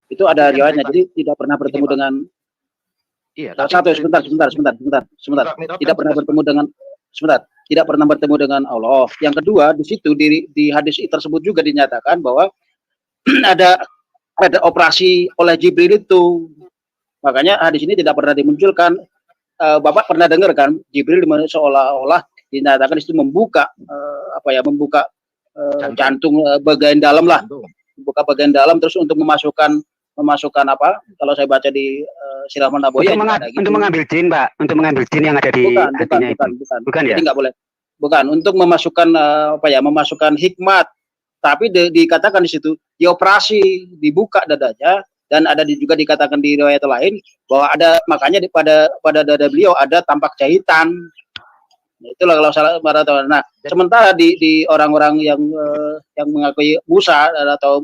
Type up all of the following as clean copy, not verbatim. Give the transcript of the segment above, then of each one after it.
Itu ada Tapi kan riwayatnya. Jadi tidak pernah bertemu Pak. dengan Iya, satu sebentar. Tidak pernah bertemu dengan tidak pernah bertemu dengan Allah. Yang kedua, di situ di hadis tersebut juga dinyatakan bahwa ada operasi oleh Jibril itu. Makanya hadis ini tidak pernah dimunculkan. Bapak pernah dengar kan Jibril seolah-olah dinyatakan itu membuka membuka jantung bagian dalam lah, membuka bagian dalam terus untuk memasukkan apa? Kalau saya baca di Siraman Nabawi untuk mengambil jin, Pak, untuk mengambil jin yang ada di hatinya itu. Bukan ya? Jadi nggak boleh. Bukan untuk memasukkan memasukkan hikmat. Tapi dikatakan di situ dioperasi, dibuka dadanya. Dan ada juga dikatakan di riwayat lain bahwa ada, makanya pada dada beliau ada tampak jahitan. Nah, itulah kalau salah. Nah, sementara di orang-orang yang mengakui Musa atau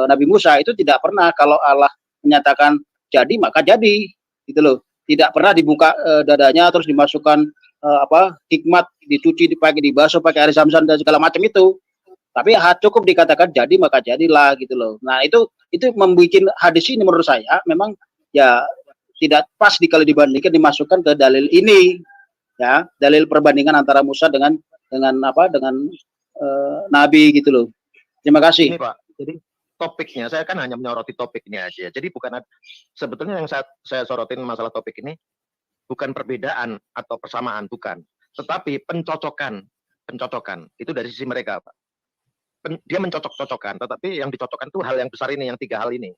Nabi Musa itu tidak pernah kalau Allah menyatakan jadi maka jadi, gitu loh. Tidak pernah dibuka dadanya terus dimasukkan hikmat, dicuci, dibasuh pakai air zam-zam dan segala macam itu. Tapi cukup dikatakan jadi maka jadilah, gitu loh. Nah, itu membuat hadis ini menurut saya memang ya tidak pas kalau dibandingkan dimasukkan ke dalil ini, ya, dalil perbandingan antara Musa dengan Nabi, gitu loh. Terima kasih. Ini Pak, jadi topiknya saya kan hanya menyoroti topiknya aja. Jadi bukan sebetulnya yang saya sorotin masalah topik ini bukan perbedaan atau persamaan, bukan, tetapi pencocokan itu dari sisi mereka, Pak. Dia mencocok-cocokkan, tetapi yang dicocokkan itu hal yang besar ini, yang 3 hal ini,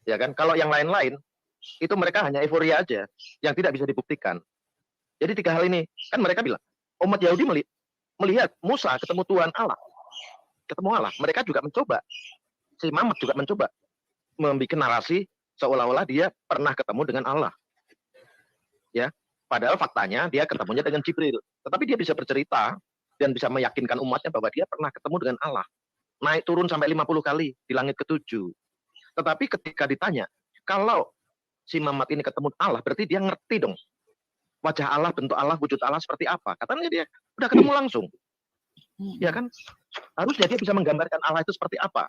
ya kan? Kalau yang lain-lain itu mereka hanya euforia aja, yang tidak bisa dibuktikan. Jadi 3 hal ini kan mereka bilang umat Yahudi melihat Musa ketemu Tuhan Allah, mereka juga mencoba, si Mamat juga mencoba membuat narasi seolah-olah dia pernah ketemu dengan Allah, ya. Padahal faktanya dia ketemunya dengan Jibril, tetapi dia bisa bercerita dan bisa meyakinkan umatnya bahwa dia pernah ketemu dengan Allah. Naik turun sampai 50 kali di langit ke-7. Tetapi ketika ditanya, kalau si Mamat ini ketemu Allah, berarti dia ngerti dong wajah Allah, bentuk Allah, wujud Allah seperti apa. Katanya dia udah ketemu langsung. Ya kan? Harusnya dia bisa menggambarkan Allah itu seperti apa.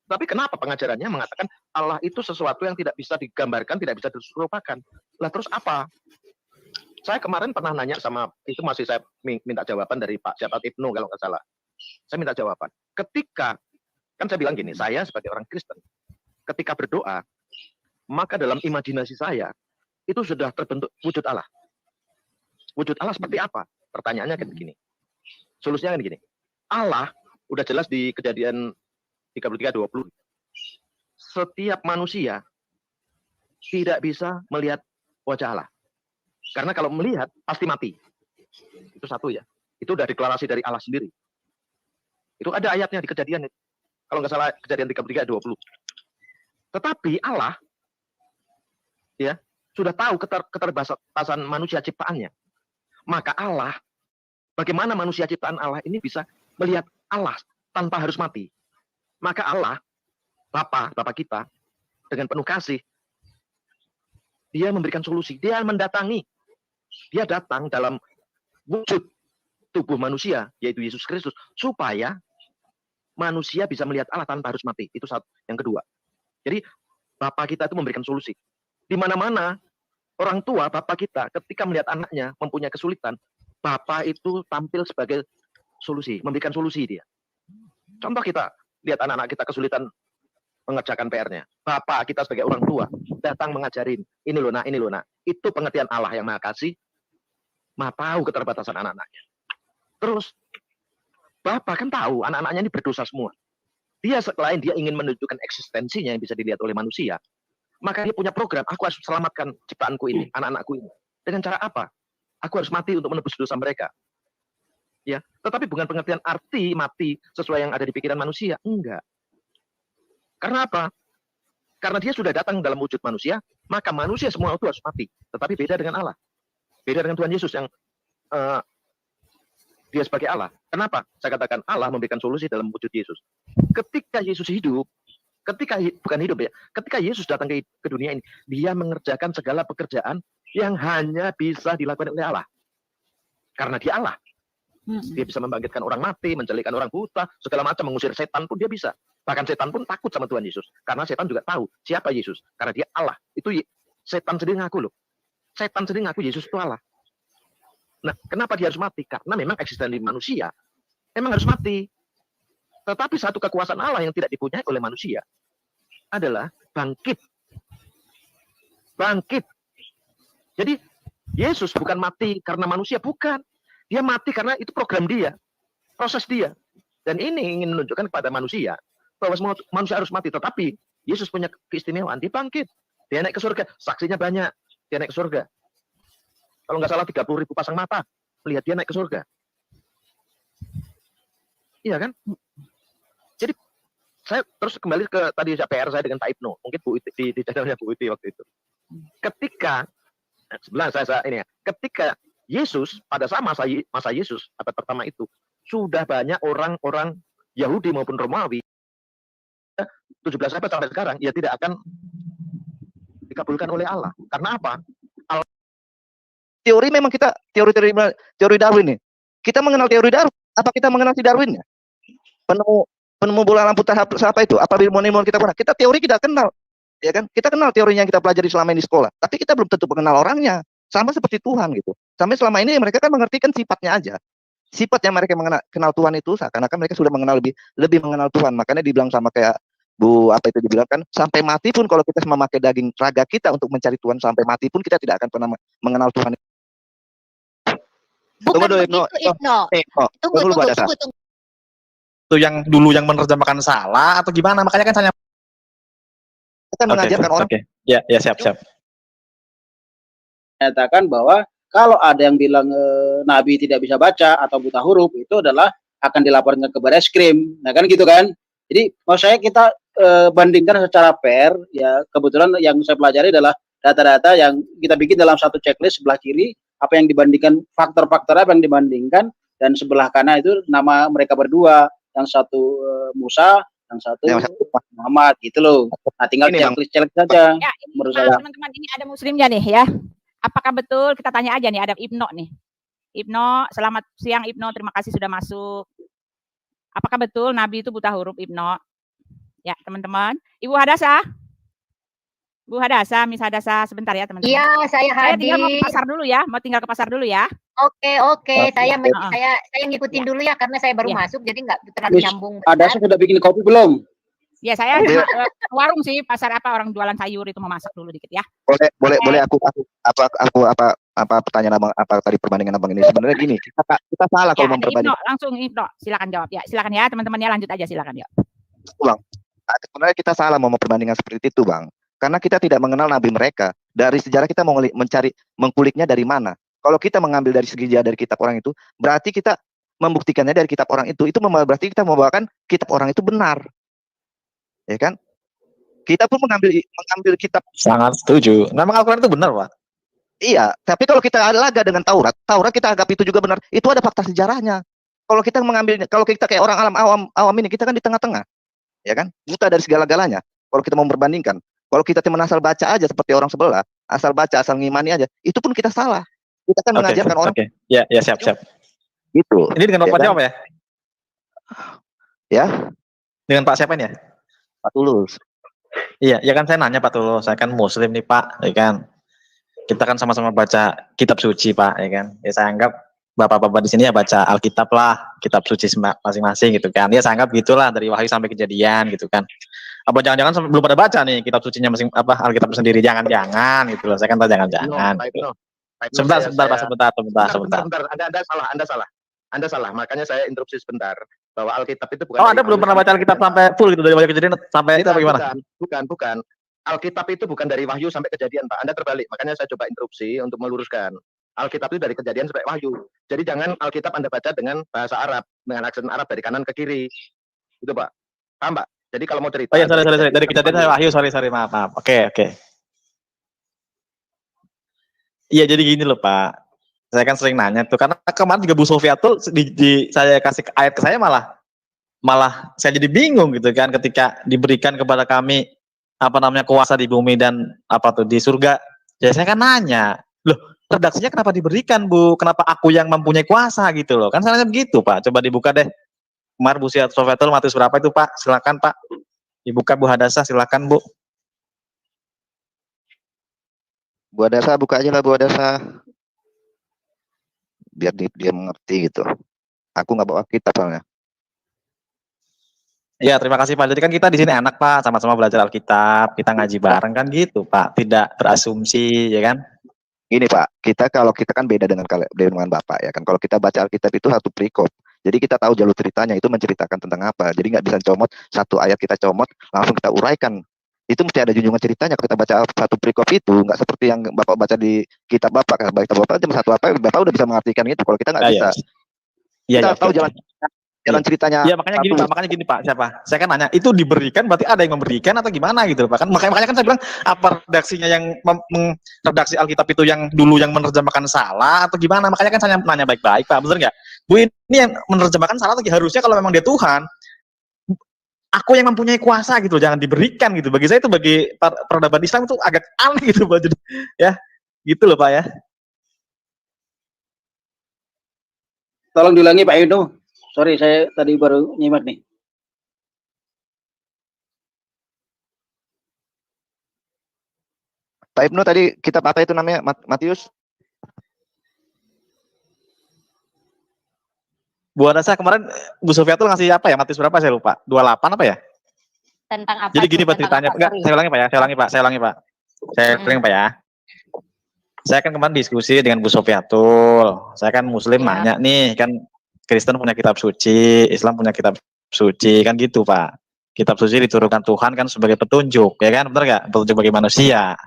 Tapi kenapa pengajarannya mengatakan Allah itu sesuatu yang tidak bisa digambarkan, tidak bisa dirupakan. Lah terus apa? Saya kemarin pernah nanya sama, itu masih saya minta jawaban dari Pak Syafat Ibnu kalau nggak salah. Saya minta jawaban. Ketika, kan saya bilang gini, saya sebagai orang Kristen, ketika berdoa, maka dalam imajinasi saya, itu sudah terbentuk wujud Allah. Wujud Allah seperti apa? Pertanyaannya kan begini. Solusinya kan gini. Allah, udah jelas di Kejadian 33:20. Setiap manusia tidak bisa melihat wajah Allah. Karena kalau melihat, pasti mati. Itu satu ya. Itu udah deklarasi dari Allah sendiri. Itu ada ayatnya di Kejadian. Kalau nggak salah, Kejadian 33:20. Tetapi Allah, ya, sudah tahu keterbatasan manusia ciptaannya. Maka Allah, bagaimana manusia ciptaan Allah ini bisa melihat Allah tanpa harus mati? Maka Allah, Bapa kita, dengan penuh kasih, dia memberikan solusi. Dia mendatangi. Dia datang dalam wujud tubuh manusia, yaitu Yesus Kristus, supaya manusia bisa melihat Allah tanpa harus mati. Itu satu. Yang kedua. Jadi, Bapa kita itu memberikan solusi. Di mana-mana, orang tua, Bapa kita, ketika melihat anaknya mempunyai kesulitan, Bapa itu tampil sebagai solusi, memberikan solusi dia. Contoh kita, lihat anak-anak kita kesulitan mengerjakan PR-nya. Bapak kita sebagai orang tua datang mengajarin, ini loh nak. Itu pengertian Allah yang Maha Kasih, Maha tahu keterbatasan anak-anaknya. Terus Bapak kan tahu anak-anaknya ini berdosa semua. Dia selain dia ingin menunjukkan eksistensinya yang bisa dilihat oleh manusia, maka dia punya program, aku harus selamatkan ciptaanku ini, anak-anakku ini. Dengan cara apa? Aku harus mati untuk menebus dosa mereka. Ya, tetapi bukan pengertian arti mati sesuai yang ada di pikiran manusia, enggak. Karena apa? Karena dia sudah datang dalam wujud manusia, maka manusia semua itu harus mati. Tetapi beda dengan Allah. Beda dengan Tuhan Yesus yang dia sebagai Allah. Kenapa? Saya katakan Allah memberikan solusi dalam wujud Yesus. Ketika Yesus hidup, ketika Yesus datang ke dunia ini, dia mengerjakan segala pekerjaan yang hanya bisa dilakukan oleh Allah. Karena dia Allah. Dia bisa membangkitkan orang mati, menjelikan orang buta, segala macam, mengusir setan pun dia bisa. Bahkan setan pun takut sama Tuhan Yesus. Karena setan juga tahu siapa Yesus. Karena dia Allah. Itu setan sendiri ngaku loh. Setan sendiri ngaku Yesus itu Allah. Nah, kenapa dia harus mati? Karena memang eksistensi manusia memang harus mati. Tetapi satu kekuasaan Allah yang tidak dipunyai oleh manusia adalah bangkit. Bangkit. Jadi Yesus bukan mati karena manusia, bukan. Dia mati karena itu program dia, proses dia. Dan ini ingin menunjukkan kepada manusia bahwa semua manusia harus mati. Tetapi Yesus punya keistimewaan, dia bangkit. Dia naik ke surga, saksinya banyak. Dia naik ke surga. Kalau nggak salah 30.000 pasang mata melihat dia naik ke surga. Iya kan? Jadi saya terus kembali ke tadi PR saya dengan Pak Ibnu, mungkin Bu Iti di channelnya Bu Iti waktu itu. Ketika sebelah saya ini ya, ketika Yesus pada saat masa Yesus abad pertama itu sudah banyak orang-orang Yahudi maupun Romawi 17 abad sampai sekarang ya tidak akan dikabulkan oleh Allah. Karena apa? Teori memang kita teori Darwin nih. Kita mengenal teori Darwin. Apa kita mengenal si Darwinnya? Penemu bola lampu tahap siapa itu? Apa ilmuwan kita pernah? Kita teori kita kenal, ya kan? Kita kenal teorinya yang kita pelajari selama ini di sekolah. Tapi kita belum tentu mengenal orangnya. Sama seperti Tuhan gitu. Sampai selama ini mereka kan mengertikan sifatnya aja. Sifat yang mereka kenal Tuhan itu seakan-akan mereka sudah mengenal lebih mengenal Tuhan. Makanya dibilang sama kayak Bu apa itu dibilang kan, sampai mati pun kalau kita memakai daging raga kita untuk mencari Tuhan sampai mati pun kita tidak akan pernah mengenal Tuhan. Bukan begitu, Ibnu. Tunggu. Itu yang dulu yang menerjemahkan salah atau gimana? Makanya kan saya mengajarkan orang. Ya siap. Menyatakan bahwa kalau ada yang bilang Nabi tidak bisa baca atau buta huruf, itu adalah akan dilaporkan ke Bareskrim. Nah kan gitu kan. Jadi maksud saya kita bandingkan secara fair, ya kebetulan yang saya pelajari adalah data-data yang kita bikin dalam satu checklist. Sebelah kiri apa yang dibandingkan, faktor-faktor apa yang dibandingkan, dan sebelah kanan itu nama mereka berdua, yang satu Musa, yang satu Muhammad gitu loh. Nah tinggal checklist saja. Ya, menurut saya. Teman-teman, ini ada muslimnya nih ya. Apakah betul, kita tanya aja nih, ada Ibnu nih. Ibnu, selamat siang Ibnu, terima kasih sudah masuk. Apakah betul Nabi itu buta huruf, Ibnu? Ya teman-teman. Ibu Hadasa, Bu Hadasa, Miss Hadasa, sebentar ya teman-teman. Iya, saya hadir. Saya tinggal mau ke pasar dulu ya, mau tinggal ke pasar dulu ya. Oke. Saya ngikutin dulu ya karena saya baru masuk, jadi nggak terlalu nyambung. Ada sudah bikin kopi belum? Ya saya warung sih, pasar apa, orang jualan sayur itu memasak dulu dikit ya. Boleh aku pertanyaan abang, apa tadi perbandingan abang ini sebenarnya gini, kita salah kalau memperbandingkan. Langsung Ibnu, silakan jawab ya, silakan ya teman-teman ya, lanjut aja silakan ya. Bang, sebenarnya kita salah mau memperbandingkan seperti itu bang, karena kita tidak mengenal nabi mereka. Dari sejarah kita mau mengkuliknya dari mana. Kalau kita mengambil dari segi dari kitab orang itu, berarti kita membuktikannya dari kitab orang itu berarti kita membawakan kitab orang itu benar. Ya kan? Kita pun mengambil kitab. Sangat setuju. Memang Al-Quran itu benar, Pak. Iya, tapi kalau kita laga dengan Taurat kita anggap itu juga benar. Itu ada fakta sejarahnya. Kalau kita kayak orang awam ini, kita kan di tengah-tengah. Ya kan? Buta dari segala-galanya. Kalau kita mau membandingkan, kalau kita cuma asal baca aja seperti orang sebelah, asal baca, asal ngimani aja, itu pun kita salah. Kita kan mengajarkan orang. Ya, siap. Gitu. Ini dengan Bapak jawab ya? Ya. Dengan Pak siapa ini ya? Pak Tulus. Iya, ya kan saya nanya Pak Tulus, saya kan muslim nih Pak, ya kan. Kita kan sama-sama baca kitab suci Pak, ya kan. Ya saya anggap Bapak-bapak di sini ya baca Alkitab lah, kitab suci masing-masing gitu kan. Ya saya anggap gitulah dari Wahyu sampai Kejadian gitu kan. Apa jangan-jangan belum pada baca nih kitab sucinya Alkitab sendiri, jangan-jangan gitu loh. Saya kan tahu jangan-jangan. Sebentar. Anda salah. Makanya saya interupsi sebentar bahwa Alkitab itu bukan. Oh, Anda belum pernah baca Alkitab sampai full gitu dari Wahyu Kejadian sampai itu bagaimana? Bukan. Alkitab itu bukan dari Wahyu sampai Kejadian, Pak. Anda terbalik. Makanya saya coba interupsi untuk meluruskan. Alkitab itu dari Kejadian sampai Wahyu. Jadi jangan Alkitab Anda baca dengan bahasa Arab, dengan aksen Arab dari kanan ke kiri. Itu, Pak. Paham, Pak? Jadi kalau mau cerita. Oh iya, sorry. Dari Kejadian sampai Wahyu, sorry, maaf. Oke. Iya, jadi gini loh, Pak. Saya kan sering nanya tuh, karena kemarin juga Bu Sofia tuh saya kasih ayat ke saya malah saya jadi bingung gitu kan, ketika diberikan kepada kami kuasa di bumi dan di surga. Ya saya kan nanya, loh redaksinya kenapa diberikan Bu? Kenapa aku yang mempunyai kuasa gitu loh? Kan salahnya begitu Pak. Coba dibuka deh Kemarin Bu Sofiatul Matius berapa itu Pak? Silakan Pak. Dibuka Bu Hadasa, silakan Bu. Bu Hadasa buka aja lah Bu Hadasa. Biar dia mengerti gitu. Aku nggak bawa kitab soalnya. Ya, terima kasih Pak. Jadi kan kita di sini enak Pak, sama-sama belajar Alkitab, kita ngaji bareng kan gitu Pak. Tidak berasumsi, ya kan? Gini Pak, kalau kita kan beda dengan Bapak ya kan. Kalau kita baca Alkitab itu satu perikop. Jadi kita tahu jalur ceritanya itu menceritakan tentang apa. Jadi nggak bisa comot satu ayat kita comot langsung kita uraikan. Itu mesti ada junjungan ceritanya. Kalau kita baca satu perikop itu nggak seperti yang Bapak baca di kitab Bapak. Kalau kitab Bapak cuma satu apa, Bapak udah bisa mengartikan itu. Kalau kita nggak bisa. Kita tahu jalan ceritanya. Ya makanya gini Pak, Pak, siapa? Saya kan nanya, itu diberikan berarti ada yang memberikan atau gimana gitu Pak? Kan makanya kan saya bilang apa redaksinya yang redaksi Alkitab itu yang dulu yang menerjemahkan salah atau gimana? Makanya kan saya nanya baik-baik Pak, bener nggak? Bu ini yang menerjemahkan salah atau harusnya kalau memang dia Tuhan, aku yang mempunyai kuasa gitu, jangan diberikan gitu. Bagi saya itu bagi peradaban Islam itu agak aneh gitu Pak. Jadi, ya, gitu loh Pak ya. Tolong diulangi Pak Ibnu. Sorry, saya tadi baru nyimak nih. Pak Ibnu tadi kitab apa itu namanya? Matius? Bu Anasa kemarin Bu Sofiatul ngasih apa ya? Matius berapa saya lupa? 28 apa ya? Tentang apa? Jadi gini Pak ceritanya. Enggak, saya ulangi Pak ya. Saya ulangi Pak. Saya ulangi Pak ya. Saya kan kemarin diskusi dengan Bu Sofiatul. Saya kan Muslim nanya nih, kan Kristen punya kitab suci, Islam punya kitab suci, kan gitu Pak. Kitab suci diturunkan Tuhan kan sebagai petunjuk, ya kan, benar nggak? Petunjuk bagi manusia.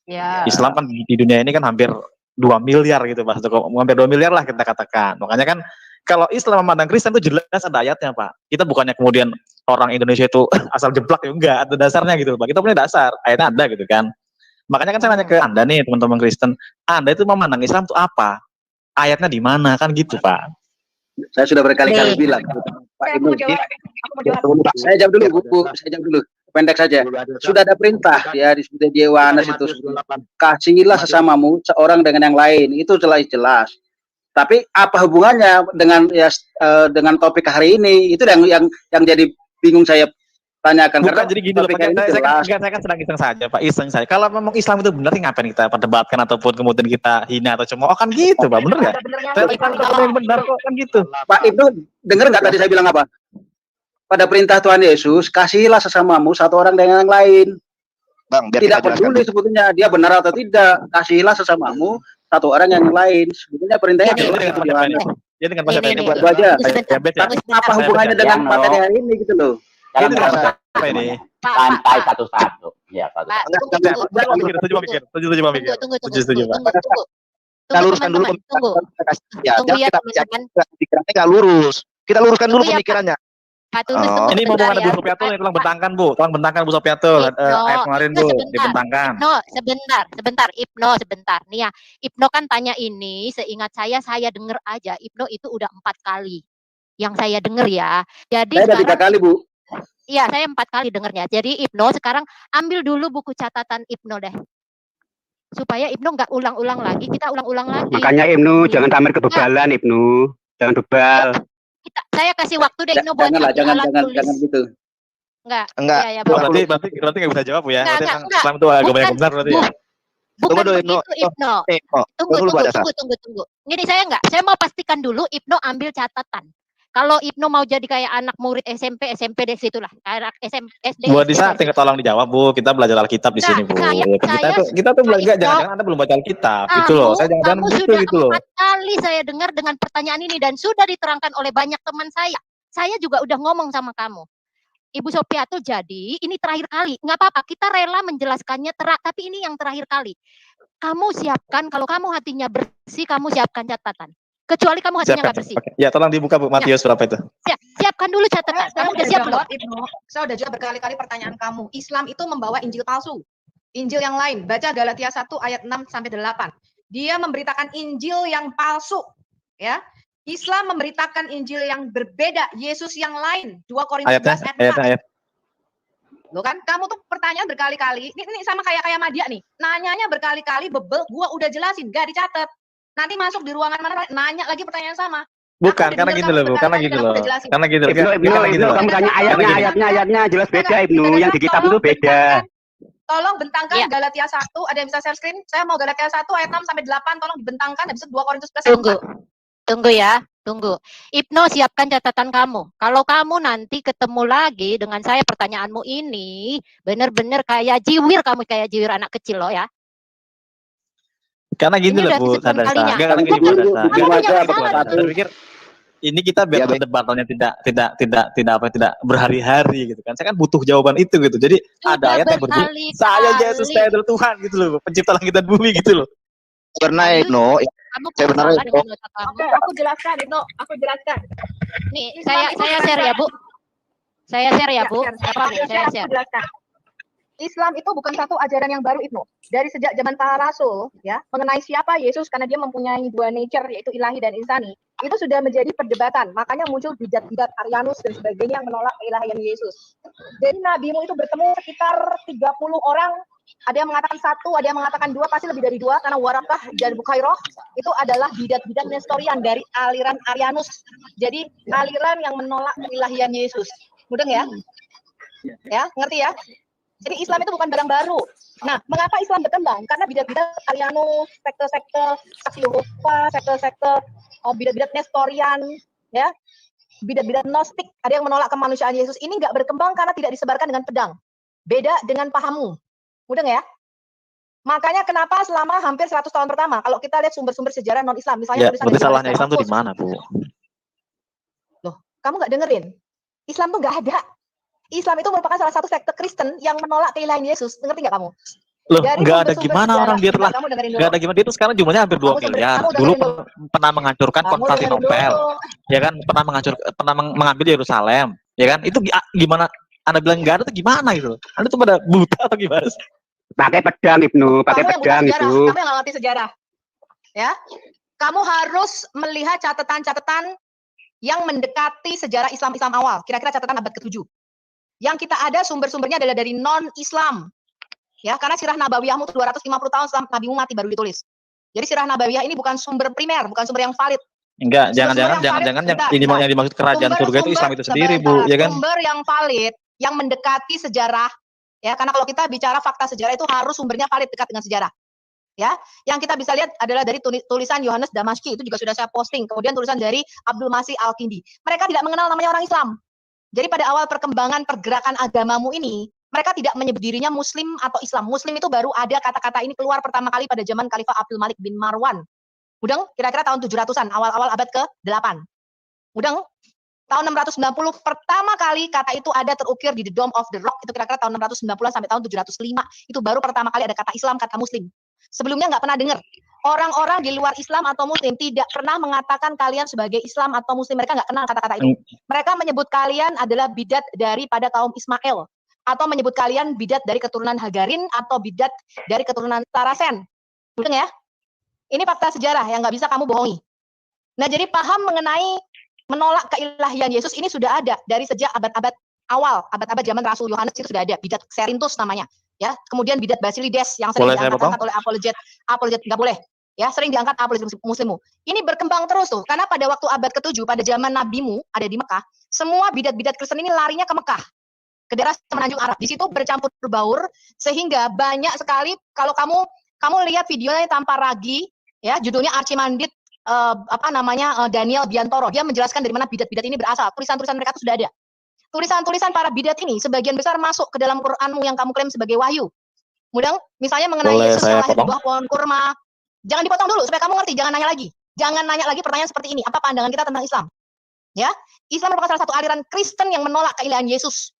Ya. Islam kan di dunia ini kan hampir 2 miliar gitu Pak, hampir 2 miliar lah kita katakan. Makanya kan kalau Islam memandang Kristen itu jelas ada ayatnya Pak. Kita bukannya kemudian orang Indonesia itu asal jeblak ya, enggak, ada dasarnya gitu Pak. Kita punya dasar, ayatnya ada gitu kan. Makanya kan saya nanya ke Anda nih teman-teman Kristen, Anda itu memandang Islam itu apa? Ayatnya di mana kan gitu Pak. Saya sudah berkali-kali bilang, Pak Ibnu. Saya jawab dulu, Bu. Saya jawab dulu. Pendek saja. Sudah ada perintah ya di Yohanes itu. Kasihilah sesamamu seorang dengan yang lain. Itu jelas-jelas. Tapi apa hubungannya dengan dengan topik hari ini? Itu yang jadi bingung saya tanyakan. Bukan, karena jadi gini loh Pak, saya kan sedang iseng saja Pak, iseng saja. Kalau memang Islam itu benar, ngapain kita perdebatkan ataupun kemudian kita hina atau cemooh kan gitu Pak, bener nggak? Islam itu yang benar kok kan gitu. Pak Ibnu dengar nggak tadi saya bilang apa? Pada perintah Tuhan Yesus, kasihilah sesamamu satu orang dengan yang lain. Bang, tidak peduli sebetulnya dia benar atau tidak, kasihilah sesamamu satu orang yang lain. Sebetulnya perintahnya Ya dengan bahasa ini buat aja. Tapi apa hubungannya dengan materi hari ini gitu loh? Dalam Ini rangka apa ini? santai satu-satu. Ya, Pak, satu-satu. tunggu. Kita luruskan dulu Tunggu ya, teman-teman. Pikirannya nggak lurus. Kita luruskan dulu Tunggu ya, pemikirannya. Pak Tulus, tunggu Ini mau sebentar ada ya. Bu Sofiatul, tolong bentangkan Bu, tolong bentangkan Bu Sofiatul, ayat kemarin Bu, dibentangkan. Ibno sebentar. Nih ya, Ibno kan tanya ini, seingat saya dengar aja, Ibno itu udah 4 kali. Yang saya dengar ya. Jadi saya udah 3 kali Bu. Iya, saya 4 kali dengarnya. Jadi Ibno sekarang ambil dulu buku catatan Ibno deh. Supaya Ibnu nggak ulang-ulang lagi, kita ulang-ulang lagi. Makanya Ibnu jangan tampil kebebalan Ibnu, jangan bebal. Saya kasih waktu deh Ibnu buat jangan gitu. Enggak. Ya, berarti nggak bisa jawab ya. Berarti Islam itu agama yang benar berarti ya. Bukan begitu Ibnu. Tunggu. Ini saya mau pastikan dulu Ibnu ambil catatan. Kalau Ibnu mau jadi kayak anak murid SMP dari situlah. Anak SD. Bu Adisa, tolong dijawab Bu. Kita belajar Alkitab di sini Bu. Kita tuh belajar, jangan Anda belum baca Alkitab. Gitu loh. Saya jangan gitu loh. 4 kali saya dengar dengan pertanyaan ini dan sudah diterangkan oleh banyak teman saya. Saya juga udah ngomong sama kamu. Ibu Sofiatul, jadi ini terakhir kali. Nggak apa-apa, kita rela menjelaskannya tapi ini yang terakhir kali. Kamu siapkan, kalau kamu hatinya bersih, kamu siapkan catatan. Kecuali kamu hatinya nggak bersih. Ya, tolong dibuka Bu, Matius berapa itu? Siapkan dulu catatan. Kamu udah siap belum? Saya udah jawab berkali-kali pertanyaan kamu. Islam itu membawa Injil palsu. Injil yang lain. Baca Galatia 1 ayat 6-8. Dia memberitakan Injil yang palsu. Ya. Islam memberitakan Injil yang berbeda. Yesus yang lain. 2 Korintus 11 ayat 4. Loh kan, kamu tuh pertanyaan berkali-kali. Ini sama kayak Madia nih. Nanyanya berkali-kali, bebel. Gua udah jelasin, gak dicatat. Nanti masuk di ruangan mana, nanya lagi pertanyaan sama. Bukan, udah karena denger gini kamu loh, Bu. Karena berkali-kali gini dan aku loh. udah jelasin. Karena gini loh. Ibnu, Karena gini loh. kamu tanya Karena gini. ayatnya jelas beda Enggak, Ibnu. Yang di kitab itu beda. Tolong bentangkan Ya. Galatia 1, ada yang bisa share screen? Saya mau Galatia 1 ayat 6 sampai 8, tolong dibentangkan, habis itu 2 Korintus 11 ayat Tunggu. 4. Tunggu ya, tunggu. Ibnu, siapkan catatan kamu. Kalau kamu nanti ketemu lagi dengan saya pertanyaanmu ini, benar-benar kayak jiwir kamu, kayak jiwir anak kecil loh ya. Karena gini Ini loh udah Bu, kesekian Sadarsa. kalinya. Enggak, karena gini Bukan, Bu, Sadarsa. kamu punya masalah Saya gitu. pikir ini kita biar Ya, baik. perdebatannya tidak berhari-hari gitu kan. Saya kan butuh jawaban itu gitu. Jadi ada Sudah ayat yang berbunyi, berkali-kali. saya Yesus, saya adalah Tuhan gitu loh, pencipta langit dan bumi gitu loh. Sebenarnya Serius? Ibnu, Kamu saya kok benar salah Ibnu. dengan otak kamu? Oke, aku jelaskan, Ibnu. Aku jelaskan. Nih, Islam saya itu bukan share ya, Bu. Saya share ya, Bu. share. Gak apa-apa, saya Aku share. jelaskan. Islam itu bukan satu ajaran yang baru, Ibnu. Dari sejak zaman para rasul, ya, mengenai siapa Yesus karena dia mempunyai dua nature yaitu ilahi dan insani, itu sudah menjadi perdebatan. Makanya muncul bidat-bidat Arianus dan sebagainya yang menolak keilahian Yesus. Jadi nabimu itu bertemu sekitar 30 orang, ada yang mengatakan 1, ada yang mengatakan 2, pasti lebih dari 2 karena Warakah dan Bukhairah itu adalah bidat-bidat Nestorian dari aliran Arianus. Jadi aliran yang menolak keilahian Yesus. Mudeng ya? Ya, ngerti ya? Jadi Islam itu bukan barang baru. Nah, mengapa Islam berkembang? Karena bidat-bidat Arianus, sekte-sekte Saksi Yehova, sekte-sekte bidat-bidat Nestorian, ya, bidat-bidat Gnostik, ada yang menolak kemanusiaan Yesus. Ini nggak berkembang karena tidak disebarkan dengan pedang. Beda dengan pahammu. Mudah ya? Makanya kenapa selama hampir 100 tahun pertama, kalau kita lihat sumber-sumber sejarah non-Islam, misalnya Ya, tulisan berarti dari salahnya Yohanes Islam tuh di Damaskus. mana, Bu? Loh, kamu nggak dengerin? Islam tuh nggak ada. Islam itu merupakan salah satu sekte Kristen yang menolak keilahian Yesus. Ngerti nggak kamu? Loh, Dari nggak ada sumber-sumber gimana sejarah, orang dia coba telah kamu dengerin dulu. nggak ada gimana dia tuh sekarang jumlahnya hampir 2 Kamu miliar. kamu Dulu dengerin dulu. pernah menghancurkan Kamu dengerin Konstantinopel, dulu. ya kan? Pernah mengambil Yerusalem, ya kan? Itu gimana? Anda bilang nggak ada tuh gimana gitu? Anda tuh pada buta atau gimana sih? Pakai pedang Ibnu, pakai Kamu yang buta pedang sejarah, itu. kamu yang nggak ngerti sejarah. Ya. Kamu harus melihat catatan-catatan yang mendekati sejarah Islam awal, kira-kira catatan abad ke-7. Yang kita ada sumber-sumbernya adalah dari non-Islam. Ya, karena sirah nabawiyahmu 250 tahun setelah nabimu mati baru ditulis. Jadi sirah nabawiyah ini bukan sumber primer, bukan sumber yang valid. Enggak, Sumber-sumber jangan-jangan yang sebentar, ini sebentar. yang dimaksud kerajaan surga itu Islam itu sendiri, Bu, sebentar, ya kan? Sumber yang valid, yang mendekati sejarah, ya, karena kalau kita bicara fakta sejarah itu harus sumbernya valid, dekat dengan sejarah. Ya, yang kita bisa lihat adalah dari tulisan Yohanes Damaskus, itu juga sudah saya posting. Kemudian tulisan dari Abdul Masih Al-Kindi. Mereka tidak mengenal namanya orang Islam. Jadi pada awal perkembangan pergerakan agamamu ini, mereka tidak menyebut dirinya Muslim atau Islam. Muslim itu baru ada kata-kata ini keluar pertama kali pada zaman Khalifah Abdul Malik bin Marwan. Mudeng, kira-kira tahun 700-an, awal-awal abad ke-8. Mudeng, tahun 690 pertama kali kata itu ada terukir di The Dome of the Rock, itu kira-kira tahun 690 sampai tahun 705. Itu baru pertama kali ada kata Islam, kata Muslim. Sebelumnya nggak pernah dengar. Orang-orang di luar Islam atau Muslim tidak pernah mengatakan kalian sebagai Islam atau Muslim. Mereka nggak kenal kata-kata itu. Mereka menyebut kalian adalah bidat daripada kaum Ismail. Atau menyebut kalian bidat dari keturunan Hagarin atau bidat dari keturunan Sarasen. Betul ya? Ini fakta sejarah yang nggak bisa kamu bohongi. Nah, jadi paham mengenai menolak keilahian Yesus ini sudah ada dari sejak abad-abad awal, abad-abad zaman Rasul Yohanes itu sudah ada. Bidat Xerinthus namanya. Ya, kemudian bidat Basilides yang sering diangkat oleh apologet nggak boleh. Ya, sering diangkat apologet muslimmu. Ini berkembang terus tuh, karena pada waktu abad ke-7 pada zaman nabimu ada di Mekah, semua bidat-bidat Kristen ini larinya ke Mekah, ke daerah semenanjung Arab. Di situ bercampur baur sehingga banyak sekali kalau kamu lihat videonya tanpa ragi, ya, judulnya Archimandrit Daniel Biantoro. Dia menjelaskan dari mana bidat-bidat ini berasal. Tulisan-tulisan mereka itu sudah ada. Tulisan-tulisan para bidat ini sebagian besar masuk ke dalam Qur'anmu yang kamu klaim sebagai wahyu. Mudeng, misalnya mengenai Yesus yang lahir di bawah pohon kurma. Jangan dipotong dulu supaya kamu ngerti, jangan nanya lagi. Jangan nanya lagi pertanyaan seperti ini. Apa pandangan kita tentang Islam? Ya, Islam merupakan salah satu aliran Kristen yang menolak keilahian Yesus.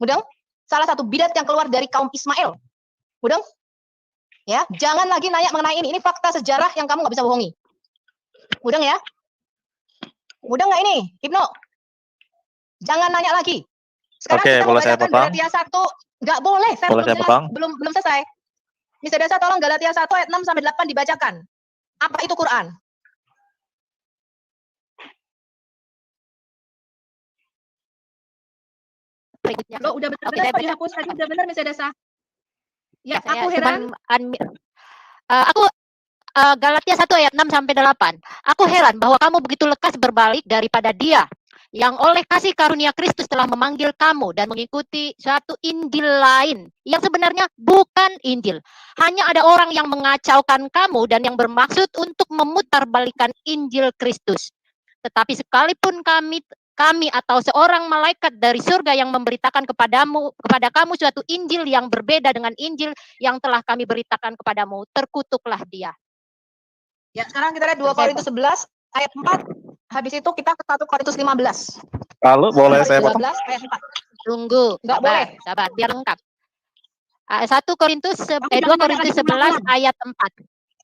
Mudeng, salah satu bidat yang keluar dari kaum Ismail. Mudeng? Ya, jangan lagi nanya mengenai ini. Ini fakta sejarah yang kamu nggak bisa bohongi. Mudeng ya? Mudeng nggak ini, Ibnu? Jangan nanya lagi. Sekarang kita boleh saya membacakan potong? Galatia 1. Nggak boleh, saya Boleh saya potong? belum selesai. Misalnya tolong Galatia 1 ayat 6 sampai 8 dibacakan. Apa itu Quran? Lo udah benar dihapus tadi, udah benar misalnya Dasa. Ya, Saya aku heran. Galatia 1 ayat 6 sampai 8. Aku heran bahwa kamu begitu lekas berbalik daripada Dia yang oleh kasih karunia Kristus telah memanggil kamu dan mengikuti suatu Injil lain yang sebenarnya bukan Injil. Hanya ada orang yang mengacaukan kamu dan yang bermaksud untuk memutarbalikkan Injil Kristus. Tetapi sekalipun kami atau seorang malaikat dari surga yang memberitakan kepada kamu suatu Injil yang berbeda dengan Injil yang telah kami beritakan kepadamu, terkutuklah dia. Ya, sekarang kita lihat 2 Korintus 11 ayat 4. Habis itu kita ke 1 Korintus 15. Lalu boleh 1 saya Korintus 12 ayat 4. Tunggu, Enggak boleh. sabar, biar lengkap. 2 Korintus 11 ayat 4.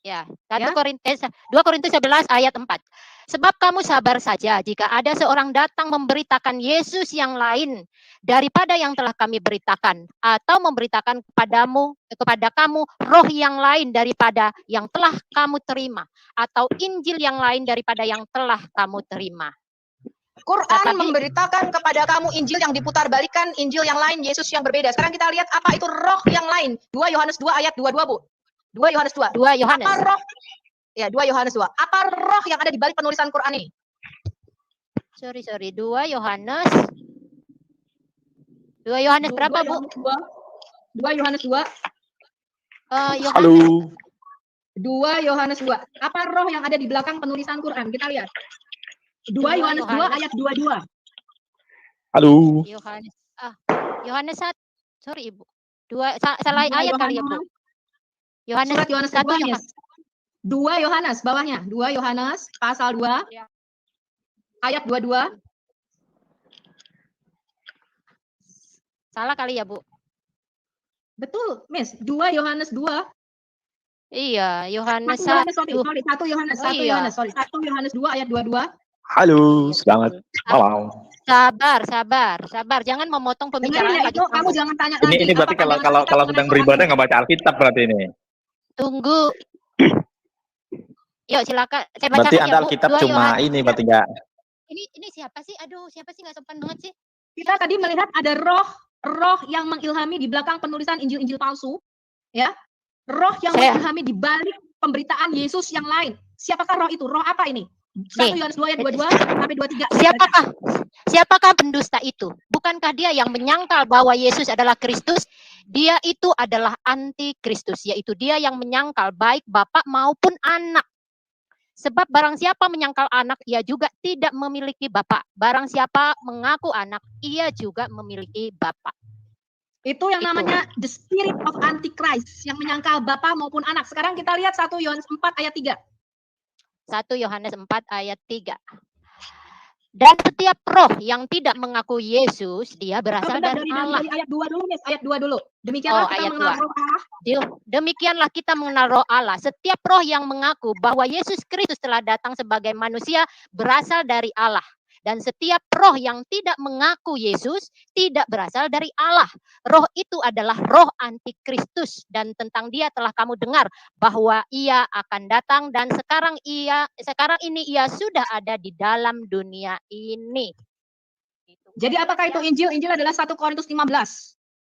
Ya, 2 Korintus 11 ayat 4. Sebab kamu sabar saja jika ada seorang datang memberitakan Yesus yang lain daripada yang telah kami beritakan, atau memberitakan kepada kamu roh yang lain daripada yang telah kamu terima, atau Injil yang lain daripada yang telah kamu terima. Quran memberitakan kepada kamu Injil yang diputarbalikkan, Injil yang lain, Yesus yang berbeda. Sekarang kita lihat apa itu roh yang lain. 2 Yohanes 2 ayat 22, Bu. 2 Yohanes 2. 2 Yohanes. Apa roh? Ya, 2 Yohanes 2. Apa roh yang ada di balik penulisan Quran ini? Sorry. 2 Yohanes. 2 Yohanes berapa, Bu? 2 Yohanes 2. Halo. 2 Yohanes 2. Apa roh yang ada di belakang penulisan Quran? Kita lihat. 2 Yohanes 2 ayat 22. Halo. Yohanes 1. Sorry, Ibu. Salah ayat kali ya, Bu. Yohanes Surat Yohanes 1. 2 Yohanes bawahnya. 2 Yohanes pasal 2 ayat 22. Salah kali ya, Bu. Betul, Miss. 2 Yohanes 2. Iya, Yohanes 1 1. Yohanes 1 Yohanes 2 ayat 22. Halo, selamat malam. Sabar. Jangan memotong pembicaraan Dengerin ya, itu kamu jangan tanya lagi. Ini berarti kalau sedang beribadah nggak baca Alkitab berarti ini. Tunggu. Yuk, silakan. Saya bacakan Berarti ya, Anda Bu. Alkitab 2 cuma Yohanes. ini berarti nggak. Ini siapa sih? Aduh, siapa sih nggak sopan banget sih? Kita tadi melihat ada roh yang mengilhami di belakang penulisan Injil-Injil palsu, ya. Roh yang mengilhami di balik pemberitaan Yesus yang lain. Siapakah roh itu? Roh apa ini? 1 Yohanes 2 ayat 22 sampai 23. Siapakah pendusta itu? Bukankah dia yang menyangkal bahwa Yesus adalah Kristus? Dia itu adalah anti-Kristus, yaitu dia yang menyangkal baik Bapa maupun Anak. Sebab barang siapa menyangkal Anak, ia juga tidak memiliki Bapa. Barang siapa mengaku Anak, ia juga memiliki Bapa. Itu yang namanya the spirit of antichrist, yang menyangkal Bapa maupun Anak. Sekarang kita lihat 1 Yohanes 4 ayat 3. 1 Yohanes 4 ayat 3. Dan setiap roh yang tidak mengaku Yesus, dia berasal dari Allah. Dari ayat 2 dulu, Miss. Ayat 2 dulu. Demikianlah kita mengenal roh Allah. Demikianlah kita mengenal roh Allah. Setiap roh yang mengaku bahwa Yesus Kristus telah datang sebagai manusia berasal dari Allah. Dan setiap roh yang tidak mengaku Yesus tidak berasal dari Allah. Roh itu adalah roh antikristus, dan tentang dia telah kamu dengar bahwa ia akan datang, dan sekarang ini ia sudah ada di dalam dunia ini. Jadi apakah itu Injil? Injil adalah 1 Korintus 15.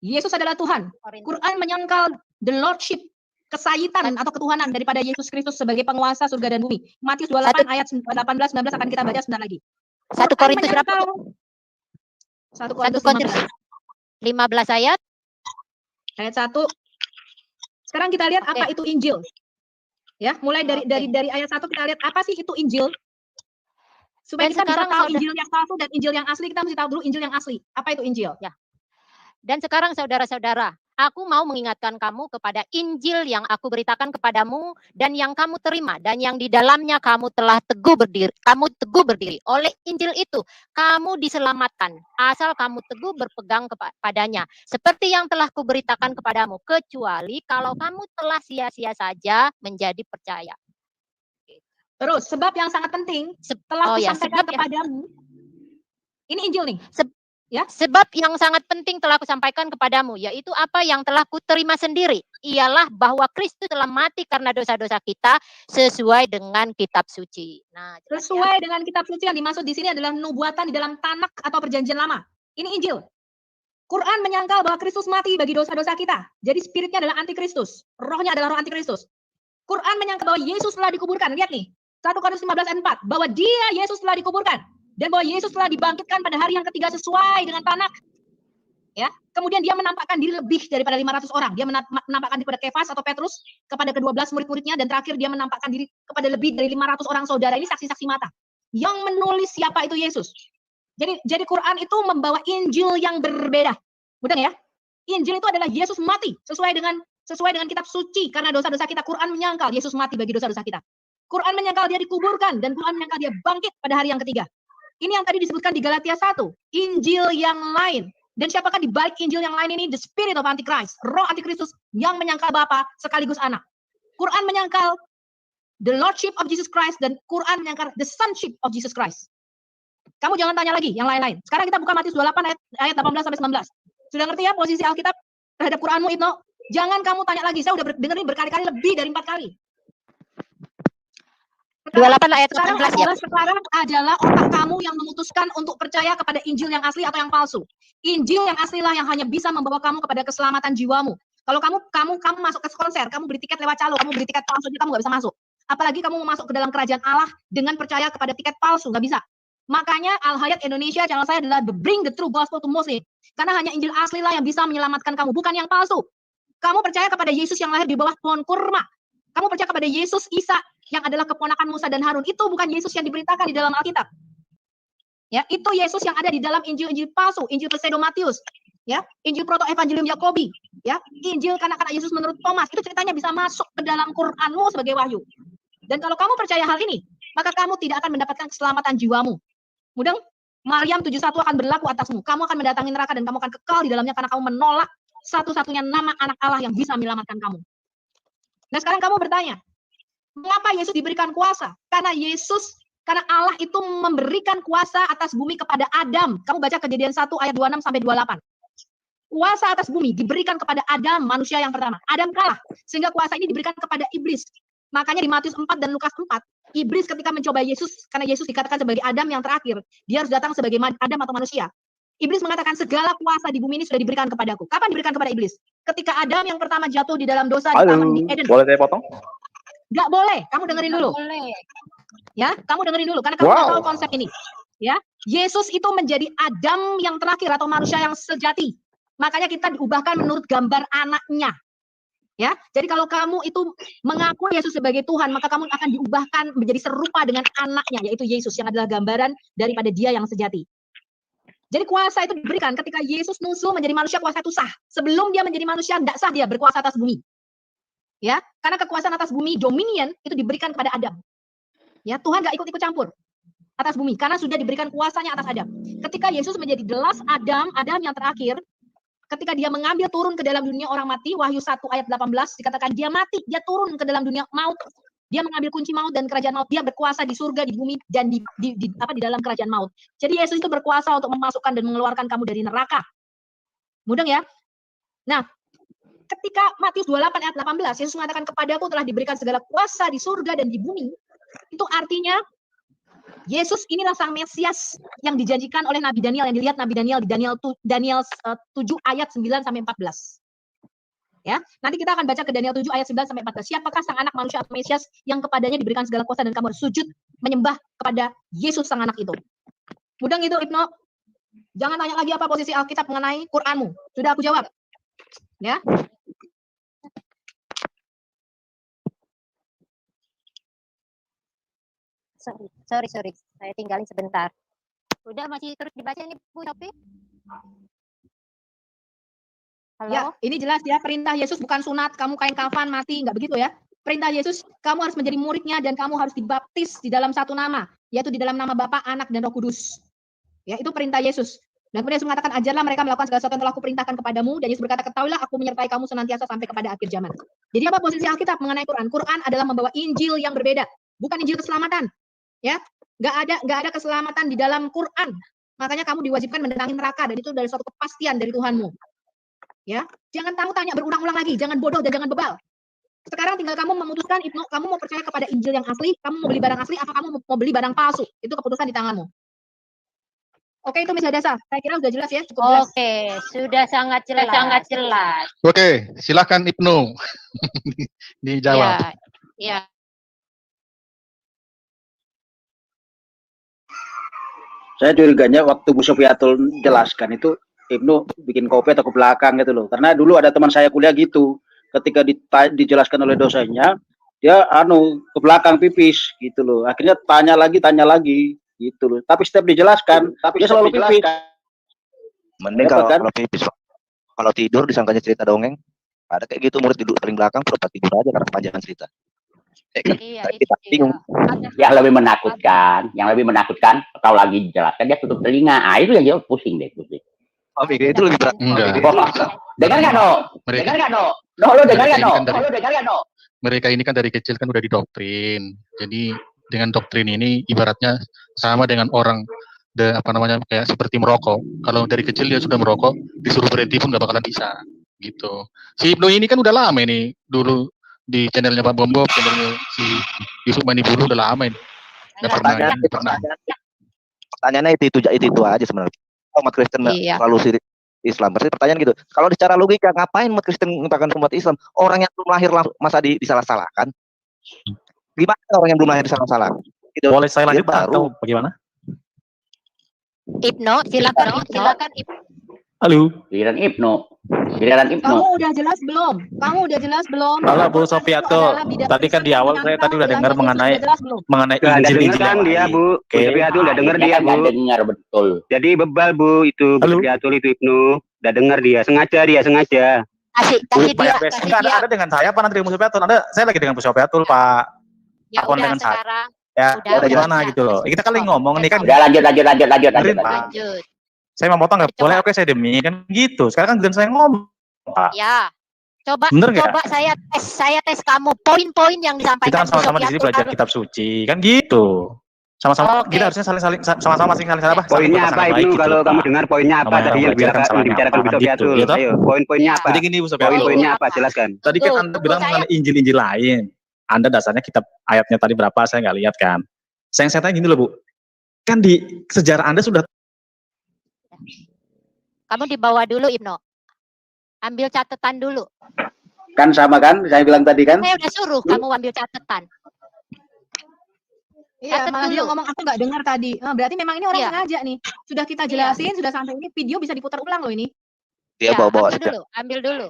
Yesus adalah Tuhan. Quran menyangkal the lordship, kesayitan atau ketuhanan daripada Yesus Kristus sebagai penguasa surga dan bumi. Matius 28 ayat 18-19 akan kita baca sebentar lagi. 1 Korintus berapa? 1 Korintus 15 ayat. Ayat 1. Sekarang kita lihat apa itu Injil. Ya, mulai dari ayat 1 kita lihat apa sih itu Injil. Supaya kita bisa tahu Injil yang palsu dan Injil yang asli, kita mesti tahu dulu Injil yang asli. Apa itu Injil? Ya. Dan sekarang saudara-saudara, aku mau mengingatkan kamu kepada Injil yang aku beritakan kepadamu dan yang kamu terima dan yang di dalamnya kamu telah teguh berdiri. Oleh Injil itu kamu diselamatkan asal kamu teguh berpegang kepadanya. Seperti yang telah kuberitakan kepadamu, kecuali kalau kamu telah sia-sia saja menjadi percaya. Terus sebab yang sangat penting setelah kusampaikan kepadamu. Ini Injil nih. Ya, sebab yang sangat penting telah kusampaikan kepadamu, yaitu apa yang telah kuterima sendiri, ialah bahwa Kristus telah mati karena dosa-dosa kita sesuai dengan kitab suci. Nah, sesuai dengan kitab suci yang dimaksud di sini adalah nubuatan di dalam Tanakh atau perjanjian lama. Ini Injil. Quran menyangkal bahwa Kristus mati bagi dosa-dosa kita. Jadi spiritnya adalah antikristus. Rohnya adalah roh antikristus. Quran menyangka bahwa Yesus telah dikuburkan. Lihat nih, 1 Korintus 15 ayat 4, bahwa dia Yesus telah dikuburkan dan bahwa Yesus telah dibangkitkan pada hari yang ketiga sesuai dengan Tanakh. Ya, kemudian dia menampakkan diri lebih daripada 500 orang. Dia menampakkan diri kepada Kefas atau Petrus, kepada ke-12 murid-muridnya, dan terakhir dia menampakkan diri kepada lebih dari 500 orang saudara. Ini saksi-saksi mata yang menulis siapa itu Yesus. Jadi Quran itu membawa Injil yang berbeda. Mudah ya? Injil itu adalah Yesus mati sesuai dengan kitab suci karena dosa-dosa kita. Quran menyangkal Yesus mati bagi dosa-dosa kita. Quran menyangkal dia dikuburkan dan Quran menyangkal dia bangkit pada hari yang ketiga. Ini yang tadi disebutkan di Galatia 1, Injil yang lain. Dan siapakah di balik Injil yang lain ini? The spirit of Antichrist, roh antikristus yang menyangkal Bapa sekaligus anak. Quran menyangkal the lordship of Jesus Christ dan Quran menyangkal the sonship of Jesus Christ. Kamu jangan tanya lagi yang lain-lain. Sekarang kita buka Matius 28 ayat 18 sampai 19. Sudah ngerti ya posisi Alkitab terhadap Quranmu, Ibnu? Jangan kamu tanya lagi. Saya udah dengerin berkali-kali, lebih dari 4 kali. 28 ayat 18 ya. Sekarang adalah otak kamu yang memutuskan untuk percaya kepada Injil yang asli atau yang palsu. Injil yang asli lah yang hanya bisa membawa kamu kepada keselamatan jiwamu. Kalau kamu masuk ke konser, kamu beli tiket lewat calo, kamu beli tiket palsu, kamu nggak bisa masuk. Apalagi kamu mau masuk ke dalam kerajaan Allah dengan percaya kepada tiket palsu, nggak bisa. Makanya Al-Hayat Indonesia channel saya adalah Bring the True Gospel to Muslim. Karena hanya Injil asli lah yang bisa menyelamatkan kamu, bukan yang palsu. Kamu percaya kepada Yesus yang lahir di bawah pohon kurma. Kamu percaya kepada Yesus Isa yang adalah keponakan Musa dan Harun. Itu bukan Yesus yang diberitakan di dalam Alkitab. Ya, itu Yesus yang ada di dalam Injil-Injil palsu, Injil Pseudo Matius, ya, Injil Proto Evangelium Yakobi, ya, Injil kanak-kanak Yesus menurut Thomas. Itu ceritanya bisa masuk ke dalam Quranmu sebagai wahyu. Dan kalau kamu percaya hal ini, maka kamu tidak akan mendapatkan keselamatan jiwamu. Mudah, Maryam 71 akan berlaku atasmu. Kamu akan mendatangi neraka dan kamu akan kekal di dalamnya karena kamu menolak satu-satunya nama anak Allah yang bisa menyelamatkan kamu. Nah, sekarang kamu bertanya, mengapa Yesus diberikan kuasa? Karena Allah itu memberikan kuasa atas bumi kepada Adam. Kamu baca Kejadian 1 ayat 26 sampai 28. Kuasa atas bumi diberikan kepada Adam, manusia yang pertama. Adam kalah, sehingga kuasa ini diberikan kepada iblis. Makanya di Matius 4 dan Lukas 4, iblis ketika mencoba Yesus, karena Yesus dikatakan sebagai Adam yang terakhir, dia harus datang sebagai Adam atau manusia. Iblis mengatakan segala kuasa di bumi ini sudah diberikan kepadaku. Kapan diberikan kepada iblis? Ketika Adam yang pertama jatuh di dalam dosa di Taman di Eden. Boleh saya potong? Nggak boleh, kamu dengerin dulu. Ya, kamu dengerin dulu karena kamu nggak tahu konsep ini. Ya, Yesus itu menjadi Adam yang terakhir atau manusia yang sejati. Makanya kita diubahkan menurut gambar anaknya. Ya, jadi kalau kamu itu mengaku Yesus sebagai Tuhan, maka kamu akan diubahkan menjadi serupa dengan anaknya, yaitu Yesus yang adalah gambaran daripada Dia yang sejati. Jadi kuasa itu diberikan ketika Yesus nusul menjadi manusia, kuasa itu sah. Sebelum dia menjadi manusia, tidak sah dia berkuasa atas bumi. Ya, karena kekuasaan atas bumi, dominion itu diberikan kepada Adam. Ya, Tuhan nggak ikut-ikut campur atas bumi karena sudah diberikan kuasanya atas Adam. Ketika Yesus menjadi the last Adam yang terakhir, ketika dia mengambil turun ke dalam dunia orang mati, Wahyu 1 ayat 18 dikatakan dia mati, dia turun ke dalam dunia maut. Dia mengambil kunci maut dan kerajaan maut. Dia berkuasa di surga, di bumi, dan di dalam kerajaan maut. Jadi Yesus itu berkuasa untuk memasukkan dan mengeluarkan kamu dari neraka. Mudeng ya? Nah, ketika Matius 28 ayat 18, Yesus mengatakan kepadaku telah diberikan segala kuasa di surga dan di bumi. Itu artinya Yesus inilah sang Mesias yang dijanjikan oleh Nabi Daniel, yang dilihat Nabi Daniel di Daniel 7 ayat 9 sampai 14. Ya, nanti kita akan baca ke Daniel 7 ayat 9 sampai 14. Siapakah sang anak manusia atau Mesias yang kepadanya diberikan segala kuasa dan kamu harus sujud menyembah kepada Yesus sang anak itu. Mudeng itu, Ibnu. Jangan tanya lagi apa posisi Alkitab mengenai Qur'anmu. Sudah aku jawab. Ya. Sorry. Saya tinggalin sebentar. Udah masih terus dibaca nih Bu Sophie? Halo? Ya, ini jelas ya, perintah Yesus bukan sunat, kamu kain kafan mati, nggak begitu ya. Perintah Yesus, kamu harus menjadi muridnya dan kamu harus dibaptis di dalam satu nama, yaitu di dalam nama Bapa, Anak, dan Roh Kudus. Ya, itu perintah Yesus. Dan kemudian Yesus mengatakan, ajarlah mereka melakukan segala sesuatu yang telah aku perintahkan kepadamu, dan Yesus berkata, ketahuilah aku menyertai kamu senantiasa sampai kepada akhir zaman. Jadi apa posisi Alkitab mengenai Quran? Quran adalah membawa Injil yang berbeda, bukan Injil keselamatan. Ya, nggak ada keselamatan di dalam Quran. Makanya kamu diwajibkan mendatangi neraka, dan itu dari suatu kepastian dari Tuhanmu. Ya, jangan kamu tanya berulang-ulang lagi, jangan bodoh dan jangan bebal. Sekarang tinggal kamu memutuskan, Ibnu, kamu mau percaya kepada Injil yang asli, kamu mau beli barang asli, apa kamu mau beli barang palsu? Itu keputusan di tanganmu. Oke, itu Miss Hadasa. Saya kira sudah jelas ya, cukup jelas. Oke, sudah sangat jelas. Oke, silakan Ibnu dijawab. Ya, Iya. Saya curiganya waktu Bu Sofiatul jelaskan itu Ibnu bikin kopi atau ke belakang gitu loh. Karena dulu ada teman saya kuliah gitu. Ketika dijelaskan oleh dosennya, dia ke belakang pipis gitu loh. Akhirnya tanya lagi gitu loh. Tapi setiap dijelaskan, dia selalu pipis. Mending Dapat kan? kalau pipis, kalau tidur disangkanya cerita dongeng. Ada kayak gitu murid duduk paling belakang pura tidur aja karena kepanjangan cerita. Iya, Kita bingung. Yang lebih menakutkan, kalau lagi dijelaskan dia tutup telinga. Ah, itu yang dia pusing deh. Oh, itu lebih berat. Enggak. Dengar nggak, No? Mereka, Dengar nggak, No? No, lo dengar nggak, No? Mereka ini kan Lo dengar nggak, No? mereka ini kan dari kecil kan udah didoktrin. Jadi dengan doktrin ini ibaratnya sama dengan orang kayak seperti merokok. Kalau dari kecil dia sudah merokok, disuruh berhenti pun nggak bakalan bisa. Gitu. Si Ibnu ini kan udah lama ini, dulu di channelnya Pak Bombo, channelnya si Yusuf Manibulu udah lama ini. Nggak pernah. Pertanyaannya itu aja sebenarnya. Umat Kristen selalu sirik Islam. Berarti pertanyaan gitu. Kalau secara logika ngapain umat Kristen mengatakan umat Islam? Orang yang belum lahir langsung masa disalah-salahkan? Gimana orang yang belum lahir disalah-salahkan? Gitu. Boleh saya lanjut baru. atau bagaimana? Ibnu, silakan Ibnu. Halo. Giliran Ibnu. Kamu udah jelas belum? Halo Bu Sofiatul. Tadi kan di awal saya tadi udah dengar mengenai Injil-Injil kan dia Bu. Bu Sofiatul udah dengar dia Bu. Dengar betul. Jadi bebal Bu itu Bu Sofiatul itu Ibnu. Udah dengar dia. Sengaja. Kasih dia. Ada dengan saya apa nanti dengan Bu Sofiatul? Saya lagi dengan Bu Sofiatul Pak. Ya Apa udah dengan saya? sekarang. Ya, Udah gimana gitu loh. Kita kali ngomong nih kan. Udah lanjut. Lanjut. Saya mau potong nggak boleh, oke saya demi kan gitu. Sekarang kan giliran saya ngomong, Pak. Ya. Coba saya tes kamu poin-poin yang disampaikan. Kita kan sama-sama di sini belajar kitab suci, kan gitu. Sama-sama kita harusnya saling sama-sama saling apa? Poinnya apa Ibnu? Kalau kamu dengar poinnya apa tadi yang dibicarakan Bu Sofiatul? Ayo, poin-poinnya apa? Jadi gini Bu Sofiatul. Poin-poinnya apa? Jelaskan. Tadi kan Anda bilang mengenai Injil-Injil lain. Anda dasarnya kitab ayatnya tadi berapa saya nggak lihat kan. Saya tanya gini loh Bu. Kan di sejarah Anda sudah. Kamu dibawa dulu Ibnu. Ambil catatan dulu. Kan sama kan, saya bilang tadi kan. Saya udah suruh kamu ambil catatan. Iya, malah dia ngomong aku nggak dengar tadi. Berarti memang ini orang sengaja nih. Sudah kita jelasin, sudah sampai ini video bisa diputar ulang loh ini. Dia bawa-bawa. Ambil dulu.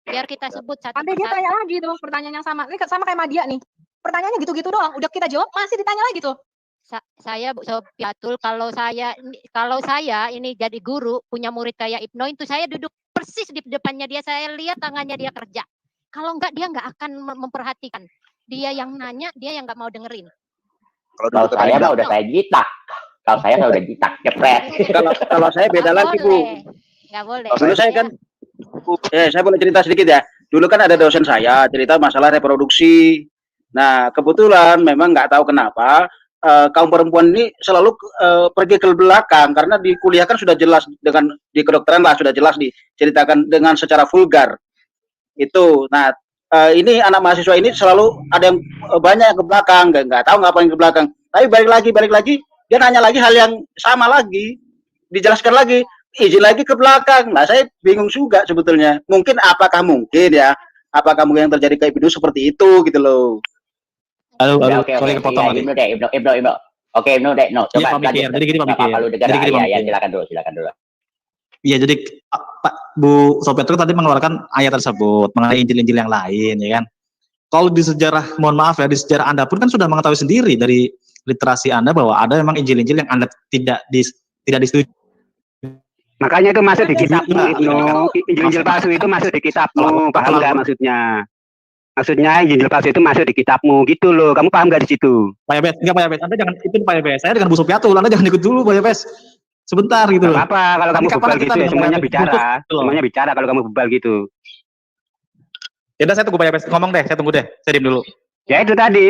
Biar kita sebut satu. Sampai dia tanya lagi tuh pertanyaan yang sama. Ini sama kayak Madia nih. Pertanyaannya gitu-gitu doang. Udah kita jawab masih ditanya lagi tuh. Saya Bu Sofiatul, kalau saya ini jadi guru punya murid kayak Ibnu itu saya duduk persis di depannya dia, saya lihat tangannya dia kerja. Kalau enggak dia enggak akan memperhatikan. Dia yang nanya, dia yang enggak mau dengerin. Kalau saya udah saya jitak. Kalau saya udah jitak, jepret. Kalau saya beda lagi Bu. Enggak boleh. Dulu saya kan, saya boleh cerita sedikit ya. Dulu kan ada dosen saya cerita masalah reproduksi. Nah kebetulan memang nggak tahu kenapa. Kaum perempuan ini selalu pergi ke belakang karena di kuliah kan sudah jelas dengan di kedokteran lah sudah jelas diceritakan dengan secara vulgar itu. Nah ini anak mahasiswa ini selalu ada yang banyak yang ke belakang, nggak tahu ngapain ke belakang. Tapi balik lagi dia nanya lagi hal yang sama lagi, dijelaskan lagi, izin lagi ke belakang. Nah saya bingung juga sebetulnya. Apakah mungkin yang terjadi ke Ibnu seperti itu gitu loh. Halo, sorry kepotong lagi. Ibnu. Oke, Ibnu deh, no. Coba Jadi gini Pak Mikir. Silakan dulu. Iya, jadi Pak Bu Sofiatul tadi mengeluarkan ayat tersebut mengenai Injil-Injil yang lain, ya kan? Kalau di sejarah, mohon maaf ya, di sejarah Anda pun kan sudah mengetahui sendiri dari literasi Anda bahwa ada memang Injil-Injil yang Anda tidak disetujui. Makanya itu masuk di kitabmu Ibnu. Injil palsu itu masuk di kitabmu, paham nggak maksudnya? Maksudnya Injil palsu itu masuk di kitabmu gitu loh. Kamu paham nggak di situ? Pak Yabes, enggak Pak Yabes. Anda jangan itu Pak Yabes. Saya dengan Bu Sofiatul. Anda jangan ikut dulu Pak Yabes. Sebentar gitu loh. Apa kalau kamu bebal gitu ya semuanya bicara. Semuanya bicara kalau kamu bebal gitu. Ya udah saya tunggu Pak Yabes ngomong deh. Saya tunggu deh. Saya diam dulu. Ya itu tadi.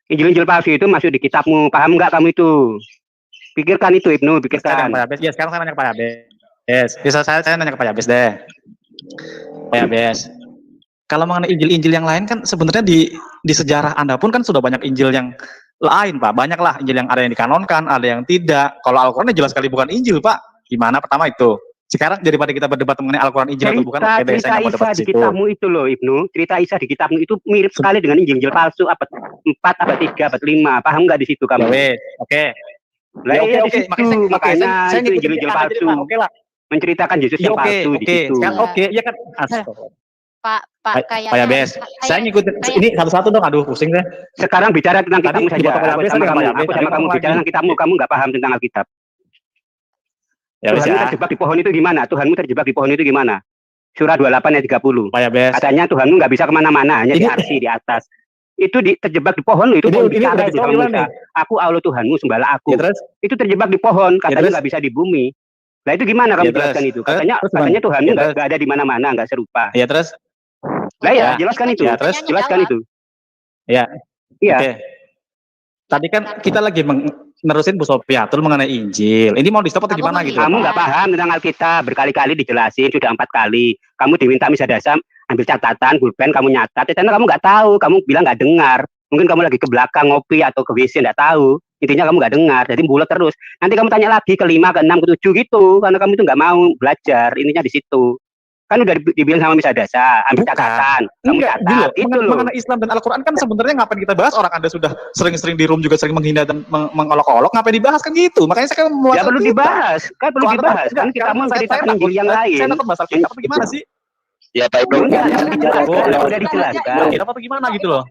Injil-Injil palsu itu masuk di kitabmu. Paham nggak kamu itu? Pikirkan itu Ibnu, pikirkan. Pak Yabes. Ya sekarang saya nanya ke Pak Yabes. Yes. Bisa saya nanya ke Pak Yabes deh. Pak Yabes. Kalau mengenai Injil-Injil yang lain kan sebenarnya di sejarah Anda pun kan sudah banyak Injil yang lain Pak. Banyak lah Injil yang ada yang dikanonkan, ada yang tidak. Kalau Al-Quran jelas sekali bukan Injil Pak. Gimana pertama itu? Sekarang daripada kita berdebat mengenai Al-Quran Injil atau bukan, oke deh, cerita saya nggak mau Isa debat di di situ. kitabmu itu loh Ibnu, cerita Isa di kitabmu itu mirip sekali dengan Injil palsu abad 4, abad 3, abad 5. Paham nggak di situ Ya kamu? wes, oke. Lah Ya oke iya di oke, situ, makanya makanya saya itu ngikutin Injil-Injil Anda jadi palsu. Pak. Oke lah. Menceritakan Yesus Ya yang oke, palsu di oke. situ. Sekarang oke, iya kan. Pak Pak kayaknya Yabes, saya kayak ngikutin kayak ini satu-satu dong. Aduh, pusing deh. Sekarang bicara tentang Tadi kitabmu saja. dipotong Pak Yabes, Aku sama tadi Pak kamu, Yabes, aku tadi sama kamu ngomong bicara lagi. tentang kitabmu nggak paham tentang Alkitab. Ya wes Tuhanmu ya. terjebak di pohon itu gimana? Tuhanmu terjebak di pohon itu gimana? Surah 28 ayat 30. Pak Yabes. Katanya Tuhanmu nggak bisa kemana-mana, hanya di Ini- arsi, di atas. Itu terjebak di pohon loh, itu pohon ini bicara udah itu sama ditahu Musa. nih. Aku Allah Tuhanmu, sembahlah aku. Ya terus? Itu terjebak di pohon, katanya terus? nggak bisa di bumi. Nah itu gimana kamu Ya, terus? jelaskan itu? Terus? Katanya Terus gimana? katanya Tuhanmu Ya, nggak terus? ada di mana-mana, nggak serupa. Ya terus? Lah ya, Ya. jelaskan itu. Ya, terus? Jelaskan itu. Ya. Iya. Oke. Tadi kan kita lagi nerusin Bu Sofiatul mengenai Injil. Ini mau di stop atau Kamu gimana gitu? Kamu melihat. nggak paham tentang Alkitab, berkali-kali dijelasin, sudah 4 kali. Kamu diminta misadasam, ambil catatan, pulpen, kamu nyatat. Ternyata kamu nggak tahu, kamu bilang nggak dengar. Mungkin kamu lagi ke belakang ngopi atau ke WC, nggak tahu. Intinya kamu nggak dengar, jadi bulat terus. Nanti kamu tanya lagi ke 5, ke 6, ke 7 gitu, karena kamu itu nggak mau belajar. Intinya di situ. Kan udah dibilang sama misadasa, ambil Bukan. catatan, kamu Enggak, catat, gitu. itu loh. Mengenai Islam dan Al-Quran kan sebenarnya ngapain kita bahas? Orang Anda sudah sering-sering di room juga sering menghina dan mengolok-olok, ngapain dibahas kan gitu? Makanya saya kan Ya membahas perlu Alkitab. dibahas, kan perlu Kalau Anda dibahas. Kan kita mau menceritakan Injil yang lain. Saya takut bahas Alkitab atau gimana sih? Ya Pak Ibnu. Enggak, udah dijelaskan, Oh, udah dijelaskan. Alkitab atau gimana gitu loh?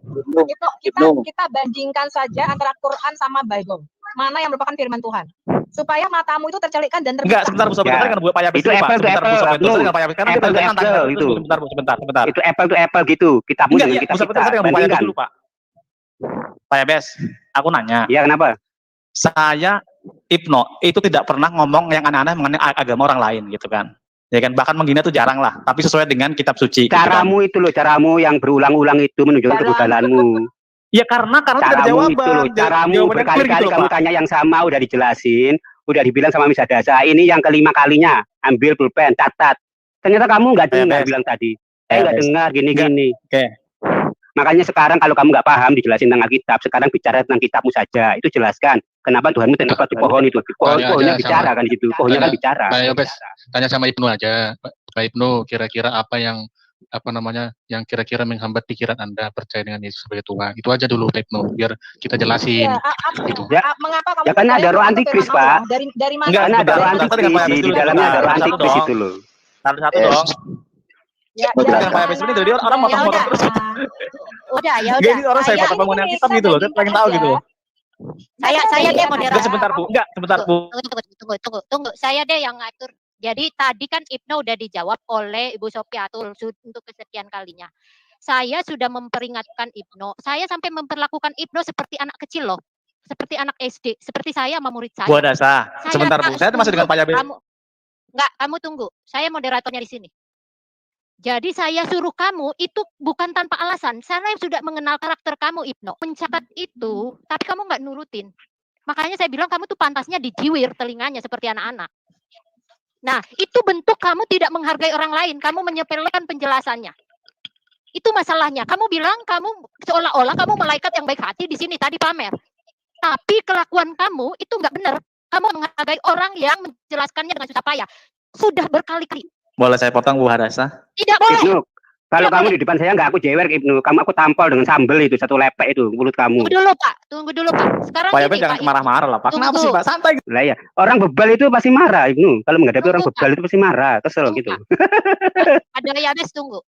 Kita bandingkan saja antara Quran sama Bible. Mana yang merupakan firman Tuhan? Supaya matamu itu tercelikkan dan terbuka. Enggak, sebentar Bu Sofiatul, Ya. kan Bu Pak Yabes Itu dulu, Pak. apple to Sebentar Bu apple, Sofiatul, Abnu. dengan Pak Yabes. Karena Apple to kita nantang apple, dulu, itu. sebentar Bu, sebentar. Itu apple to apple gitu. Kitabmu Enggak, dengan ya, kitab Bu Sofiatul, kita. saya dengan Pak Yabes Bandingkan. dulu Pak. Pak Yabes, aku nanya. Iya, kenapa? Saya Ibnu itu tidak pernah ngomong yang aneh-aneh mengenai agama orang lain gitu kan. Ya kan, bahkan menghina itu jarang lah, tapi sesuai dengan kitab suci. Caramu itu loh, caramu yang berulang-ulang itu menunjukkan kegagalanmu. Ya karena tidak ada Caramu jawaban. itu loh, caramu Jawabannya clear berkali-kali gitu, kamu Pak. tanya yang sama, udah dijelasin, udah dibilang sama misadasa, ini yang kelima kalinya, ambil pulpen, catat. Ternyata kamu nggak dengar Bes. bilang tadi. Saya nggak Bes. dengar gini-gini. Oke. Makanya sekarang kalau kamu nggak paham dijelasin tentang Alkitab, sekarang bicara tentang kitabmu saja. Itu jelaskan. Kenapa Tuhanmu terdapat di pohon itu? Tanya Pohonnya aja bicara sama- kan di situ. Pohonnya kan tanya- bicara. Pak Yabes, tanya sama Ibnu aja. Pak Ibnu, kira-kira apa yang yang kira-kira menghambat pikiran Anda percaya dengan Yesus sebagai Tuhan? Itu aja dulu Pak Ibnu, biar kita jelasin. Iya, Ya. mengapa kamu Ya, karena percaya ada roh bahwa itu antikris, firman Pak. Allah? Dari mana? Enggak, Karena ada sebentar, roh sebentar, antikris dengan Pak Yabes di dulu, dalamnya ada roh sebentar, antikris dong. itu loh. Satu-satu Yes. dong. Ya, Mau ya Dengan jelaskan. Pak Yabes ini jadi orang Ya motong-motong udah. terus. Udah, ya Enggak, udah. ini orang saya Saya potong mengenai ini Alkitab gitu loh. Saya bandingkan pengen tahu aja. gitu loh. Saya deh Enggak, moderator. sebentar Bu. Enggak, sebentar Bu. Tunggu. Saya deh yang ngatur. Jadi tadi kan Ibnu udah dijawab oleh Ibu Sofiatul untuk kesekian kalinya. Saya sudah memperingatkan Ibnu. Saya sampai memperlakukan Ibnu seperti anak kecil loh. Seperti anak SD. Seperti saya sama murid saya. Bu Adasa. Saya Sebentar Bu. Saya masih dengan Pak Yabes. Kamu tunggu. Saya moderatornya di sini. Jadi saya suruh kamu itu bukan tanpa alasan. Saya sudah mengenal karakter kamu, Ibnu. Mencatat itu, tapi kamu nggak nurutin. Makanya saya bilang kamu tuh pantasnya dijiwir telinganya seperti anak-anak. Nah, itu bentuk kamu tidak menghargai orang lain. Kamu menyepelekan penjelasannya. Itu masalahnya. Kamu bilang kamu seolah-olah kamu malaikat yang baik hati di sini tadi pamer. Tapi kelakuan kamu itu nggak benar. Kamu menghargai orang yang menjelaskannya dengan susah payah. Sudah berkali-kali. Boleh saya potong Bu Adasa? Tidak boleh. Ibnu, kalau Tidak kamu boleh. di depan saya nggak aku jewer Ibnu, kamu aku tampol dengan sambel itu satu lepek itu mulut kamu. Tunggu dulu Pak. Sekarang Pak gini, Yabes jangan Pak Ibnu. marah-marah lah Pak. Kenapa Tunggu. sih Pak? Santai gitu. Lah ya, orang bebal itu pasti marah Ibnu. Kalau menghadapi orang Tunggu, bebal itu pasti marah, kesel Tunggu, gitu. Pak. Ada Yabes, tunggu.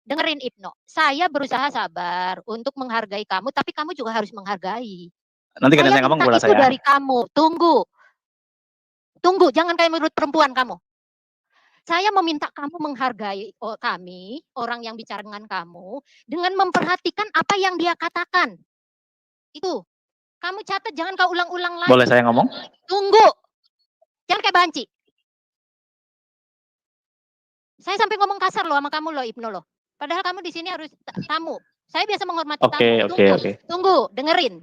Dengerin Ibnu. Saya berusaha sabar untuk menghargai kamu, tapi kamu juga harus menghargai. Nanti kan Saya saya ngomong minta bola itu saya. dari kamu. Tunggu, jangan kayak menurut perempuan kamu. Saya meminta kamu menghargai kami, orang yang bicara dengan kamu, dengan memperhatikan apa yang dia katakan. Itu. Kamu catat, jangan kau ulang-ulang lagi. Boleh saya ngomong? Tunggu. Jangan kayak banci. Saya sampai ngomong kasar loh sama kamu loh, Ibnu loh. Padahal kamu di sini harus tamu. Saya biasa menghormati tamu. Oke. Tunggu, dengerin.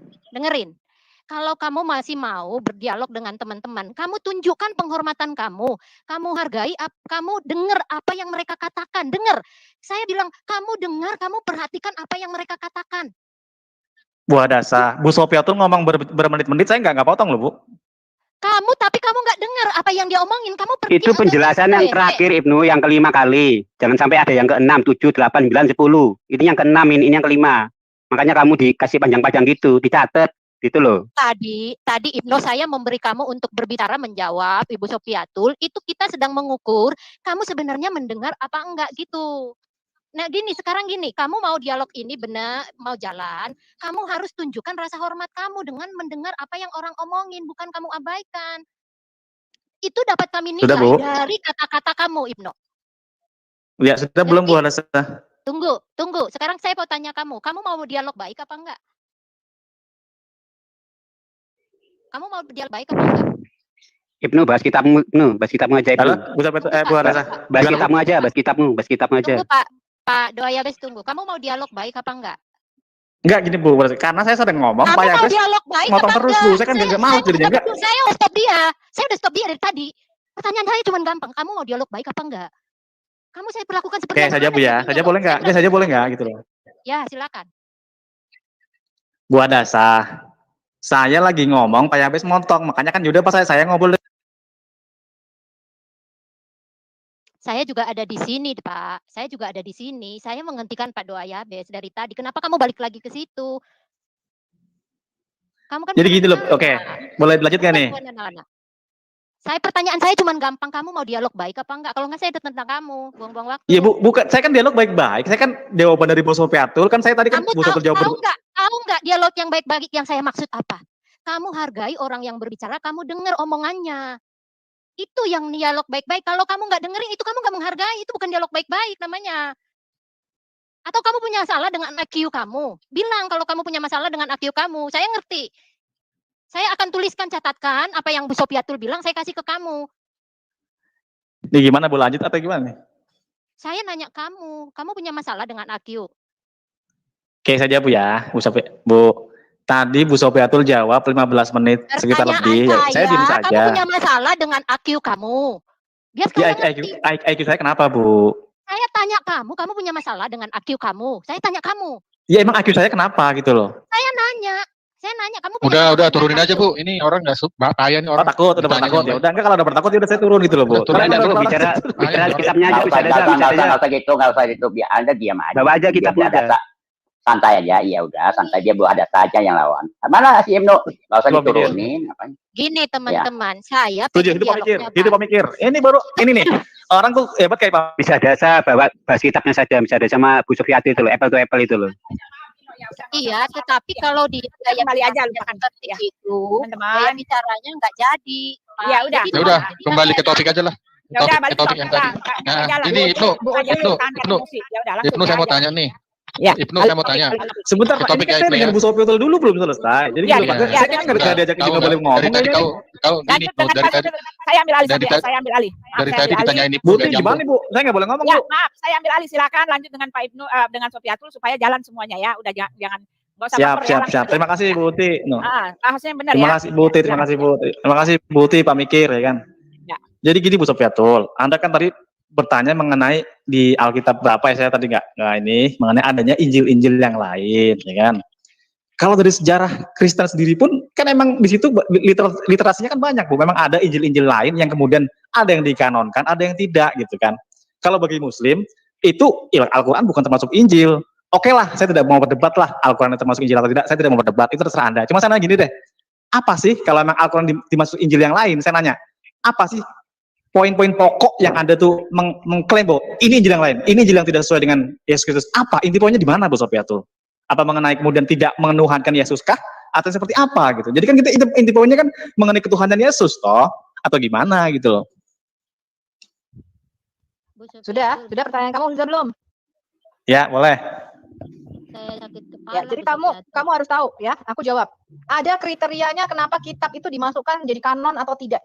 Kalau kamu masih mau berdialog dengan teman-teman, kamu tunjukkan penghormatan kamu. Kamu hargai, kamu dengar apa yang mereka katakan. Dengar. Saya bilang, kamu dengar, kamu perhatikan apa yang mereka katakan. Bu Adasa, Bu Sofiatul ngomong bermenit-menit, saya nggak potong loh Bu. Kamu tapi kamu nggak dengar apa yang dia omongin. Kamu Itu penjelasan yang terakhir Ibnu, yang kelima kali. Jangan sampai ada yang ke-6, 7, 8, 9, 10. Ini yang ke-6, ini yang kelima. Makanya kamu dikasih panjang-panjang gitu, dicatat gitu loh. Tadi Ibnu saya memberi kamu untuk berbicara menjawab Ibu Sofiatul, itu kita sedang mengukur kamu sebenarnya mendengar apa enggak gitu. Nah gini, sekarang gini, kamu mau dialog ini benar, mau jalan, kamu harus tunjukkan rasa hormat kamu dengan mendengar apa yang orang omongin, bukan kamu abaikan. Itu dapat kami nilai Sudah, Bu. dari kata-kata kamu, Ibnu. Ya, sudah belum Bu Hanasa? Tunggu. Sekarang saya mau tanya kamu mau dialog baik apa enggak? Kamu mau dialog baik apa enggak? Ibnu, bahas kitabmu aja Ibnu. Halo, Bu Hanasa. Bahas kitabmu aja. Tunggu Pak Doa Yabes, tunggu. Kamu mau dialog baik apa enggak? Enggak gini Bu, karena saya sedang ngomong, Kamu Pak mau Yabes dialog baik ngotong apa terus enggak? Bu, saya kan nggak mau jadinya enggak. Saya udah stop dia. Saya udah stop dia dari tadi. Pertanyaan saya cuma gampang. Kamu mau dialog baik apa enggak? Kamu saya perlakukan seperti Kayak saja Bu ya, saja boleh enggak? Kayak saja boleh enggak gitu loh. Ya, silakan. Bu Hanasa, saya lagi ngomong, Pak Yabes montong, makanya kan yaudah pas saya ngobrol. Saya juga ada di sini, Pak. Saya juga ada di sini. Saya menghentikan Pak Doa Yabes dari tadi. Kenapa kamu balik lagi ke situ? Kamu kan Jadi gitu loh, oke. Boleh dilanjutkan nih? Saya pertanyaan saya cuma gampang, kamu mau dialog baik apa enggak? Kalau enggak saya udah tentang kamu, buang-buang waktu. Iya Bu, bukan, saya kan dialog baik-baik. Saya kan jawaban dari Bu Sofiatul, kan saya tadi kan Bu Sofiatul jawab. Tahu enggak dialog yang baik-baik yang saya maksud apa? Kamu hargai orang yang berbicara, kamu dengar omongannya. Itu yang dialog baik-baik. Kalau kamu nggak dengerin, itu kamu nggak menghargai. Itu bukan dialog baik-baik namanya. Atau kamu punya masalah dengan IQ kamu. Bilang kalau kamu punya masalah dengan IQ kamu. Saya ngerti. Saya akan tuliskan, catatkan apa yang Bu Sofiatul bilang, saya kasih ke kamu. Ini gimana Bu, lanjut atau gimana? Saya nanya kamu punya masalah dengan IQ? Oke saja Bu ya, Bu. Tadi Bu Sofiatul jawab 15 menit sekitar lebih. Saya diam saja. Kamu punya masalah dengan IQ kamu. Biar IQ saya kenapa Bu? Saya tanya kamu punya masalah dengan IQ kamu. Saya tanya kamu. Ya emang IQ saya kenapa gitu loh? Saya nanya kamu. Udah turunin aja Bu. Ini orang nggak payah nih orang. Takut, udah takut ya. Udah enggak, kalau udah takut ya udah saya turun gitu loh Bu. Bicara kitabnya aja bisa nggak usah gitu. Biar Anda diam aja. Bawa aja kitabnya aja. Santai aja, iya udah santai dia, Bu, ada saja yang lawan. Mana si Ibnu? Nggak usah diturunin. Gini teman-teman, saya itu pemikir. Ini baru ini nih. Orang tuh hebat kayak Pak. Bisa dasa bawa bahas kitabnya saja, bisa ada sama Bu Sofiatul itu loh, apple to apple itu loh. Iya, tetapi kalau di kembali aja lupakan ya. Itu teman-teman bicaranya nggak jadi. Ya udah. Ya udah, kembali ke topik aja lah. Topik yang tadi. Nah, ini Ibnu saya mau tanya nih. Ya. Ibnu saya mau tanya. Sebentar Pak, ini saya dengan Bu Sofiatul dulu belum selesai. Jadi ya, saya kan nggak diajak nggak boleh ngomong. Dari tadi kau gini Bu, dari tadi saya ambil alih. Dari tadi ditanyain Ibu. Bu, gimana Bu? Saya nggak boleh ngomong ya, Bu. Maaf, saya ambil alih, silakan lanjut dengan Pak Ibnu dengan Sofiatul supaya jalan semuanya ya. Udah jangan Siap. Terima kasih Bu Uti. Bahasanya benar terima ya. Kasih, Bu Uti, terima kasih Bu Uti. Terima kasih Bu Uti Pak Mikir ya kan. Ya. Jadi gini Bu Sofiatul, Anda kan tadi bertanya mengenai di Alkitab berapa ya, saya tadi nggak ini mengenai adanya Injil-Injil yang lain ya kan. Kalau dari sejarah Kristen sendiri pun kan emang di situ literasinya kan banyak Bu. Memang ada Injil-Injil lain yang kemudian ada yang dikanonkan, ada yang tidak gitu kan. Kalau bagi Muslim itu Al-Quran bukan termasuk Injil. Oke lah, saya tidak mau berdebat lah Al-Quran termasuk Injil atau tidak, saya tidak mau berdebat, itu terserah Anda. Cuma saya nanya gini deh, apa sih kalau memang Al-Quran dimasuk Injil yang lain, saya nanya, apa sih poin-poin pokok yang Anda tuh mengklaim bahwa ini Injil yang lain, ini Injil yang tidak sesuai dengan Yesus Kristus, apa? Inti poinnya di mana Bu Sofiatul? Apa mengenai kemudian tidak menuhankan Yesus kah? Atau seperti apa gitu? Jadi kan kita inti poinnya kan mengenai ketuhanan Yesus toh, atau gimana gitu loh. Sudah pertanyaan kamu sudah belum? Ya, boleh. Ya, jadi kamu harus tahu ya, aku jawab. Ada kriterianya kenapa kitab itu dimasukkan menjadi kanon atau tidak.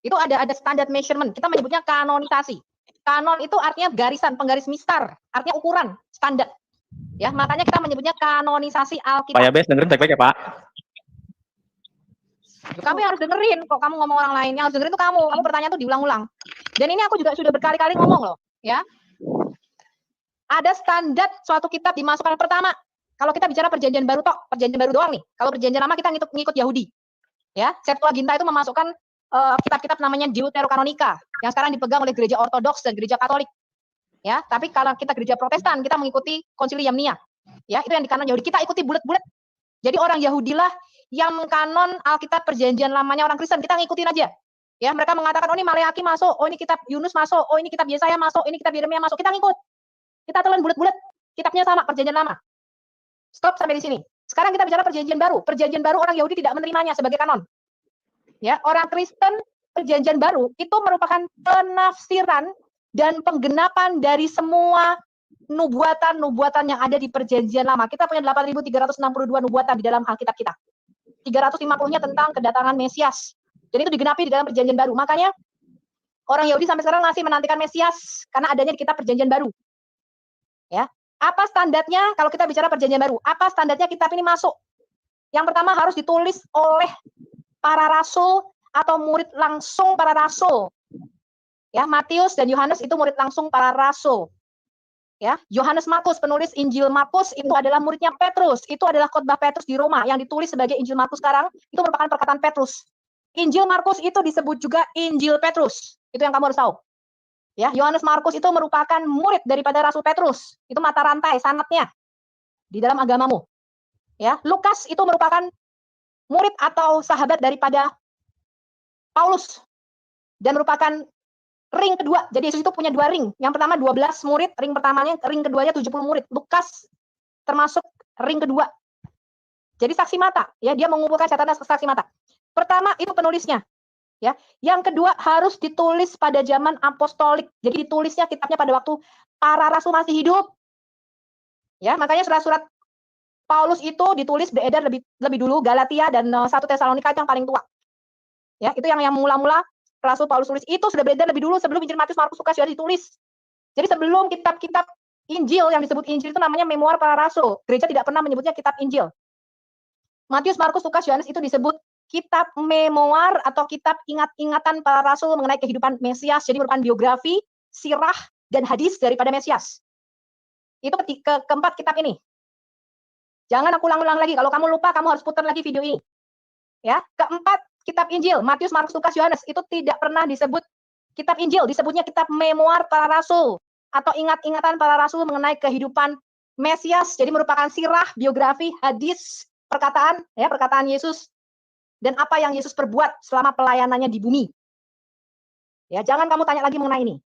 Itu ada standar measurement. Kita menyebutnya kanonisasi. Kanon itu artinya penggaris mistar, artinya ukuran, standar. Ya, makanya kita menyebutnya kanonisasi Alkitab. Pak Yabes dengerin baik-baik ya, Pak. Kamu yang harus dengerin, kok kamu ngomong orang lain. Yang harus dengerin itu kamu bertanya tuh diulang-ulang. Dan ini aku juga sudah berkali-kali ngomong loh, ya. Ada standar suatu kitab dimasukkan. Pertama, kalau kita bicara perjanjian baru doang nih. Kalau perjanjian lama kita ngikut Yahudi. Ya, Septuaginta itu memasukkan kitab-kitab namanya Deuterokanonika yang sekarang dipegang oleh gereja Ortodoks dan gereja Katolik. Ya, tapi kalau kita gereja Protestan kita mengikuti Konsili Yamnia. Ya, itu yang di kanon Yahudi. Kita ikuti bulat-bulat. Jadi orang Yahudi lah yang mengkanon Alkitab Perjanjian Lamanya orang Kristen, kita ngikutin aja. Ya, mereka mengatakan, oh ini Maleakhi masuk, oh ini kitab Yunus masuk, oh ini kitab Yesaya masuk, ini kitab Yeremia masuk. Kita ngikut. Kita telan bulat-bulat. Kitabnya sama, Perjanjian Lama. Stop sampai di sini. Sekarang kita bicara Perjanjian Baru. Perjanjian Baru orang Yahudi tidak menerimanya sebagai kanon. Ya, orang Kristen Perjanjian Baru itu merupakan penafsiran dan penggenapan dari semua nubuatan-nubuatan yang ada di Perjanjian Lama. Kita punya 8.362 nubuatan di dalam Alkitab kita. 350-nya tentang kedatangan Mesias. Jadi itu digenapi di dalam Perjanjian Baru. Makanya orang Yahudi sampai sekarang masih menantikan Mesias karena adanya di kitab Perjanjian Baru. Ya, apa standarnya kalau kita bicara Perjanjian Baru? Apa standarnya kitab ini masuk? Yang pertama harus ditulis oleh para rasul atau murid langsung para rasul. Ya, Matius dan Yohanes itu murid langsung para rasul. Ya, Yohanes Markus penulis Injil Markus itu adalah muridnya Petrus. Itu adalah khotbah Petrus di Roma yang ditulis sebagai Injil Markus sekarang itu merupakan perkataan Petrus. Injil Markus itu disebut juga Injil Petrus. Itu yang kamu harus tahu. Ya, Yohanes Markus itu merupakan murid daripada Rasul Petrus. Itu mata rantai sanadnya di dalam agamamu. Ya, Lukas itu merupakan murid atau sahabat daripada Paulus dan merupakan ring kedua. Jadi Yesus itu punya 2 ring. Yang pertama 12 murid, ring pertamanya, ring keduanya 70 murid. Lukas termasuk ring kedua. Jadi saksi mata, ya, dia mengumpulkan catatan saksi mata. Pertama itu penulisnya, ya. Yang kedua harus ditulis pada zaman apostolik. Jadi ditulisnya kitabnya pada waktu para rasul masih hidup. Ya, makanya surat-surat Paulus itu ditulis beredar lebih dulu Galatia dan 1 Tesalonika itu yang paling tua. Ya, itu yang mula-mula Rasul Paulus tulis itu sudah beredar lebih dulu sebelum Injil Matius, Markus, Lukas sudah ditulis. Jadi sebelum kitab-kitab Injil yang disebut Injil itu namanya memoir para rasul. Gereja tidak pernah menyebutnya kitab Injil. Matius, Markus, Lukas, Yohanes itu disebut kitab memoir atau kitab ingat-ingatan para rasul mengenai kehidupan Mesias. Jadi merupakan biografi, sirah, dan hadis daripada Mesias. Itu keempat kitab ini. Jangan aku ulang-ulang lagi. Kalau kamu lupa, kamu harus putar lagi video ini. Ya, keempat kitab Injil, Matius, Markus, Lukas, Yohanes itu tidak pernah disebut kitab Injil, disebutnya kitab memoir para rasul atau ingat-ingatan para rasul mengenai kehidupan Mesias. Jadi merupakan sirah, biografi, hadis, perkataan, ya, perkataan Yesus dan apa yang Yesus perbuat selama pelayanannya di bumi. Ya, jangan kamu tanya lagi mengenai ini.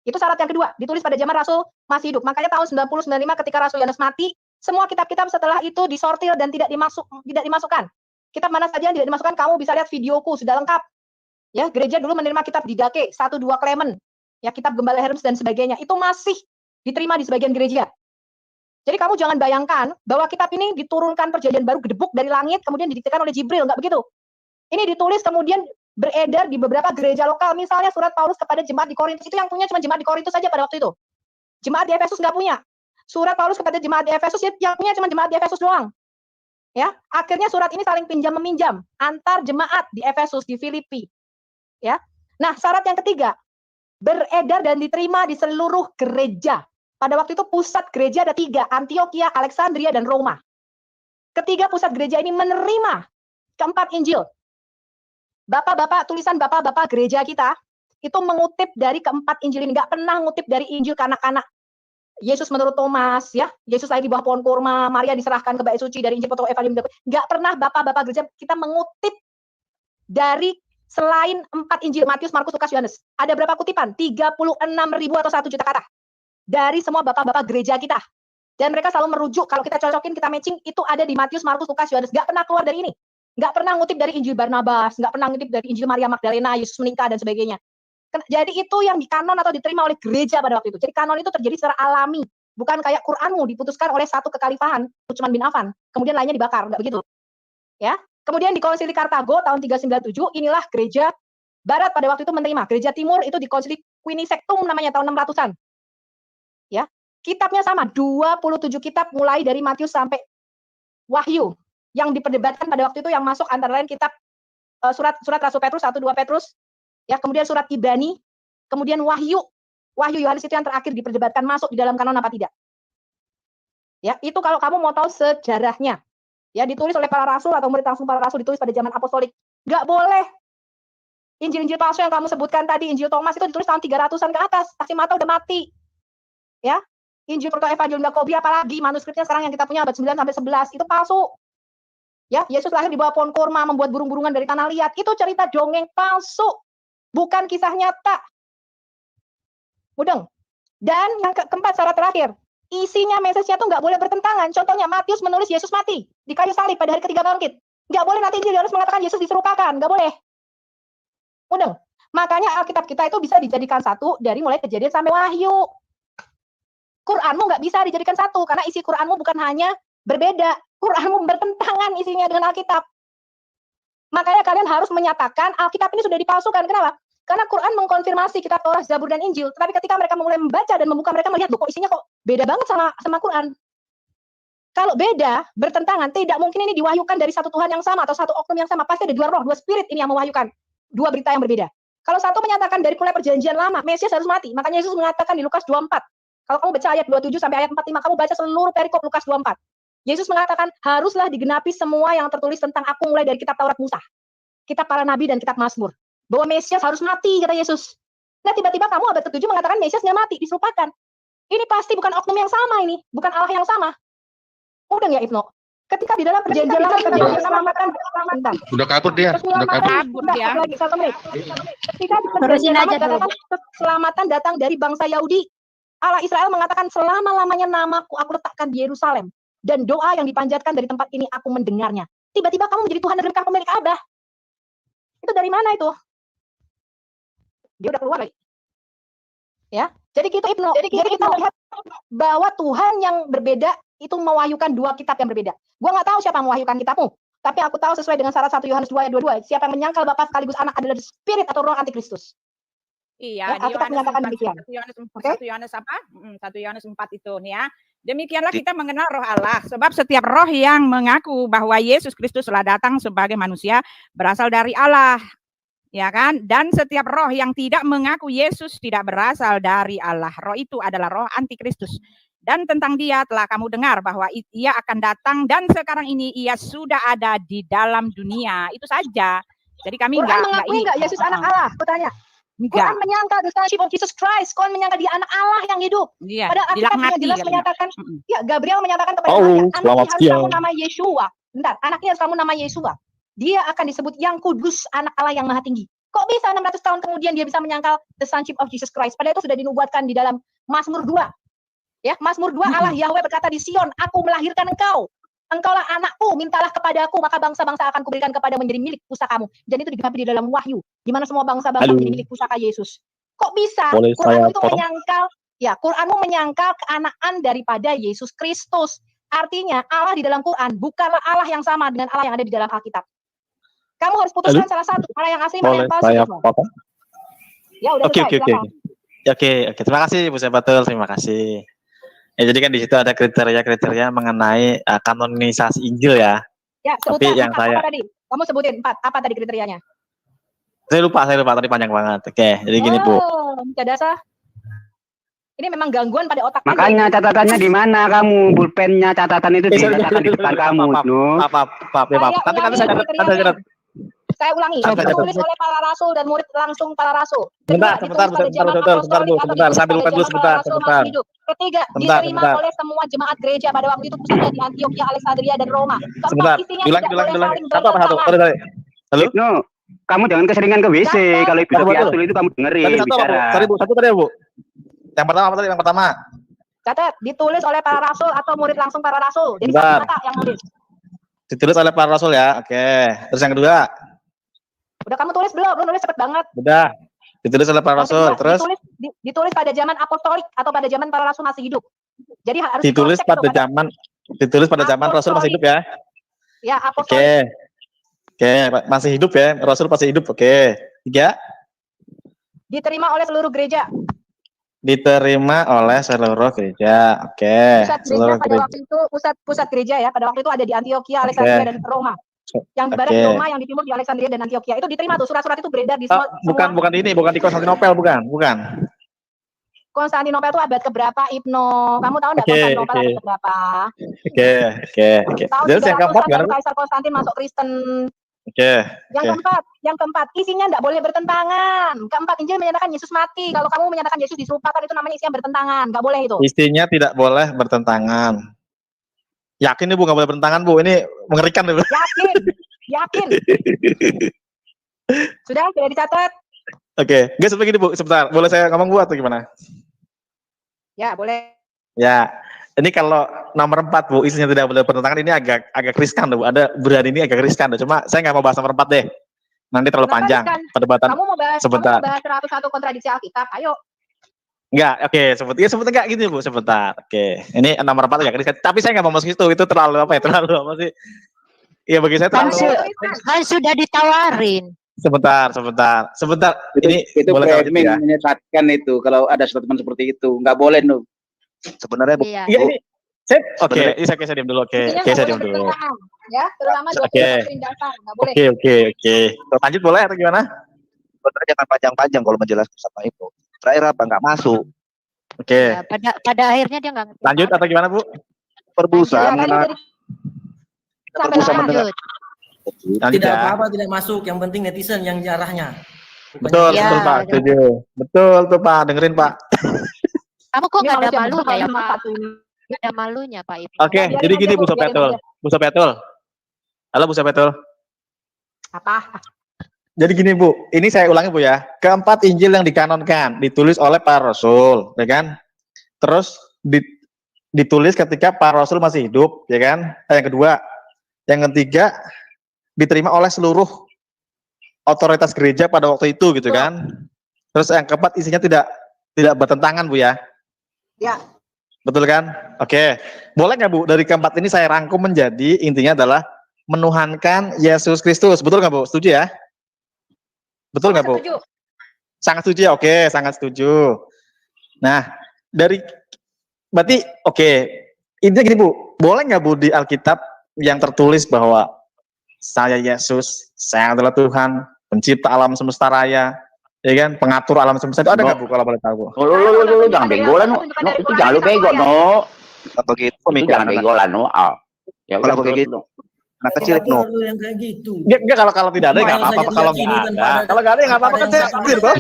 Itu syarat yang kedua, ditulis pada zaman Rasul masih hidup. Makanya tahun 90-95 ketika Rasul Yohanes mati, semua kitab-kitab setelah itu disortir dan tidak dimasukkan. Kitab mana saja yang tidak dimasukkan, kamu bisa lihat videoku sudah lengkap. Ya, gereja dulu menerima kitab Didache, 1-2 Clement, ya, kitab Gembala Hermes dan sebagainya. Itu masih diterima di sebagian gereja. Jadi kamu jangan bayangkan bahwa kitab ini diturunkan Perjanjian Baru gedebuk dari langit kemudian didiktekan oleh Jibril, enggak begitu. Ini ditulis kemudian beredar di beberapa gereja lokal. Misalnya surat Paulus kepada jemaat di Korintus itu yang punya cuma jemaat di Korintus saja pada waktu itu. Jemaat di Efesus enggak punya. Surat Paulus kepada jemaat di Efesus yang punya cuma jemaat di Efesus doang. Ya, akhirnya surat ini saling pinjam meminjam antar jemaat di Efesus, di Filipi. Ya. Nah, syarat yang ketiga, beredar dan diterima di seluruh gereja. Pada waktu itu pusat gereja ada 3, Antioquia, Alexandria, dan Roma. Ketiga pusat gereja ini menerima keempat Injil. Bapak-bapak, tulisan bapak-bapak gereja kita itu mengutip dari keempat Injil ini, nggak pernah ngutip dari Injil kanak-kanak. Yesus menurut Thomas, ya, Yesus lahir di bawah pohon kurma, Maria diserahkan ke bait suci dari Injil Foto Evangelium. Nggak pernah bapak-bapak gereja kita mengutip dari selain 4 Injil, Matius, Markus, Lukas, Yohanes. Ada berapa kutipan? 36.000 atau 1 juta kata. Dari semua bapak-bapak gereja kita. Dan mereka selalu merujuk, kalau kita cocokin, kita matching, itu ada di Matius, Markus, Lukas, Yohanes. Nggak pernah keluar dari ini. Nggak pernah ngutip dari Injil Barnabas, nggak pernah ngutip dari Injil Maria Magdalena, Yesus menikah, dan sebagainya. Jadi itu yang dikanon atau diterima oleh gereja pada waktu itu. Jadi kanon itu terjadi secara alami. Bukan kayak Quranmu diputuskan oleh satu kekhalifahan, Utsman bin Affan. Kemudian lainnya dibakar. Nggak begitu. Ya. Kemudian di Konsili Kartago tahun 397, inilah gereja Barat pada waktu itu menerima. Gereja Timur itu di Konsili Quinisektum namanya tahun 600-an. Ya. Kitabnya sama, 27 kitab mulai dari Matius sampai Wahyu. Yang diperdebatkan pada waktu itu yang masuk antara lain kitab surat Rasul Petrus, 1-2 Petrus. Ya, kemudian surat Ibrani, kemudian Wahyu Yohanes itu yang terakhir diperdebatkan masuk di dalam kanon apa tidak. Ya, itu kalau kamu mau tahu sejarahnya. Ya, ditulis oleh para rasul atau murid langsung para rasul, ditulis pada zaman apostolik. Nggak boleh Injil-injil palsu yang kamu sebutkan tadi, Injil Thomas itu ditulis tahun 300-an ke atas. Saksi mata udah mati. Ya. Injil Proto Evangelium Yakobi apalagi manuskripnya sekarang yang kita punya abad 9 sampai 11 itu palsu. Ya, Yesus lahir di bawah pohon kurma, membuat burung-burungan dari tanah liat. Itu cerita dongeng palsu, bukan kisah nyata. Mudeng. Dan yang keempat, syarat terakhir, isinya message-nya tuh nggak boleh bertentangan. Contohnya Matius menulis Yesus mati di kayu salib pada hari ketiga bangkit. Nggak boleh nanti Injil harus mengatakan Yesus diserupakan, nggak boleh. Mudeng. Makanya Alkitab kita itu bisa dijadikan satu dari mulai Kejadian sampai Wahyu. Quranmu nggak bisa dijadikan satu karena isi Quranmu bukan hanya berbeda, Quranmu bertentangan isinya dengan Alkitab. Makanya kalian harus menyatakan Alkitab ini sudah dipalsukan. Kenapa? Karena Quran mengkonfirmasi kitab Taurat, Zabur, dan Injil. Tetapi ketika mereka mulai membaca dan membuka, mereka melihat, kok isinya kok beda banget sama Quran. Kalau beda, bertentangan, tidak mungkin ini diwahyukan dari satu Tuhan yang sama atau satu oknum yang sama. Pasti ada dua roh, dua spirit ini yang mewahyukan. Dua berita yang berbeda. Kalau satu menyatakan dari mulai perjanjian lama, Mesias harus mati. Makanya Yesus mengatakan di Lukas 24. Kalau kamu baca ayat 27 sampai ayat 45, kamu baca seluruh perikop Lukas 24. Yesus mengatakan, haruslah digenapi semua yang tertulis tentang aku mulai dari kitab Taurat Musa, kitab para nabi, dan kitab Mazmur. Bahwa Mesias harus mati, kata Yesus. Nah, tiba-tiba kamu abad ke-7 mengatakan Mesias nggak mati, diserupakan. Ini pasti bukan oknum yang sama ini, bukan Allah yang sama. Udah ya, Ibnu? Ketika di dalam perjanjian lama, keselamatan, Udah kabur dia. Udah kabur. Lagi, 1 menit. Ketika di perjanjian lama dikatakan keselamatan datang dari bangsa Yahudi, Allah Israel mengatakan selama-lamanya namaku aku letakkan di Yerusalem. Dan doa yang dipanjatkan dari tempat ini aku mendengarnya. Tiba-tiba kamu menjadi Tuhan dan engkau pemilik Ka'bah. Itu dari mana itu? Dia udah keluar lagi. Ya, jadi gitu Ibnu. Jadi kita lihat bahwa Tuhan yang berbeda itu mewahyukan dua kitab yang berbeda. Gua nggak tahu siapa yang mewahyukan kitabmu, tapi aku tahu sesuai dengan syarat 1 Yohanes 2 ayat 22, siapa yang menyangkal Bapa sekaligus Anak adalah spirit atau roh antikristus. Iya, Ya, di Alkitab menyatakan demikian. 1 Yohanes apa? 1 Yohanes 4 itu nih ya. Demikianlah kita mengenal roh Allah, sebab setiap roh yang mengaku bahwa Yesus Kristus telah datang sebagai manusia berasal dari Allah. Ya kan? Dan setiap roh yang tidak mengaku Yesus tidak berasal dari Allah. Roh itu adalah roh antikristus. Dan tentang dia telah kamu dengar bahwa ia akan datang dan sekarang ini ia sudah ada di dalam dunia. Itu saja. Jadi kami Quran mengakui enggak Yesus anak Allah? Aku tanya. Enggak. Quran menyangkal the sonship of Jesus Christ. Quran menyangkal dia anak Allah yang hidup. Iya, Padahal Alkitab jelas menyatakan, ya Gabriel menyatakan kepada Oh, Maria, anak selamat ini harus siang. kamu nama Yeshua. Bentar, anaknya harus kamu nama Yeshua. Dia akan disebut yang kudus, anak Allah yang maha tinggi. Kok bisa 600 tahun kemudian dia bisa menyangkal the sonship of Jesus Christ? Padahal itu sudah dinubuatkan di dalam Mazmur 2. Ya, Mazmur 2 Allah Yahweh berkata di Sion, aku melahirkan engkau. Engkaulah anakku, mintalah kepadaku, maka bangsa-bangsa akan kuberikan kepada menjadi milik pusakamu. Dan itu digenapi di dalam Wahyu, di mana semua bangsa-bangsa menjadi milik pusaka Yesus. Kok bisa? Boleh Quran saya itu potong? menyangkal, ya Quranmu menyangkal keanakan daripada Yesus Kristus. Artinya Allah di dalam Quran bukanlah Allah yang sama dengan Allah yang ada di dalam Alkitab. Kamu harus putuskan salah satu, mana yang asli, mana Boleh yang palsu. saya Ibnu. potong? Ya udah Oke, selesai. oke, oke. silakan. Oke, terima kasih Bu Sebatul, terima kasih. Ya, jadi kan di situ ada kriteria-kriteria mengenai kanonisasi Injil ya. Ya, Tapi sebutkan yang 4, saya apa tadi? Kamu sebutin 4, apa tadi kriterianya? Saya lupa tadi panjang banget. Oke, jadi gini Bu. Cadasa. Ini memang gangguan pada otak. Makanya catatannya di mana kamu? Pulpennya catatan itu diletakkan di depan kamu, no. Nanti saya catat. Saya ulangi, ditulis oleh para rasul dan murid langsung para rasul. Sebentar, sambil lupa dulu sebentar. Ketiga, diterima oleh semua jemaat gereja pada waktu itu pusatnya di Antioquia, Alexandria, dan Roma. Sebentar, ulang. Satu apa satu? Halo? No, kamu jangan keseringan ke WC. Kalau Ibu Sofiatul itu kamu dengerin bicara. Satu tadi Bu. Yang pertama apa tadi? Yang pertama. Catat, ditulis oleh para rasul atau murid langsung para rasul. Jadi Bentar. mata yang nulis. Ditulis oleh para rasul ya. Oke. Terus yang kedua. Udah kamu tulis belum? Lu nulis cepet banget. Udah. Ditulis oleh para rasul. Terus ditulis pada zaman apostolik atau pada zaman para rasul masih hidup. Jadi harus ditulis pada zaman rasul masih hidup ya. Ya, apostolik. Oke, masih hidup ya. Rasul masih hidup. Oke. 3. Diterima oleh seluruh gereja. Diterima oleh seluruh gereja. Oke. Pusat gereja pada waktu itu pusat gereja ya. Pada waktu itu ada di Antioquia, Alexandria, dan Roma. Yang di barat di Roma, yang di timur di Alexandria dan Antioquia. Itu diterima tuh, surat-surat itu beredar di semua. Bukan di Konstantinopel, bukan. Konstantinopel itu abad keberapa, Ibnu? Kamu tahu nggak Konstantinopel abad keberapa? Oke. Tahun Jadi yang keempat gimana? Kaisar Konstantin masuk Kristen. Oke. Yang keempat, isinya enggak boleh bertentangan. Keempat, Injil menyatakan Yesus mati. Kalau kamu menyatakan Yesus diserupakan, itu namanya isinya bertentangan. Enggak boleh itu. Isinya tidak boleh bertentangan. Yakin nih Bu nggak boleh bertentangan Bu? Ini mengerikan nih Bu. Yakin. Sudah dicatat? Oke, guys, seperti gini Bu, sebentar. Boleh saya ngomong Bu atau gimana? Ya, boleh. Ya, ini kalau nomor 4 Bu, isinya tidak boleh bertentangan, ini agak riskan Bu. Ada berani ini agak riskan. Cuma saya nggak mau bahas nomor 4 deh. Nanti terlalu Kenapa panjang riskan? perdebatan. Kamu mau bahas Sebentar. 101 kontradiksi Alkitab? Ayo. Enggak, oke, sebentar enggak gitu Bu, sebentar. Oke, ini nomor 4 agak riskan. Tapi saya nggak mau masuk itu terlalu apa ya? Terlalu apa sih? Iya bagi saya terlalu. Kan sudah ditawarin. Sebentar. Ini Itu boleh kalau gitu framing ya. menyesatkan itu kalau ada statement seperti itu. Nggak boleh, no. Sebenarnya Iya. Iya ini. Oke, ini saya diam dulu. Oke, Intinya saya nggak diam boleh dulu. bertentangan, ya, terutama Oke. doktrin dasar, nggak boleh. Oke. Lanjut boleh atau gimana? sebenarnya jangan panjang-panjang kalau menjelaskan sama itu. Terakhir apa? Nggak masuk. Oke. Ya, pada akhirnya dia nggak ngerti. Lanjut atau gimana Bu? Perbusa Ya, tadi mengenai dari sampai perbusa lanjut. mendengar. Lanjut Tidak ya. apa-apa tidak masuk, yang penting netizen yang arahnya. Betul, Ya, betul Pak, betul. setuju. Betul tuh Pak, dengerin Pak. Kamu kok Ini nggak ada manusia malunya ya nomor Pak? satu ini. Nggak ada malunya Pak Ibnu. Oke, biarin jadi aja, gini Bu, Bu Sopetul. biarin Bu Sopetul. Halo Bu Sopetul. Apa? Jadi gini Bu, ini saya ulangi Bu ya. Keempat Injil yang dikanonkan ditulis oleh para rasul, ya kan? Terus ditulis ketika para rasul masih hidup, ya kan? Yang kedua, yang ketiga diterima oleh seluruh otoritas gereja pada waktu itu, gitu kan? Terus yang keempat isinya tidak bertentangan Bu ya? Ya. Betul kan? Oke. Boleh nggak Bu dari keempat ini saya rangkum menjadi intinya adalah menuhankan Yesus Kristus. Betul nggak Bu? Setuju ya? Betul nggak Bu? Setuju. Sangat setuju ya? Oke, sangat setuju. Nah, berarti oke. Intinya gini Bu, boleh nggak Bu di Alkitab yang tertulis bahwa saya Yesus, saya adalah Tuhan, pencipta alam semesta raya, ya kan, pengatur alam semesta itu ada nggak Bu kalau boleh tahu Bu? Lu jangan bego lah, no. Itu jangan lu bego, no. Begitu Itu jangan bego lah, no. Ya Kalau udah begitu. terus, no. Anak kecil Hati-hati no. kalau yang kayak gitu. Enggak kalau tidak ada nggak apa-apa kalau nggak ada. Kalau nggak ada nggak apa-apa kan saya clear toh.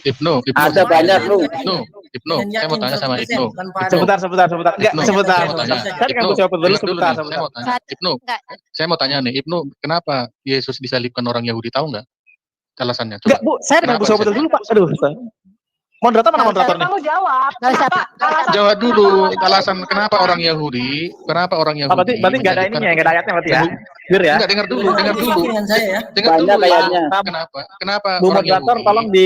Ibnu. Ada banyak, lu. Ibnu, saya mau tanya sama Ibnu. Sebentar. Enggak, Ibnu, sebentar. saya mau tanya. Kan Ibnu, kamu jawab dulu dengar sebentar. nih, saya mau tanya. Ibnu, Enggak. saya mau tanya nih, Ibnu, kenapa Yesus disalibkan orang Yahudi, tahu nggak alasannya? Coba. Enggak Bu, saya dengan Bu Sobat dulu Pak. Aduh. Moderator mana moderator nih? Kamu jawab. Nggak usah, Kenapa? Pak. Alasan- Jawab dulu alasan kenapa orang Yahudi, berarti Nggak ada ininya, nggak ada ayatnya berarti ya? Clear ya? Enggak, dengar dulu. Dengan saya ya. Dengar Banyak dulu. kayaknya. Kenapa Bu orang moderator Yahudi? tolong di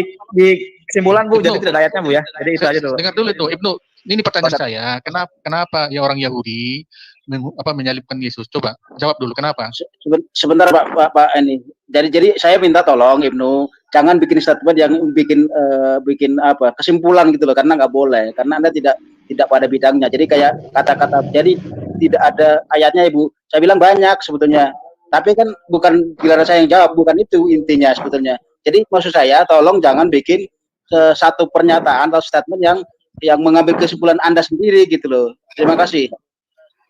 kesimpulan Bu, Ibnu. jadi tidak ada ayatnya Bu ya. Jadi itu aja dulu. Dengar dulu itu, Ibnu. Ini pertanyaan saya, kenapa ya orang Yahudi menyalibkan Yesus? Coba jawab dulu kenapa? Sebentar Pak ini. Jadi saya minta tolong Ibnu, jangan bikin statement yang bikin apa kesimpulan gitu loh, karena nggak boleh, karena Anda tidak pada bidangnya. Jadi kayak kata-kata, jadi tidak ada ayatnya Ibu. Saya bilang banyak sebetulnya, tapi kan bukan giliran saya yang jawab, bukan itu intinya sebetulnya. Jadi maksud saya tolong jangan bikin satu pernyataan atau statement yang mengambil kesimpulan Anda sendiri gitu loh. Terima kasih.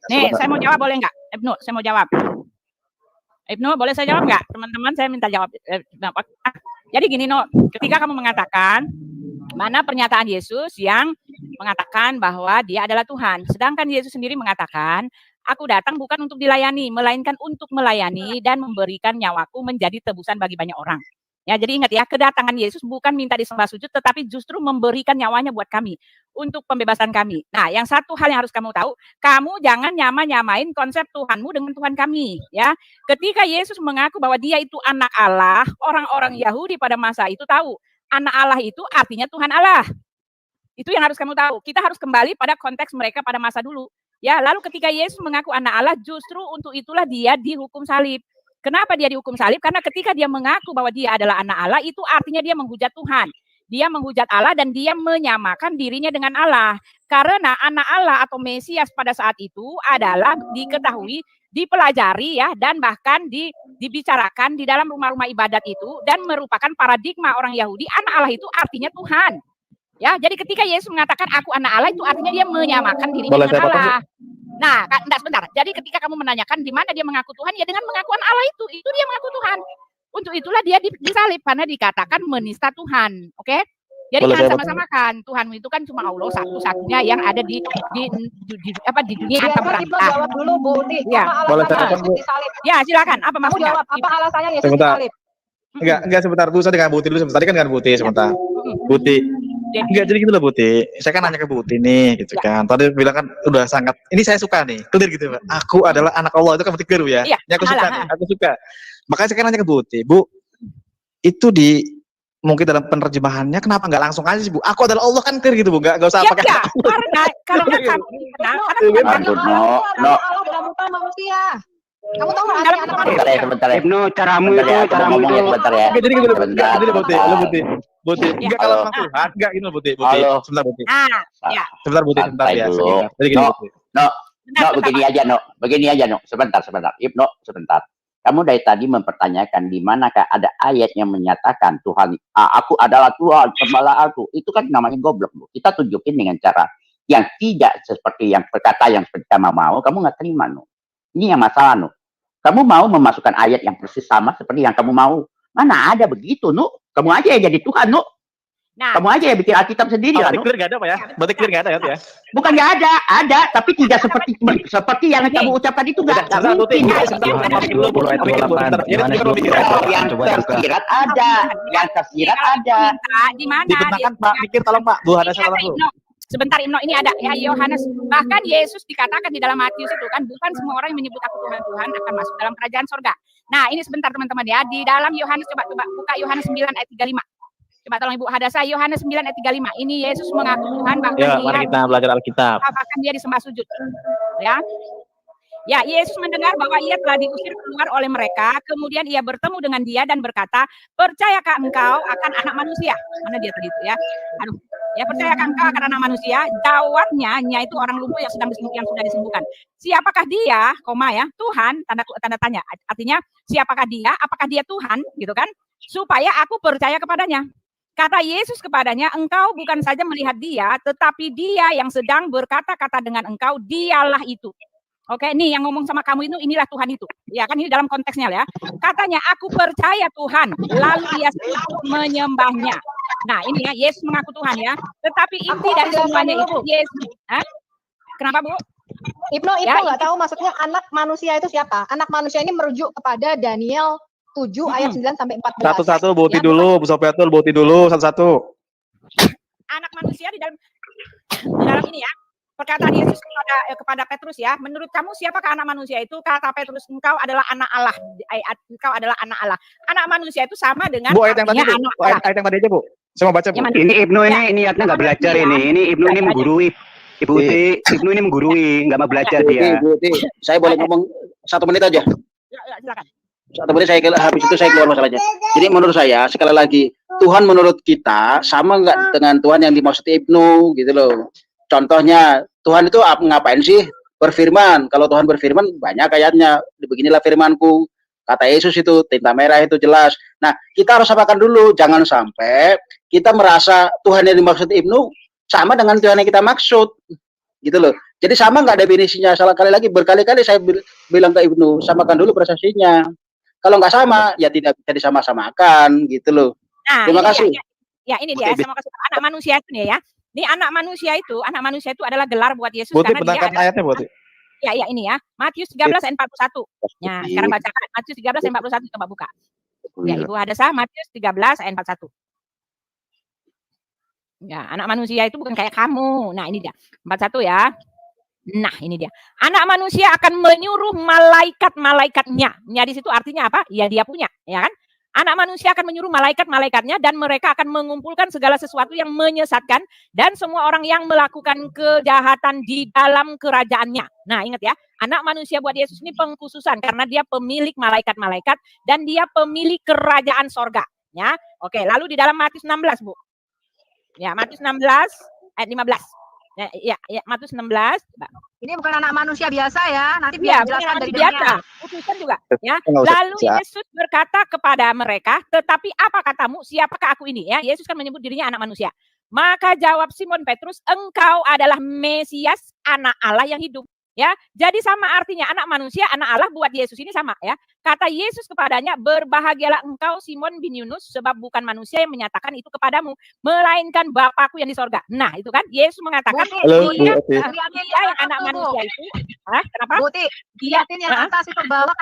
Nih, saya mau jawab boleh nggak? Ibnu, saya mau jawab. Ibnu, boleh saya jawab nggak? Teman-teman, saya minta jawab. Jadi gini, No, ketika kamu mengatakan mana pernyataan Yesus yang mengatakan bahwa dia adalah Tuhan. Sedangkan Yesus sendiri mengatakan, aku datang bukan untuk dilayani, melainkan untuk melayani dan memberikan nyawaku menjadi tebusan bagi banyak orang. Ya, jadi ingat ya, kedatangan Yesus bukan minta disembah sujud, tetapi justru memberikan nyawanya buat kami, untuk pembebasan kami. Nah, yang satu hal yang harus kamu tahu, kamu jangan nyamain konsep Tuhanmu dengan Tuhan kami. Ya, ketika Yesus mengaku bahwa dia itu anak Allah, orang-orang Yahudi pada masa itu tahu, anak Allah itu artinya Tuhan Allah. Itu yang harus kamu tahu. Kita harus kembali pada konteks mereka pada masa dulu. Ya, lalu ketika Yesus mengaku anak Allah, justru untuk itulah dia dihukum salib. Kenapa dia dihukum salib? Karena ketika dia mengaku bahwa dia adalah anak Allah, itu artinya dia menghujat Tuhan. Dia menghujat Allah dan dia menyamakan dirinya dengan Allah. Karena anak Allah atau Mesias pada saat itu adalah diketahui, dipelajari ya, dan bahkan dibicarakan di dalam rumah-rumah ibadat itu, dan merupakan paradigma orang Yahudi, anak Allah itu artinya Tuhan. Ya, jadi ketika Yesus mengatakan aku anak Allah, itu artinya dia menyamakan dirinya dengan Allah. Nah, enggak, sebentar. Jadi ketika kamu menanyakan di mana dia mengaku Tuhan, ya dengan pengakuan Allah itu dia mengaku Tuhan. Untuk itulah dia disalib karena dikatakan menista Tuhan. Oke? Jadi Boleh jangan saya sama-samakan. Tuhanmu itu kan cuma Allah satu-satunya yang ada di dunia Biarkan akan Ibnu berantas. jawab dulu, Bu Uti. Ya. Apa Boleh alasannya saya Yesus disalib? Ya, silakan. Apa Kamu maksudnya? jawab, apa alasannya Yesus Sebentar. disalib? Enggak sebentar dulu, saya dengan Buti dulu sebentar. Tadi kan dengan Buti sebentar. Buti. Enggak, jadi gitu loh Buti. Saya kan nanya ke Buti nih, gitu kan. Tadi bilang kan udah sangat, ini saya suka nih, clear gitu Mbak. Aku adalah anak Allah, itu kan Buti clear ya. Iya, Ini aku suka Allah, nih, aku suka. Makanya saya kan nanya ke Buti, Bu, itu mungkin dalam penerjemahannya kenapa nggak langsung aja sih Bu? Aku adalah Allah kan clear gitu Bu, nggak usah pakai Ya, karena kamu Aduh, no. Allah dalam muka manusia. Kamu tahu nggak arti anak Sebentar ya, sebentar ya. Ibnu, caramu Sebentar itu, ya, aku mau caramu ngomong itu. ya, sebentar ya. Oke, jadi gitu loh, Sebentar, jadi Buti, sebentar. lo Buti. Buti, Ya. enggak kalau Halo. memang Tuhan, enggak gini loh Buti, Halo. sebentar Buti. Ya. Sebentar Buti, sebentar Santai ya, dulu. sebentar. Jadi gini No. Buti. No, begini aja, No. Begini aja, No. Sebentar. Ibnu, sebentar. Kamu dari tadi mempertanyakan di manakah ada ayat yang menyatakan Tuhan, aku adalah Tuhan, sembahlah aku. Itu kan namanya goblok, Bu. Kita tunjukin dengan cara yang tidak seperti yang berkata yang seperti kamu mau, kamu nggak terima, No. Ini yang masalah, No. Kamu mau memasukkan ayat yang persis sama seperti yang kamu mau. Mana ada begitu, Nu? Kamu aja yang jadi Tuhan, Nu. Nah, Kamu aja yang bikin Alkitab sendiri lah, Berarti Nu. clear nggak ada Pak ya? Berarti clear nggak ada ya? Bukan nggak ada, tapi tidak seperti yang kamu ucapkan itu nggak Sebentar, Buti. mungkin. Sebentar, dulu, Bu. Mikir, Bu. Sebentar. Jadi Gimana kalau sih, mikir. Yang tersirat ada, yang tersirat ada. di mana? Dibenarkan Pak, mikir tolong Pak. Bu, ada salah Bu. Sebentar Ibnu, ini ada ya Yohanes, bahkan Yesus dikatakan di dalam Matius itu kan, bukan semua orang yang menyebut aku Tuhan akan masuk dalam kerajaan surga. Nah, ini sebentar teman-teman ya, di dalam Yohanes, coba buka Yohanes 9 ayat 35. Coba tolong Ibu Hadasa, Yohanes 9 ayat 35. Ini Yesus mengaku Tuhan, bahkan Ya, mari kita belajar Alkitab. bahkan dia disembah sujud. Ya. Ya, Yesus mendengar bahwa ia telah diusir keluar oleh mereka, kemudian ia bertemu dengan dia dan berkata, "Percayakah engkau akan Anak Manusia?" Mana dia tadi itu ya? Aduh. Ya, percayakah engkau akan Anak Manusia? Jawabnya, itu orang lumpuh yang sudah disembuhkan. Siapakah dia? Ya, Tuhan, tanda tanya. Artinya, siapakah dia? Apakah dia Tuhan? Gitu kan? Supaya aku percaya kepadanya. Kata Yesus kepadanya, engkau bukan saja melihat dia, tetapi dia yang sedang berkata-kata dengan engkau, dialah itu. Oke, nih yang ngomong sama kamu itu, inilah Tuhan itu. Ya kan, ini dalam konteksnya ya. Katanya, aku percaya Tuhan, lalu ia menyembahnya. Nah, ini ya, Yesus mengaku Tuhan ya. Tetapi inti dari semuanya itu Yesus. Hah? Kenapa, Bu? Ibnu nggak tahu maksudnya anak manusia itu siapa? Anak manusia ini merujuk kepada Daniel 7 ayat 9 sampai 14. Satu-satu Buti dulu, Bu Sofiatul, Buti dulu, satu-satu. Anak manusia di dalam ini ya. Perkataan Yesus kepada Petrus ya, menurut kamu siapakah anak manusia itu? Kata Petrus, engkau adalah anak Allah. Engkau adalah anak Allah. Anak manusia itu sama dengan Bu, ayat yang tadi, Bu. anak Allah. Ayat yang tadi aja, Bu. Saya mau baca, Bu. Ini Ibnu ini niatnya nggak belajar ini. Ini Ibnu ini menggurui. Ibu Uti, Ibnu ini menggurui, nggak mau belajar dia. Buti, saya boleh ngomong 1 menit aja. Ya, silakan. 1 menit habis itu saya keluar masalahnya. Jadi menurut saya sekali lagi Tuhan menurut kita sama nggak dengan Tuhan yang dimaksud Ibnu gitu loh. Contohnya Tuhan itu ngapain sih? Berfirman. Kalau Tuhan berfirman banyak ayatnya. Beginilah firmanku. Kata Yesus itu tinta merah itu jelas. Nah, kita harus samakan dulu. Jangan sampai kita merasa Tuhan yang dimaksud Ibnu sama dengan Tuhan yang kita maksud. Gitu loh. Jadi sama nggak definisinya? Salah kali lagi berkali-kali saya bilang ke Ibnu, samakan dulu persepsinya. Kalau nggak sama, ya tidak bisa disama-samakan, gitu loh. Nah, Terima kasih. Ya, ini dia sama anak manusia itu nih ya. Ini anak manusia itu adalah gelar buat Yesus Buti karena dia benarkan ayatnya, Buti. Ya, ini ya. Matius 13 ayat 41. Ya, sekarang bacakan Matius 13 ayat 41, coba buka. Ya, Ibu Hadasa, Matius 13 ayat 41. Ya, anak manusia itu bukan kayak kamu. Nah, ini dia. 41 ya. Nah, ini dia. Anak manusia akan menyuruh malaikat-malaikatnya. Ya, di situ artinya apa? Ya, dia punya, ya kan? Anak manusia akan menyuruh malaikat-malaikatnya dan mereka akan mengumpulkan segala sesuatu yang menyesatkan dan semua orang yang melakukan kejahatan di dalam kerajaannya. Nah, ingat ya, anak manusia buat Yesus ini pengkhususan karena dia pemilik malaikat-malaikat dan dia pemilik kerajaan sorga. Ya, oke. Lalu di dalam Matius 16, Bu. Ya, Matius 16 ayat 15. Ya, Matius 16. Ini bukan anak manusia biasa ya. Nanti Ya, biar bukan jelaskan dari biasa. Daniel. Utusan juga. Ya. Nggak usah. Lalu Yesus berkata kepada mereka, tetapi apa katamu? Siapakah aku ini? Ya, Yesus kan menyebut dirinya anak manusia. Maka jawab Simon Petrus, engkau adalah Mesias, anak Allah yang hidup. Ya, jadi sama artinya anak manusia, anak Allah buat Yesus ini sama ya. Kata Yesus kepadanya, berbahagialah engkau Simon bin Yunus, sebab bukan manusia yang menyatakan itu kepadamu, melainkan Bapakku yang di sorga. Nah, itu kan Yesus mengatakan, Halo, Bu dia Oti. yang anak manusia itu. Hah, kenapa? Buti, lihatin yang atas itu bahwa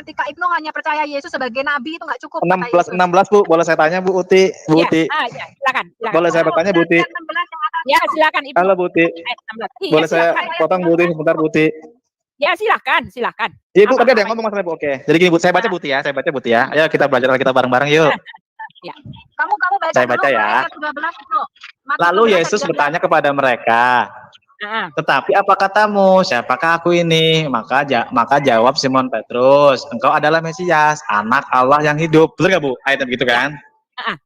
ketika Ibnu hanya percaya Yesus sebagai nabi itu nggak cukup. kata 16 Yesus. 16 Bu, boleh saya tanya Bu Uti? Bu Ya, Uti. ya, silakan. Boleh saya bertanya Bu Uti? Ayat 16 yang atas Ya, itu. silakan Ibnu. Halo Bu Uti. Ayat 16. Iya, Boleh saya silakan. potong Bu Uti sebentar Bu Uti? Ya, silakan. Iya Bu, Apa- tadi ada yang apa ngomong masalah Bu. Oke. Jadi gini Bu, saya baca Bu Uti ya, Ayo kita belajar kita bareng-bareng yuk. Kamu baca Saya dulu baca ya. ayat 12 itu. Matius Lalu 12 ayat Yesus 13. bertanya kepada mereka, Nah, tetapi apa katamu? Siapakah aku ini? Maka jawab Simon Petrus, engkau adalah Mesias, anak Allah yang hidup. Betul nggak Bu? Ayatnya begitu kan?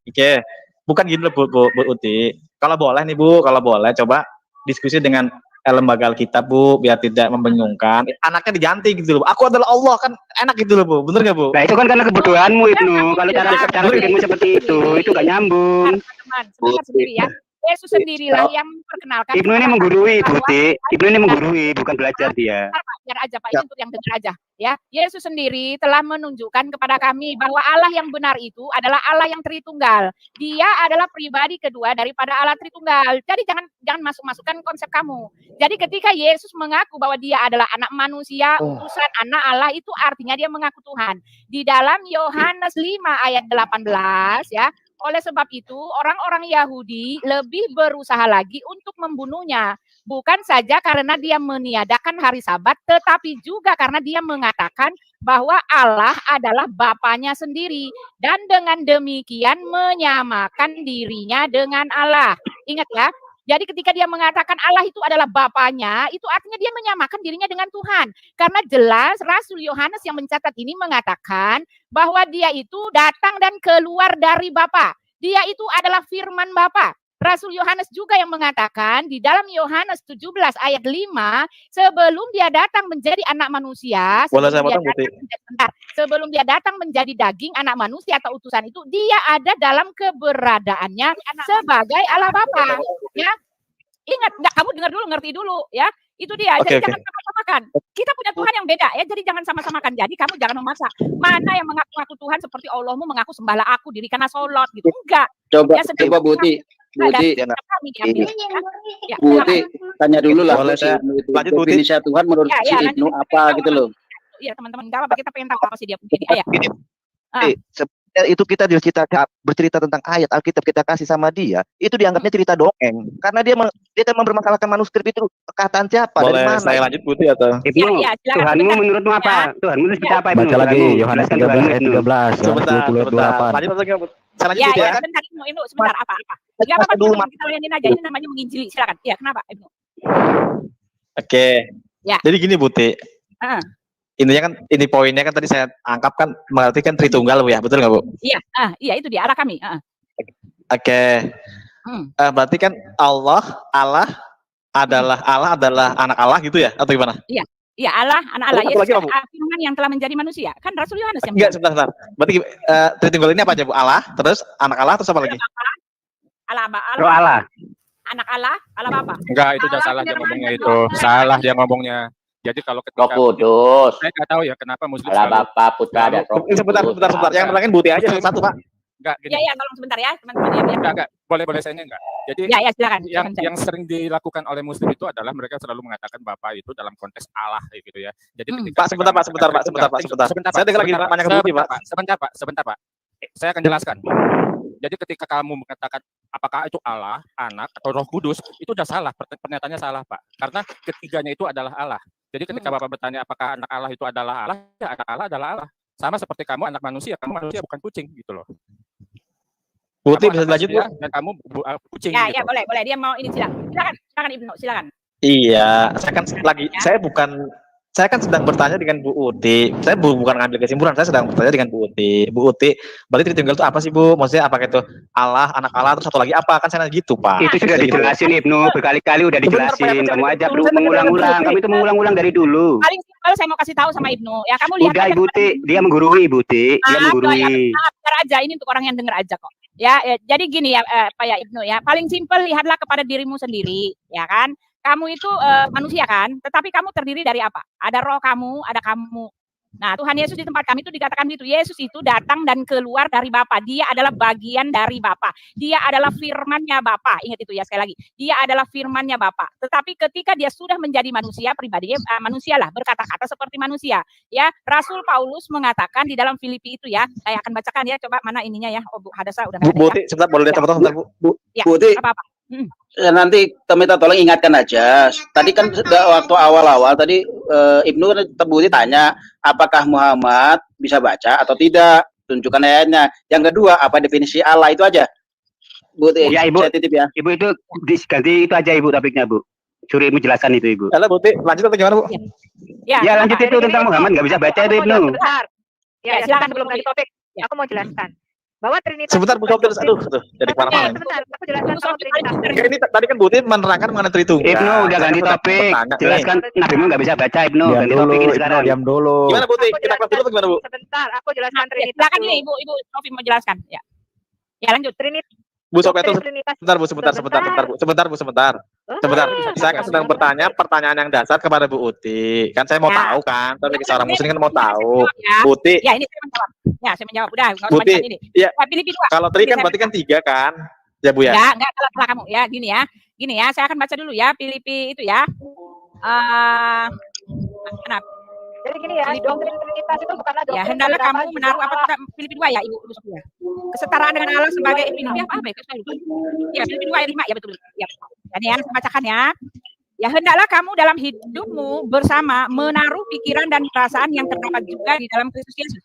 Oke. Bukan gitu loh Bu Uti. Kalau boleh nih Bu, coba diskusi dengan lembaga Alkitab Bu, biar tidak membingungkan. Anaknya diganti gitu loh. Aku adalah Allah, kan enak gitu loh Bu. Bener nggak Bu? Nah itu kan karena kebutuhanmu Ibnu. Kalau cara pikirmu seperti itu nggak nyambung. teman-teman, sebentar sendiri ya. Yesus sendirilah yang memperkenalkan. Ibnu ini kepada menggurui, kami bahwa- Buti. Ibnu ini menggurui, bukan belajar dia. Bentar, Pak, biar aja Pak, ini untuk yang dengar aja ya. Yesus sendiri telah menunjukkan kepada kami bahwa Allah yang benar itu adalah Allah yang Tritunggal. Dia adalah pribadi kedua daripada Allah Tritunggal. Jadi jangan masuk-masukkan konsep kamu. Jadi ketika Yesus mengaku bahwa dia adalah anak manusia, utusan anak Allah, itu artinya dia mengaku Tuhan. Di dalam Yohanes 5 ayat 18 ya. Oleh sebab itu, orang-orang Yahudi lebih berusaha lagi untuk membunuhnya. Bukan saja karena dia meniadakan hari Sabat, tetapi juga karena dia mengatakan bahwa Allah adalah Bapanya sendiri. Dan dengan demikian menyamakan dirinya dengan Allah. Ingat ya, jadi ketika dia mengatakan Allah itu adalah Bapanya, itu artinya dia menyamakan dirinya dengan Tuhan. Karena jelas Rasul Yohanes yang mencatat ini mengatakan bahwa dia itu datang dan keluar dari Bapa. Dia itu adalah firman Bapa. Rasul Yohanes juga yang mengatakan di dalam Yohanes 17 ayat 5, sebelum dia datang menjadi anak manusia, sebelum dia datang menjadi daging anak manusia atau utusan itu, dia ada dalam keberadaannya sebagai Allah Bapa. Ya, ingat, enggak, kamu dengar dulu, ngerti dulu, ya. Itu dia. Jadi jangan sama-samakan. Kita punya Tuhan yang beda, ya. Jadi jangan sama-samakan. Jadi kamu jangan memaksa. Mana yang mengaku-ngaku Tuhan seperti Allahmu mengaku sembahlah aku, dirikanlah sholat, gitu. Enggak. Coba Buti. Buti, tanya dulu lah. Boleh saya lanjut Buti? Definisi Tuhan menurut si Ibnu apa gitu loh. Iya teman-teman, enggak apa-apa, kita pengen tahu apa sih dia punya. Ayo. Sebenarnya itu kita bercerita tentang ayat Alkitab kita kasih sama dia, itu dianggapnya cerita dongeng karena dia kan mempermasalahkan manuskrip itu perkataan siapa, Boleh dari mana. saya lanjut Buti atau? Ibnu, Tuhanmu menurutmu apa? Tuhanmu seperti apa Ibnu? Baca lagi Yohanes 13 ayat 13. Sebentar. Lanjut saya lanjut Buti ya. Sebentar Ibnu, sebentar apa? Enggak apa-apa, kita layanin aja. Ini namanya menginjili. Silakan. Iya, kenapa Ibnu? Oke. Ya. Jadi gini Buti. Ini poinnya kan tadi saya angkat kan berarti kan Tritunggal Bu ya, betul nggak Bu? Iya, iya itu dia arah kami. Oke. Berarti kan Allah adalah anak Allah gitu ya atau gimana? Iya. Iya, Allah, anak Allah. Yesus Yesus firman yang telah menjadi manusia. Kan Rasul Yohanes yang enggak, sebentar. Berarti Tritunggal ini apa aja Bu? Allah, terus anak Allah, terus apa lagi? Allah. Anak Allah, Allah Bapa. Enggak, itu udah salah dia ngomongnya itu. Salah dia ngomongnya. Jadi kalau ketika Kudus, saya nggak tahu ya kenapa Muslim Allah Bapa, Putra dan Roh Kudus. Sebentar. Yang terangin Buti aja satu Pak. Enggak, gini. Iya, tolong sebentar ya, teman-teman ya. Enggak. Boleh saya enggak. Jadi silakan. Yang sering dilakukan oleh Muslim itu adalah mereka selalu mengatakan Bapa itu dalam konteks Allah gitu ya. Jadi ketika Pak, sebentar. Saya dengar lagi banyak Buti, Pak. Sebentar, Pak. Saya akan jelaskan. Jadi ketika kamu mengatakan apakah itu Allah, Anak, atau Roh Kudus, itu udah salah. Pernyataannya salah, Pak. Karena ketiganya itu adalah Allah. Jadi ketika Bapak bertanya apakah anak Allah itu adalah Allah, ya anak Allah adalah Allah. Sama seperti kamu anak manusia, kamu manusia bukan kucing gitu loh. Buti bisa lanjut Bu? Dan kamu kucing. Ya, gitu. ya boleh. Dia mau ini silakan Ibnu, silakan. Iya, saya kan sedang bertanya dengan Bu Uti. Saya bukan ngambil kesimpulan, saya sedang bertanya dengan Bu Uti. Bu Uti, berarti Tritunggal itu apa sih Bu? Maksudnya apakah itu Allah, anak Allah, terus satu lagi apa? Kan saya gitu Pak. Itu sudah dijelasin Ibnu, berkali-kali udah dijelasin. Kamu aja perlu mengulang-ulang, kamu itu mengulang-ulang dari dulu. Paling simpel saya mau kasih tahu sama Ibnu. Ya kamu lihat udah aja. Ibu Ti, dia menggurui Dia menggurui. Dengar aja, ini untuk orang yang dengar aja kok. Ya, jadi gini ya Pak ya Ibnu ya. Paling simpel lihatlah kepada dirimu sendiri, ya kan? kamu itu manusia kan, tetapi kamu terdiri dari apa? Ada roh kamu, ada kamu. Nah, Tuhan Yesus di tempat kami itu dikatakan gitu. Yesus itu datang dan keluar dari Bapa. Dia adalah bagian dari Bapa. Dia adalah firman-Nya Bapa. Ingat itu ya sekali lagi. Dia adalah firman-Nya Bapa. Tetapi ketika dia sudah menjadi manusia, pribadinya manusialah, berkata-kata seperti manusia. Ya, Rasul Paulus mengatakan di dalam Filipi itu ya. Saya akan bacakan ya. Coba mana ininya ya. Oh, Bu Hadasa udah nggak ada. Bu Uti, sebentar boleh lihat sebentar Bu. Ya, Bu Uti, apa-apa. ya, nanti minta tolong ingatkan aja. Tadi kan waktu awal-awal tadi Ibnu kan Bu Uti tanya apakah Muhammad bisa baca atau tidak, tunjukkan ayatnya. Yang kedua, apa definisi Allah, itu aja. Bu Uti, Ya Ibu, saya titip ya. Ibu itu ganti itu aja Ibu topiknya Bu. Suruh Ibu jelaskan itu Ibu. Halo Bu Uti, lanjut atau gimana Bu? Ya, Ya lanjut itu tentang Muhammad nggak bisa baca itu Ibnu. Sebentar. Ya, Ya, silakan sebelum Bu. ganti topik, Ya. aku mau jelaskan bahwa Trinitas Sebentar Bu bukan Sopir, doktrin. aduh, jadi kemana-mana. Sebentar, aku jelaskan soal Trinitas. Ini tadi kan Bu Uti menerangkan mengenai Tritunggal. Ibnu udah ganti topik. Jelaskan Nabi Mu nggak bisa baca Ibnu. Diam Ganti dulu, topik ini Ibnu, sekarang. diam dulu. Gimana Bu Uti? Aku Kita kelas dulu atau gimana Bu? Sebentar, aku jelaskan Ya, Trinitas silakan dulu. ini Ibu Sofi mau jelaskan. Ya. Ya, lanjut. Bu Sopir, Trinitas. sebentar Bu, sebentar Bu. Sebentar. Saya kan sedang bertanya pertanyaan yang dasar kepada Bu Uti. Kan saya mau Ya. tahu kan, tapi Ya, seorang ini- muslim kan mau ini saya tahu. menjawab ya. Bu Uti, Ya, ini saya menjawab. Ya, saya menjawab. Udah, nggak usah Buti, macam ini. iya. Ya, pilih 2. Kalau tri Ini kan saya berarti kan 3 kan? Ya Bu ya? Enggak salah kamu ya. Gini ya, saya akan baca dulu ya Filipi itu ya. Kenapa? Jadi gini ya, doktrin Trinitas itu bukanlah doktrin. Ya, hendaklah beberapa kamu menaruh apa Allah. kata Filipi 2 ya, Ibu Sophia. Kesetaraan dengan Allah sebagai Filipi apa ya? Saya lupa. Ya, Filipi 2 ayat 5 ya betul. Ya. Dan yang saya bacakan ya. Ya, hendaklah kamu dalam hidupmu bersama menaruh pikiran dan perasaan yang terdapat juga di dalam Kristus Yesus.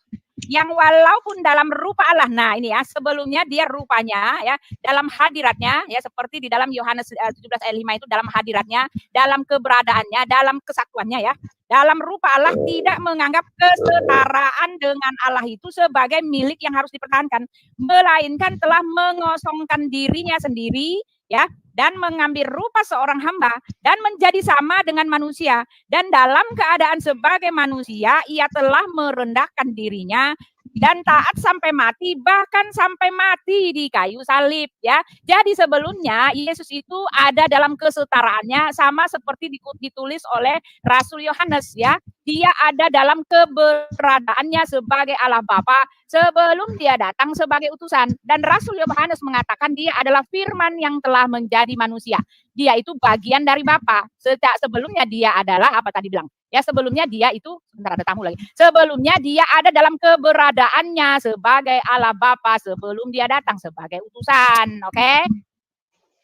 Yang walaupun dalam rupa Allah, nah ini ya, sebelumnya dia rupanya ya, dalam hadiratnya ya, seperti di dalam Yohanes 17 ayat 5 itu dalam hadiratnya, dalam keberadaannya, dalam kesatuannya ya, dalam rupa Allah tidak menganggap kesetaraan dengan Allah itu sebagai milik yang harus dipertahankan, melainkan telah mengosongkan dirinya sendiri ya, dan mengambil rupa seorang hamba dan menjadi sama dengan manusia, dan dalam keadaan sebagai manusia ia telah merendahkan dirinya dan taat sampai mati, bahkan sampai mati di kayu salib ya. Jadi sebelumnya Yesus itu ada dalam kesetaraannya sama seperti ditulis oleh Rasul Yohanes ya. Dia ada dalam keberadaannya sebagai Allah Bapa sebelum dia datang sebagai utusan. Dan Rasul Yohanes mengatakan dia adalah firman yang telah menjadi manusia. Dia itu bagian dari Bapa. Sejak sebelumnya dia adalah apa tadi bilang? Ya, sebelumnya dia itu, sebentar ada tamu lagi. Sebelumnya dia ada dalam keberadaannya sebagai Allah Bapa sebelum dia datang sebagai utusan. Oke?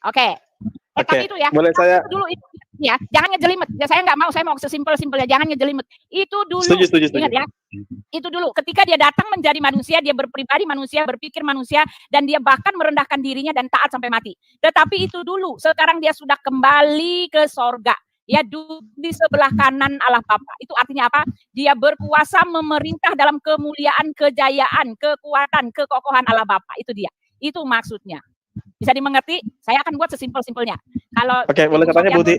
Oke. Tapi itu ya. Boleh saya Dulu itu ya, jangan ngejelimet. Ya, saya nggak mau, saya mau sesimpel-simpelnya, jangan ngejelimet. Itu dulu. Setuju. Ingat ya. Itu dulu. Ketika dia datang menjadi manusia, dia berpribadi manusia, berpikir manusia, dan dia bahkan merendahkan dirinya dan taat sampai mati. Tetapi itu dulu. Sekarang dia sudah kembali ke sorga. Ya, duduk di sebelah kanan Allah Bapa. Itu artinya apa? Dia berkuasa memerintah dalam kemuliaan, kejayaan, kekuatan, kekokohan Allah Bapa. Itu dia. Itu maksudnya. Bisa dimengerti? Saya akan buat sesimpel-simpelnya. Kalau Oke, boleh katanya Bu Uti.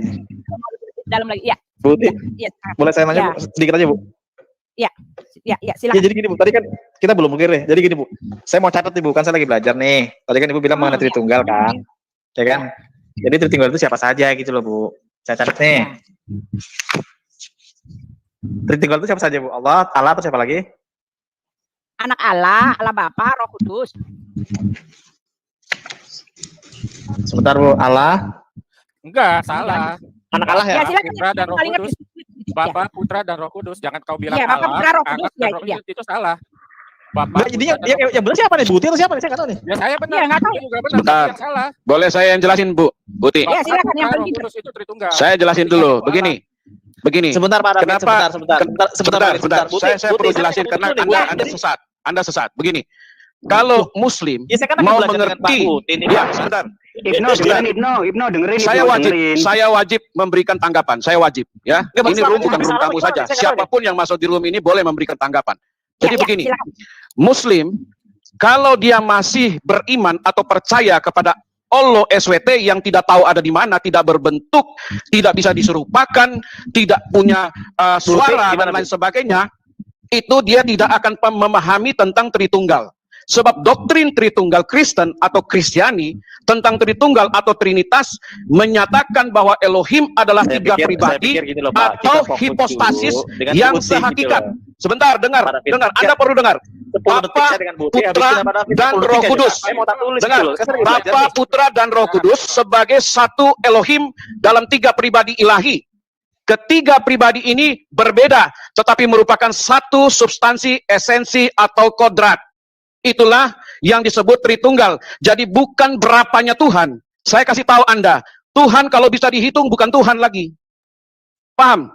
dalam lagi. Ya. Bu Uti, Ya. boleh saya nanya Ya. Bu, sedikit aja Bu? Ya, Ya silakan. jadi gini Bu, tadi kan kita belum mungkin deh. Jadi gini Bu, saya mau catat nih Bu, kan saya lagi belajar nih. Tadi kan Ibu bilang mengenai Tritunggal kan, ya kan? Jadi Tritunggal itu siapa saja gitu loh Bu. Saya catat nih. Tritunggal itu siapa saja Bu? Allah atau siapa lagi? Anak Allah, Allah Bapa, Roh Kudus. Sebentar Bu, Allah, Enggak, salah. anak Allah ya? Ya, silakan. Putra dan Roh Paling Kudus. ngerti. Bapa, Putra dan Roh Kudus. Jangan kau bilang Iya, Bapa, Allah, Putra, Roh Kudus. Anak Ya, dan Roh iya. Kudus itu salah. Bapa, Nah, jadi Putra, dan Roh yang benar siapa nih? Bu Uti atau siapa nih? Saya nggak tahu nih. Ya saya benar. Iya, nggak tahu. Itu juga benar. Sebentar. Tapi yang salah. Boleh saya yang jelasin Bu Uti? Ya, silakan yang Putra, paling Roh pintar. Kudus itu Tritunggal. Saya jelasin dulu. Begini. Sebentar Pak David, Kenapa? sebentar. Bu Uti, Saya Bu Uti, perlu saya jelasin mau karena dulu nih, Bu. Anda sesat. Anda sesat. Begini. Kalau Muslim Ya, saya kan lagi mau belajar dengan Pak mengerti, Uti nih, ya Pak. sebentar. Ibnu dengerin. Saya wajib memberikan tanggapan. Saya wajib, ya. Ya, Ini masalah- room bukan room masalah kamu gimana? saja. Saya nggak tahu Siapapun yang masuk di room ini boleh memberikan tanggapan. Jadi Ya, begini, silakan. Muslim kalau dia masih beriman atau percaya kepada Allah SWT yang tidak tahu ada di mana, tidak berbentuk, tidak bisa diserupakan, tidak punya suara dan lain sebagainya, itu dia tidak akan memahami tentang Tritunggal. Sebab doktrin Tritunggal Kristen atau Kristiani tentang Tritunggal atau Trinitas menyatakan bahwa Elohim adalah tiga pribadi gitu loh, Pak. atau Kita fokus hipostasis dulu dengan yang bukti gitu sehakikat. loh. Sebentar, dengar. Anda perlu dengar. 10 detik Bapa, saya dengan bukti, habis Putra, itu apa, dan 10 Roh detik aja, Kudus. Pak. Saya mau tak tulis Dengar, gitu loh. Saya sering belajar Bapa, nih. Putra, dan Roh Kudus sebagai satu Elohim dalam tiga pribadi ilahi. Ketiga pribadi ini berbeda, tetapi merupakan satu substansi, esensi, atau kodrat. Itulah yang disebut Tritunggal. Jadi bukan berapanya Tuhan. Saya kasih tahu Anda, Tuhan kalau bisa dihitung bukan Tuhan lagi. Paham?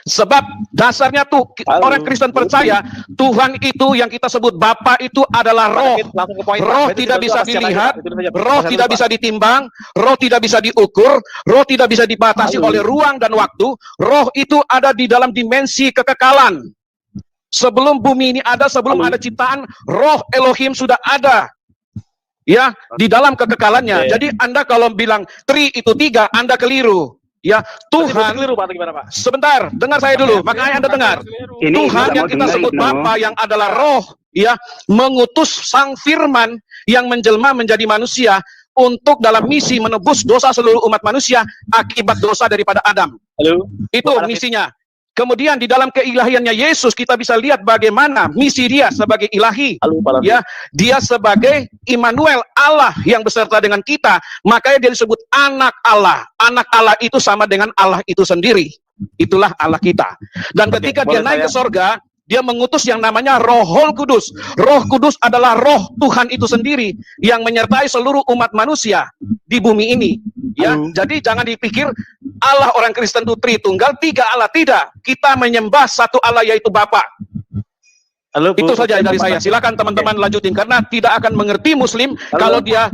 Sebab dasarnya tuh orang Kristen percaya Tuhan itu yang kita sebut Bapa itu adalah roh. Roh tidak bisa dilihat, roh tidak bisa ditimbang, roh tidak bisa diukur, roh tidak bisa dibatasi oleh ruang dan waktu. Roh itu ada di dalam dimensi kekekalan. Sebelum bumi ini ada, sebelum ada ciptaan, roh Elohim sudah ada. Ya, di dalam kekekalannya. Jadi Anda kalau bilang tri itu tiga, Anda keliru. Ya, Tuhan, sebentar, dengar saya dulu, makanya Anda dengar. Tuhan yang kita sebut Bapa yang adalah roh, ya, mengutus Sang Firman yang menjelma menjadi manusia untuk dalam misi menebus dosa seluruh umat manusia akibat dosa daripada Adam. Itu misinya. Kemudian di dalam keilahiannya Yesus kita bisa lihat bagaimana misi dia sebagai ilahi. Ya, dia sebagai Immanuel, Allah yang beserta dengan kita. Makanya dia disebut anak Allah. Anak Allah itu sama dengan Allah itu sendiri. Itulah Allah kita. Dan ketika dia naik ke sorga, dia mengutus yang namanya Rohul Kudus. Roh Kudus adalah roh Tuhan itu sendiri yang menyertai seluruh umat manusia di bumi ini. Ya, jadi jangan dipikir Allah orang Kristen itu Tritunggal, tiga Allah. Tidak. Kita menyembah satu Allah yaitu Bapa. Itu saja dari saya. Silakan teman-teman lanjutin karena tidak akan mengerti Muslim kalau dia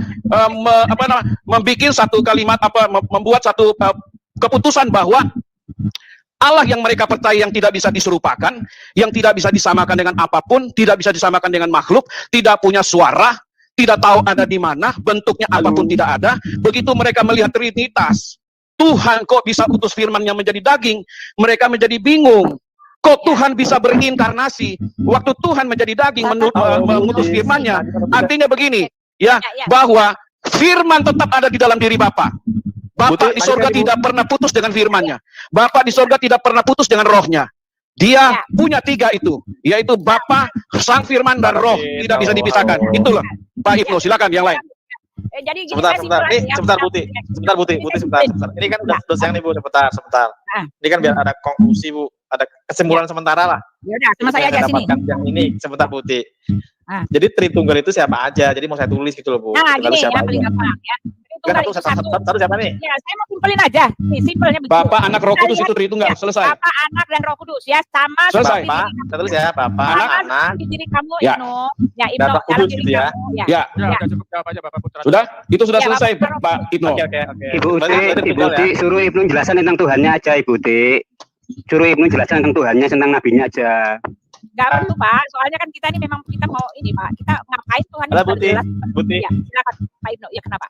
membuat satu kalimat membuat satu keputusan bahwa Allah yang mereka percaya yang tidak bisa diserupakan, yang tidak bisa disamakan dengan apapun, tidak bisa disamakan dengan makhluk, tidak punya suara, tidak tahu ada di mana, bentuknya apapun tidak ada. Begitu mereka melihat Trinitas, Tuhan kok bisa utus firman-Nya menjadi daging, mereka menjadi bingung. Kok Tuhan bisa berinkarnasi? Waktu Tuhan menjadi daging mengutus firman-Nya, artinya begini, ya, bahwa firman tetap ada di dalam diri Bapa. Bapa di sorga tidak pernah putus dengan firman-Nya. Bapa di sorga tidak pernah putus dengan rohnya. Dia punya tiga itu, yaitu Bapa, Sang Firman, dan Roh. Tidak bisa dipisahkan. Itulah. Pak Ibnu, silakan yang lain. Jadi sebentar, Putih. Sebentar. Ini kan udah siang nih Bu, sebentar. Ini kan biar ada konklusi Bu, ada kesimpulan sementara lah. Ya udah, sama saya aja sini. Yang ini sebentar Putih. Jadi Tritunggal itu siapa aja? Jadi mau saya tulis gitu loh Bu. Nah, gini ya, paling gampang ya. Tritunggal itu satu siapa nih? Ya, saya mau simpelin aja. Nih, simpelnya begitu. Bapak, Anak, Roh Kudus itu Tritunggal, selesai. Bapak, Anak, dan Roh Kudus ya, sama selesai. Bapak, saya tulis ya, Bapak, Anak, di diri kamu, ya. Ibnu. Ya, Ibnu, Roh Kudus gitu ya. Ya. Udah cukup jawab aja Bapak Putra. Sudah? Itu sudah selesai, Bapak, Pak Ibnu. Oke. Ibu Uti, suruh Ibnu jelasin tentang Tuhannya aja, Ibu Uti. Suruh Ibnu jelasin tentang Tuhannya, tentang nabinya aja. Gak perlu Pak, soalnya kan kita ini memang kita mau ini Pak, kita ngapain Tuhan Halo Putih. Ya, silakan Pak Ibnu, ya kenapa?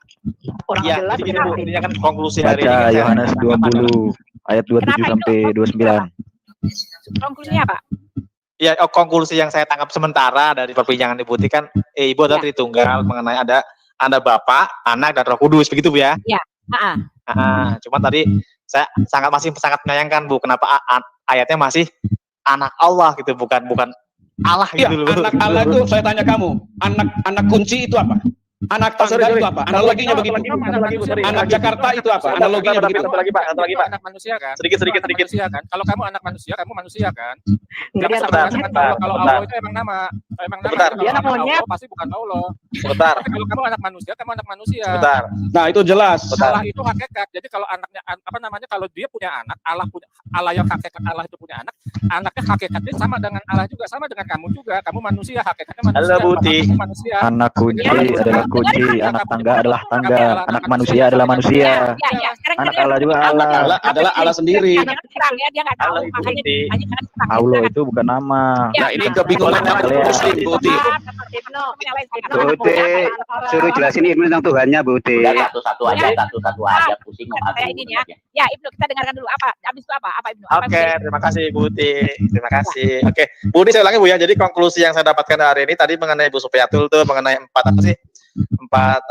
Orang Ya, jelas. jadi gini Bu, ini kan konklusi hari ini. Baca Yohanes 20 ayat 27 sampai 29. Konklusinya apa? Ya, konklusi yang saya tangkap sementara dari perbincangan Ibu Putih kan, Ibu adalah Tritunggal mengenai ada Bapa, Anak, dan Roh Kudus, begitu Bu ya? Ya. Cuma tadi saya masih sangat menyayangkan Bu, kenapa ayatnya masih anak Allah gitu, bukan Allah gitu loh. Anak Allah itu saya tanya kamu, anak kunci itu apa? Anak tangga itu apa? Analoginya begitu. Anak Jakarta itu apa? Analoginya begitu. Satu lagi Pak. Anak manusia kan? Sedikit. Manusia kan? Kalau kamu anak manusia, kamu manusia kan? Enggak, Sebentar. sebentar. Kalau Allah itu emang nama. Sebentar. Dia anak Allah pasti bukan Allah. Sebentar. Kalau kamu anak manusia, kamu anak manusia. Sebentar. Nah, itu jelas. Allah itu hakikat. Jadi kalau anaknya kalau dia punya anak, Allah yang hakikat Allah itu punya anak, anaknya hakikatnya sama dengan Allah juga, sama dengan kamu juga. Kamu manusia, hakikatnya manusia. Halo Putih. Manusia. Anak kunci adalah kunci, anak tangga adalah tangga, anak manusia adalah manusia, anak Allah juga Anak Allah. Allah adalah Allah sendiri. Dia nggak tahu, makanya ditanya jangan serang. Allah itu bukan nama. Nah, ini kebingungan muslim, Bu Uti. Bute, suruh jelasin ilmu tentang Tuhannya, Bute. Udah satu-satu aja, pusing mau Kayak ini ya. Ya, Ibnu, kita dengarkan dulu apa? Habis itu apa? Apa Ibnu? Apa Oke, terima kasih Bu Uti. Terima kasih. Oke, Bu Uti saya ulangi Bu ya. Jadi konklusi yang saya dapatkan hari ini tadi mengenai Bu Supiatul tuh mengenai empat apa sih? Empat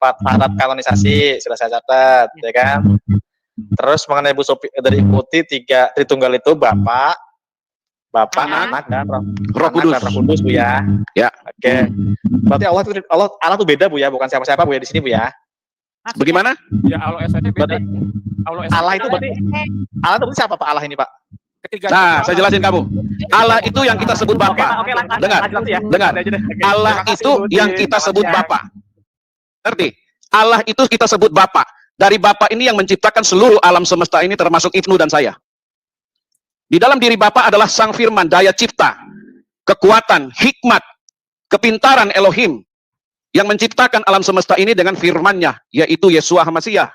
syarat kanonisasi sudah saya catat, ya kan? Terus mengenai Bu Supi dari Ibu Uti tiga Tritunggal itu Bapak, Anak dan Roh Kudus Bu ya. Ya. Oke. Berarti Allah tuh beda Bu ya, bukan siapa-siapa Bu ya di sini Bu ya. Bagaimana? Ya Allah SAD beda. Allah itu berarti Allah itu siapa Pak Allah ini Pak? Nah, saya jelasin kamu. Allah itu yang kita sebut Bapa. Dengar. Allah itu yang kita sebut Bapa. Ngerti? Allah itu kita sebut Bapa. Dari Bapa ini yang menciptakan seluruh alam semesta ini termasuk Ibnu dan saya. Di dalam diri Bapa adalah Sang Firman, daya cipta, kekuatan, hikmat, kepintaran Elohim yang menciptakan alam semesta ini dengan firman-Nya, yaitu Yesua HaMasyiah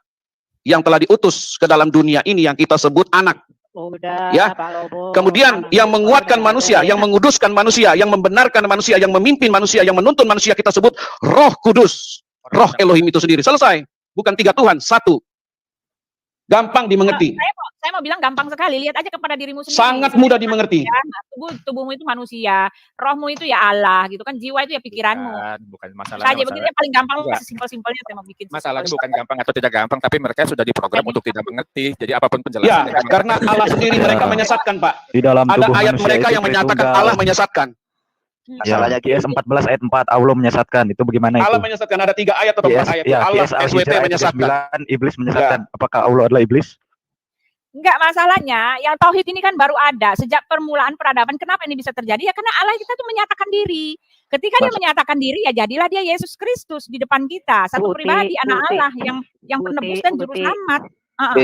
yang telah diutus ke dalam dunia ini yang kita sebut anak. Ya. Kemudian yang menguatkan manusia, yang menguduskan manusia, yang membenarkan manusia, yang memimpin manusia, yang menuntun manusia kita sebut Roh Kudus. Roh Elohim itu sendiri. Selesai. Bukan tiga Tuhan, satu. Gampang dimengerti. Saya mau bilang gampang sekali. Lihat aja kepada dirimu sendiri. Sangat mudah dimengerti. Ya, tubuhmu itu manusia, rohmu itu ya Allah, gitu kan? Jiwa itu ya pikiranmu. Bukan masalah. Saja begitu yang paling gampang, simpel-simpelnya saya mau bikin. Masalahnya bukan gampang atau tidak gampang, tapi mereka sudah diprogram untuk tidak mengerti. Jadi apapun Ya, penjelasannya. karena Allah sendiri mereka menyesatkan, Pak. Di dalam Ada tubuh ayat manusia mereka itu yang menyatakan Tritunggal. Allah menyesatkan. Ya, QS 14 ayat 4 Allah menyesatkan. Itu bagaimana itu? Allah menyesatkan. Ada 3 ayat atau 4 ayat. Ya, Allah QS Al-Hijr SWT ayat menyesatkan. 9, iblis menyesatkan. Apakah Allah adalah iblis? Enggak, masalahnya yang tauhid ini kan baru ada sejak permulaan peradaban. Kenapa ini bisa terjadi? Ya karena Allah kita tuh menyatakan diri. Ketika dia menyatakan diri, ya jadilah dia Yesus Kristus di depan kita, satu pribadi anak Allah yang penebus dan juru selamat.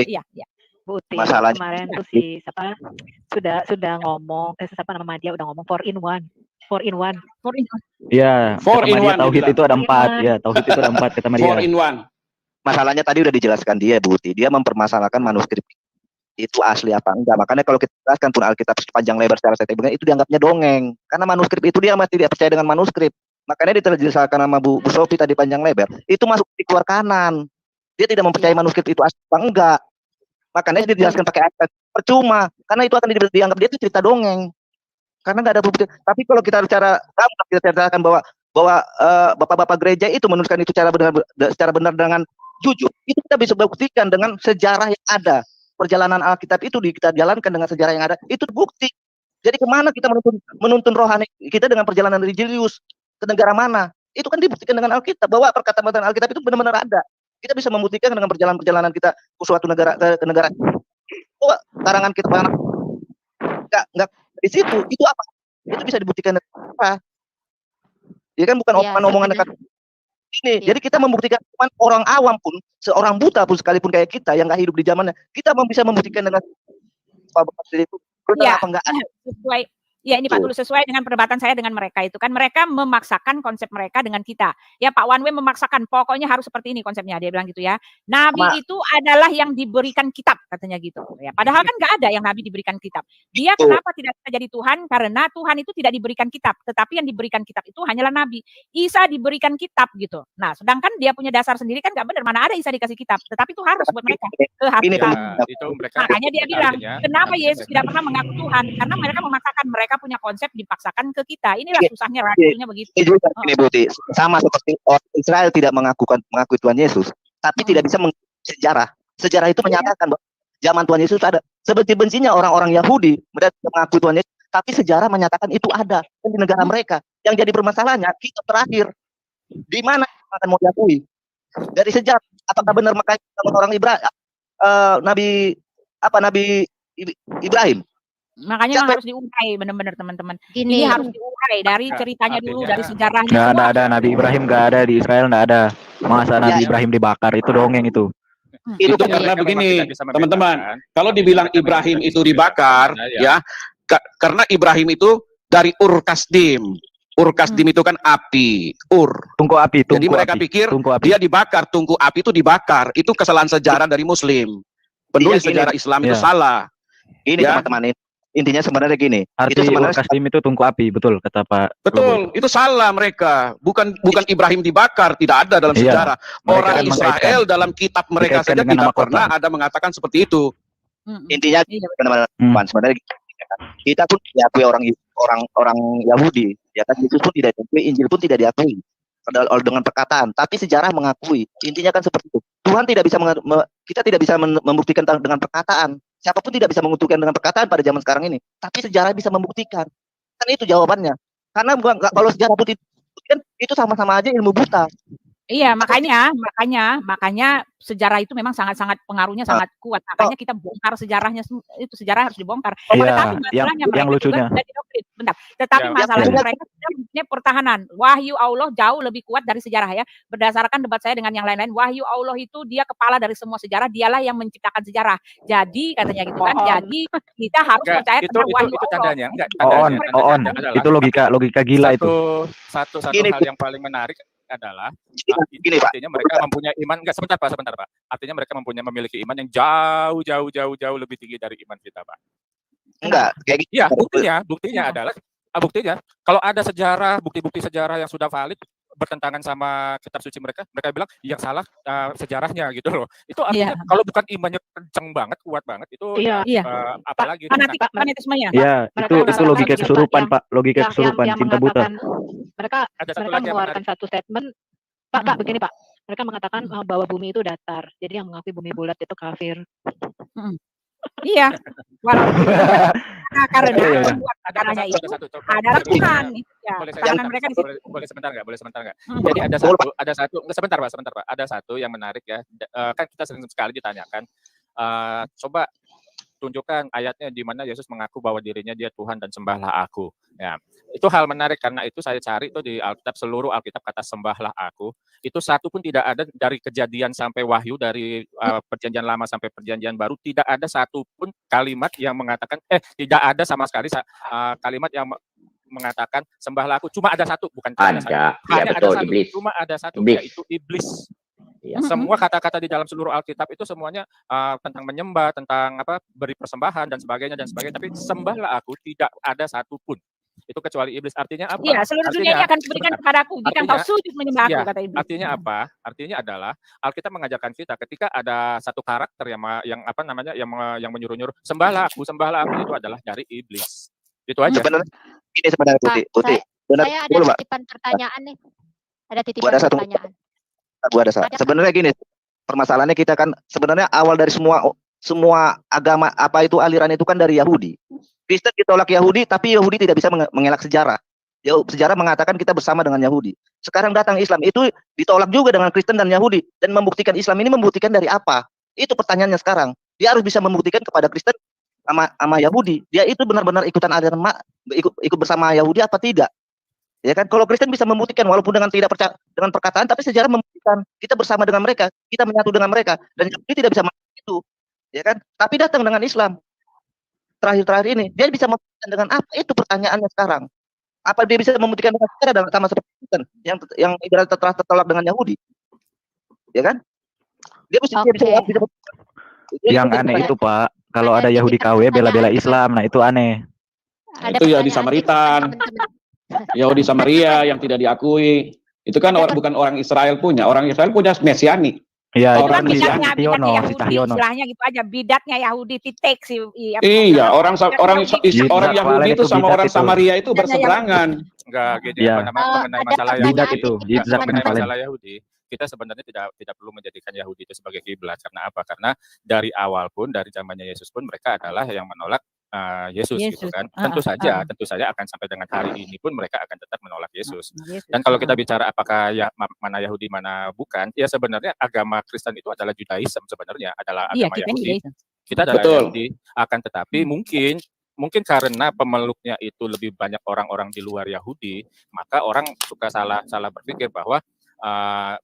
Iya. Putih Masalahnya- kemarin tuh si siapa sudah ngomong siapa nama dia udah ngomong 4 in 1. Iya, Four kata in Maria one, tauhid dibilang. itu ada 4. Ya, tauhid itu ada 4 kata Maria. 4 in 1. Masalahnya tadi udah dijelaskan dia, Bu Uti. Dia mempermasalahkan manuskrip itu asli apa enggak. Makanya kalau kita jelaskan pun Alkitab sepanjang lebar secara saintifik itu dianggapnya dongeng. Karena manuskrip itu dia masih tidak percaya dengan manuskrip. Makanya dia dijelaskan sama Bu Sofi tadi panjang lebar. Itu masuk di keluar kanan. Dia tidak mempercayai manuskrip itu asli apa enggak. Makanya dia dijelaskan pakai ayat percuma. Karena itu akan dianggap dia itu cerita dongeng. Karena nggak ada bukti. Tapi kalau kita bicara gampang, kita ceritakan bahwa bapak-bapak gereja itu menuliskan itu secara benar dengan jujur, itu kita bisa buktikan dengan sejarah yang ada. Perjalanan Alkitab itu kita jalankan dengan sejarah yang ada, itu bukti. Jadi kemana kita menuntun rohani kita dengan perjalanan religius ke negara mana? Itu kan dibuktikan dengan Alkitab bahwa perkataan Alkitab itu benar-benar ada. Kita bisa membuktikan dengan perjalanan kita ke suatu negara ke negara. Oh, karangan kita enggak di situ. Itu apa? Itu bisa dibuktikan apa? Ya kan bukan omongan dekat ini. Jadi kita membuktikan orang awam pun, seorang buta pun sekalipun kayak kita yang nggak hidup di zamannya, kita bisa membuktikan dengan apa itu benar apa enggak ada. Sesuai. Ya ini Pak Tulus, sesuai dengan perdebatan saya dengan mereka itu kan mereka memaksakan konsep mereka dengan kita. Ya Pak One Way memaksakan pokoknya harus seperti ini konsepnya, dia bilang gitu ya. Nabi itu adalah yang diberikan kitab katanya gitu. Ya, padahal kan nggak ada yang Nabi diberikan kitab. Dia kenapa tidak bisa jadi Tuhan? Karena Tuhan itu tidak diberikan kitab, tetapi yang diberikan kitab itu hanyalah Nabi. Isa diberikan kitab gitu. Nah, sedangkan dia punya dasar sendiri kan nggak benar. Mana ada Isa dikasih kitab? Tetapi itu harus buat mereka. Itu mereka. Makanya dia bilang, kenapa Yesus tidak pernah mengaku Tuhan? Karena mereka memaksakan, mereka punya konsep dipaksakan ke kita. Inilah susahnya rakyatnya begitu. Ini juga ini Buti, sama seperti orang Israel tidak mengakui Tuhan Yesus, tapi tidak bisa sejarah. Sejarah itu menyatakan bahwa zaman Tuhan Yesus ada. Sebenci-bencinya orang-orang Yahudi mereka mengakui Tuhan Yesus, tapi sejarah menyatakan itu ada di negara mereka. Yang jadi permasalahannya kita terakhir di mana akan mau diakui dari sejarah. Apakah benar makanya orang Ibrahim Nabi Ibrahim? Makanya harus diurai benar-benar teman-teman. Ini harus diurai dari ceritanya dulu, dari sejarahnya. Nggak ada Nabi Ibrahim, nggak ada di Israel, nggak ada. Masa Nabi Ibrahim dibakar itu dongeng itu. Itu karena begini, teman-teman. Kalau dibilang Ibrahim itu dibakar, ya, karena Ibrahim itu dari Ur Kasdim. Ur kasdim itu kan api, Tungku api, Jadi tungku mereka api, pikir tungku api. dia dibakar, tungku api itu dibakar. Itu kesalahan sejarah dari Muslim. Penulis Iya, gini. sejarah Islam itu Iya. salah. Ini Ya. teman-teman, intinya sebenarnya gini. Arti Itu sebenarnya kasdim itu tungku api, betul kata Pak Lobo. Betul, itu salah mereka. Bukan Ibrahim dibakar, tidak ada dalam Iya. sejarah. Mereka Orang kan Israel dalam kitab mereka dikaitkan saja dengan tidak nama kota. pernah ada mengatakan seperti itu. intinya Iya. teman-teman sebenarnya gini, kita pun diakui orang Yahudi, ya kan, Yesus pun tidak diakui, Injil pun tidak diakui dengan perkataan, tapi sejarah mengakui. Intinya kan seperti itu. Tuhan tidak bisa kita tidak bisa membuktikan dengan perkataan. Siapapun tidak bisa membuktikan dengan perkataan pada zaman sekarang ini, tapi sejarah bisa membuktikan. Kan itu jawabannya. Karena kalau sejarah pun kan itu sama-sama aja ilmu buta. Iya, makanya sejarah itu memang sangat-sangat pengaruhnya sangat kuat. Makanya kita bongkar sejarahnya, itu sejarah harus dibongkar. Iya, Tetapi masalahnya yang mereka juga lucunya. sudah didoktrin. Bentar. Tetapi Ya, masalahnya ya. mereka sudah mempunyai pertahanan. Wahyu Allah jauh lebih kuat dari sejarah ya. Berdasarkan debat saya dengan yang lain-lain, wahyu Allah itu dia kepala dari semua sejarah, dialah yang menciptakan sejarah. Jadi katanya gitu kan. Jadi kita harus Enggak, percaya tentang wahyu itu Allah. tandanya, enggak, Oon, tandanya adalah itu logika gila itu. satu Gini, hal yang paling menarik adalah gini, Pak. artinya mereka mempunyai iman, enggak, sebentar Pak. Artinya mereka memiliki iman yang jauh lebih tinggi dari iman kita, Pak. Enggak, kayak gitu. Iya, buktinya adalah kalau ada sejarah, bukti-bukti sejarah yang sudah valid bertentangan sama kitab suci mereka bilang yang salah sejarahnya gitu loh. Itu artinya kalau bukan imannya kenceng banget, kuat banget itu apalagi fanatismenya. Iya, itu logika kesurupan, Pak. Logika kesurupan, cinta buta. Mereka lagi yang mengeluarkan satu statement, Pak, begini Pak. Mereka mengatakan bahwa bumi itu datar. Jadi yang mengakui bumi bulat itu kafir. Iya. Karena acaranya itu adalah Tuhan. Ya, tangan mereka di situ. Boleh sebentar nggak? Jadi ada satu, sebentar Pak. Ada satu yang menarik ya. Kan kita sering sekali ditanyakan, coba tunjukkan ayatnya di mana Yesus mengaku bahwa dirinya dia Tuhan dan sembahlah aku. Ya, itu hal menarik karena itu saya cari itu di Alkitab, seluruh Alkitab kata sembahlah aku itu satu pun tidak ada. Dari Kejadian sampai Wahyu, dari Perjanjian Lama sampai Perjanjian Baru, tidak ada satu pun kalimat yang mengatakan tidak ada sama sekali kalimat yang mengatakan sembahlah aku. Cuma ada satu, bukan hanya ada satu, iblis. cuma ada satu, Iblis. yaitu iblis. Ya. Semua kata-kata di dalam seluruh Alkitab itu semuanya tentang menyembah, tentang beri persembahan dan sebagainya. Tapi sembahlah aku tidak ada satu pun. Itu kecuali iblis. Artinya apa? Iya, seluruh dunia ini akan diberikan kepadaku jika engkau sujud menyembah aku, kata iblis. Artinya apa? Artinya adalah Alkitab mengajarkan kita ketika ada satu karakter yang menyuruh-nyuruh sembahlah aku itu adalah dari iblis. Itu aja. Sebenarnya ini sebenarnya Putih. Benar, Saya ada dulu, Pak. titipan pertanyaan nih. Ada titipan Gua ada satu. pertanyaan. Sebenarnya gini, permasalahannya kita kan sebenarnya awal dari semua agama apa itu aliran itu kan dari Yahudi. Kristen ditolak Yahudi, tapi Yahudi tidak bisa mengelak sejarah. Sejarah mengatakan kita bersama dengan Yahudi. Sekarang datang Islam, itu ditolak juga dengan Kristen dan Yahudi. Dan membuktikan Islam ini membuktikan dari apa? Itu pertanyaannya sekarang. Dia harus bisa membuktikan kepada Kristen sama Yahudi. Dia itu benar-benar ikutan aliran ikut bersama Yahudi apa tidak? Ya kan, kalau Kristen bisa membuktikan walaupun dengan tidak percaya dengan perkataan, tapi sejarah membuktikan kita bersama dengan mereka, kita menyatu dengan mereka, dan Yahudi tidak bisa melakukan itu, ya kan? Tapi datang dengan Islam terakhir ini, dia bisa membuktikan dengan apa? Itu pertanyaannya sekarang. Apa dia bisa membuktikan dengan sejarah sama seperti Kristen yang ibarat tertolak dengan Yahudi, ya kan? Dia bisa Yang aneh itu Pak, kalau ada Yahudi KW bela-bela Islam, nah itu aneh. Itu Yahudi Samaritan. Yahudi Samaria yang tidak diakui. Itu kan bukan orang Israel punya. Orang Israel punya mesianik. Iya, orang bidatnya Yahudi, istilahnya gitu aja. Bidatnya Yahudi, titik Iya, orang Yahudi itu sama orang Samaria itu berseberangan. Enggak, gini mengenai masalah bidat itu. Mengenai masalah Yahudi, kita sebenarnya tidak perlu menjadikan Yahudi itu sebagai kiblat. Karena apa? Karena dari awal pun, dari zamannya Yesus pun mereka adalah yang menolak Yesus gitu kan. Tentu saja akan sampai dengan hari ini pun mereka akan tetap menolak Yesus. Dan kalau kita bicara apakah mana Yahudi mana bukan, ya sebenarnya agama Kristen itu adalah Judaism sebenarnya, adalah agama Yahudi. Kita adalah Yahudi, akan tetapi mungkin karena pemeluknya itu lebih banyak orang-orang di luar Yahudi, maka orang suka salah berpikir bahwa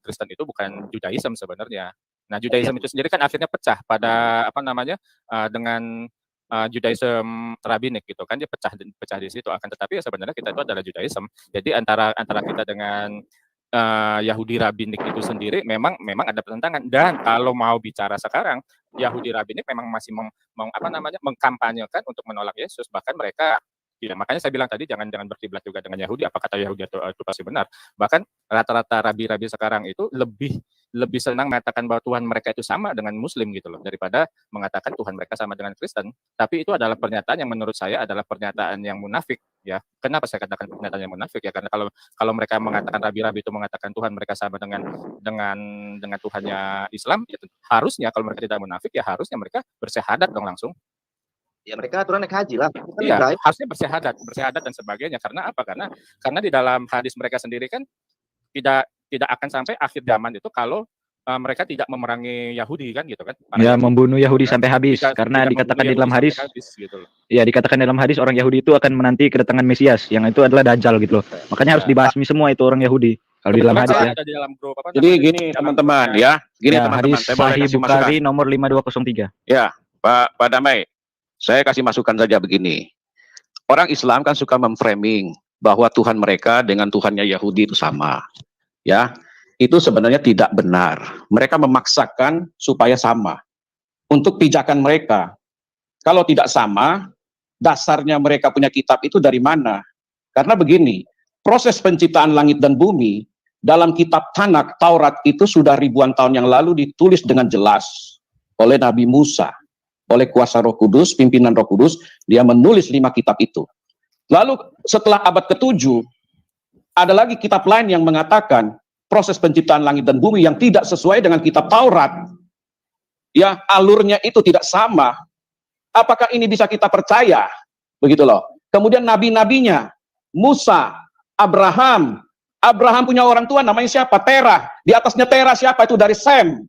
Kristen itu bukan Judaism sebenarnya. Nah, Judaism itu sendiri kan akhirnya pecah pada dengan Judaism rabbinik gitu kan, dia pecah di situ. Akan tetapi ya sebenarnya kita itu adalah Judaism. Jadi antara kita dengan Yahudi rabbinik itu sendiri memang ada pertentangan. Dan kalau mau bicara sekarang, Yahudi rabbinik memang masih mengkampanyekan untuk menolak Yesus. Bahkan mereka makanya saya bilang tadi jangan berkiblat juga dengan Yahudi. Apa kata Yahudi itu pasti benar. Bahkan rata-rata rabi-rabi sekarang itu lebih senang mengatakan bahwa Tuhan mereka itu sama dengan Muslim gitu loh, daripada mengatakan Tuhan mereka sama dengan Kristen. Tapi itu adalah pernyataan yang menurut saya adalah pernyataan yang munafik ya. Kenapa saya katakan pernyataan yang munafik ya? Karena kalau mereka mengatakan rabi-rabi itu mengatakan Tuhan mereka sama dengan Tuhannya Islam, ya harusnya kalau mereka tidak munafik ya harusnya mereka bersyahadat dong langsung. Ya mereka aturan naik haji lah. Iya, harusnya bersyahadat dan sebagainya. Karena apa? Karena di dalam hadis mereka sendiri kan tidak akan sampai akhir zaman itu kalau mereka tidak memerangi Yahudi kan gitu kan. Ya, membunuh Yahudi sampai habis karena dikatakan di dalam hadis. Gitu loh. Ya, dikatakan dalam hadis orang Yahudi itu akan menanti kedatangan Mesias yang itu adalah Dajjal gitu loh. Makanya harus dibasmi semua itu orang Yahudi. Kalau di dalam hadis ya. Jadi gini teman-teman ya. Gini Ya, teman-teman, hadis saya boleh Sahih kasih masukan. Bukhari nomor 5203. Ya, Pak Damai. Saya kasih masukan saja begini. Orang Islam kan suka memframing bahwa Tuhan mereka dengan Tuhannya Yahudi itu sama. Ya, itu sebenarnya tidak benar. Mereka memaksakan supaya sama. Untuk pijakan mereka. Kalau tidak sama, dasarnya mereka punya kitab itu dari mana? Karena begini, proses penciptaan langit dan bumi dalam kitab Tanakh, Taurat itu sudah ribuan tahun yang lalu ditulis dengan jelas oleh Nabi Musa. Oleh kuasa Roh Kudus, pimpinan Roh Kudus, dia menulis 5 kitab itu. Lalu setelah abad ke-7, ada lagi kitab lain yang mengatakan proses penciptaan langit dan bumi yang tidak sesuai dengan kitab Taurat. Ya, alurnya itu tidak sama. Apakah ini bisa kita percaya? Begitu loh. Kemudian nabi-nabinya, Musa, Abraham punya orang tua namanya siapa? Terah. Di atasnya Terah siapa? Itu dari Sem.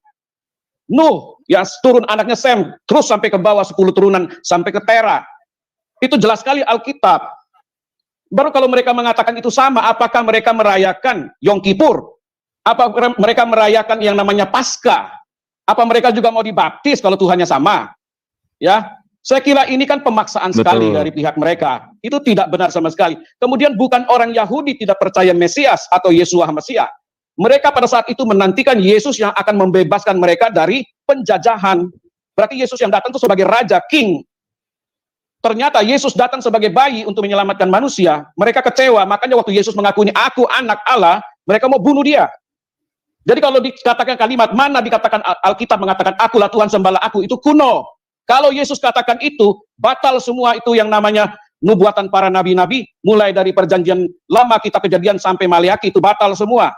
Nuh, yang turun anaknya Sem, terus sampai ke bawah 10 turunan, sampai ke Terah. Itu jelas sekali Alkitab. Baru kalau mereka mengatakan itu sama, apakah mereka merayakan Yom Kippur? Apa mereka merayakan yang namanya Paskah? Apa mereka juga mau dibaptis kalau Tuhannya sama? Ya, saya kira ini kan pemaksaan sekali dari pihak mereka. Itu tidak benar sama sekali. Kemudian bukan orang Yahudi tidak percaya Mesias atau Yeshua Mesias. Mereka pada saat itu menantikan Yesus yang akan membebaskan mereka dari penjajahan. Berarti Yesus yang datang itu sebagai raja, king. Ternyata Yesus datang sebagai bayi untuk menyelamatkan manusia. Mereka kecewa, makanya waktu Yesus mengakui aku anak Allah, mereka mau bunuh dia. Jadi kalau dikatakan kalimat, mana dikatakan Alkitab mengatakan akulah Tuhan sembahlah aku, itu kuno. Kalau Yesus katakan itu, batal semua itu yang namanya nubuatan para nabi-nabi, mulai dari perjanjian lama, kitab Kejadian sampai Maleakhi, itu batal semua.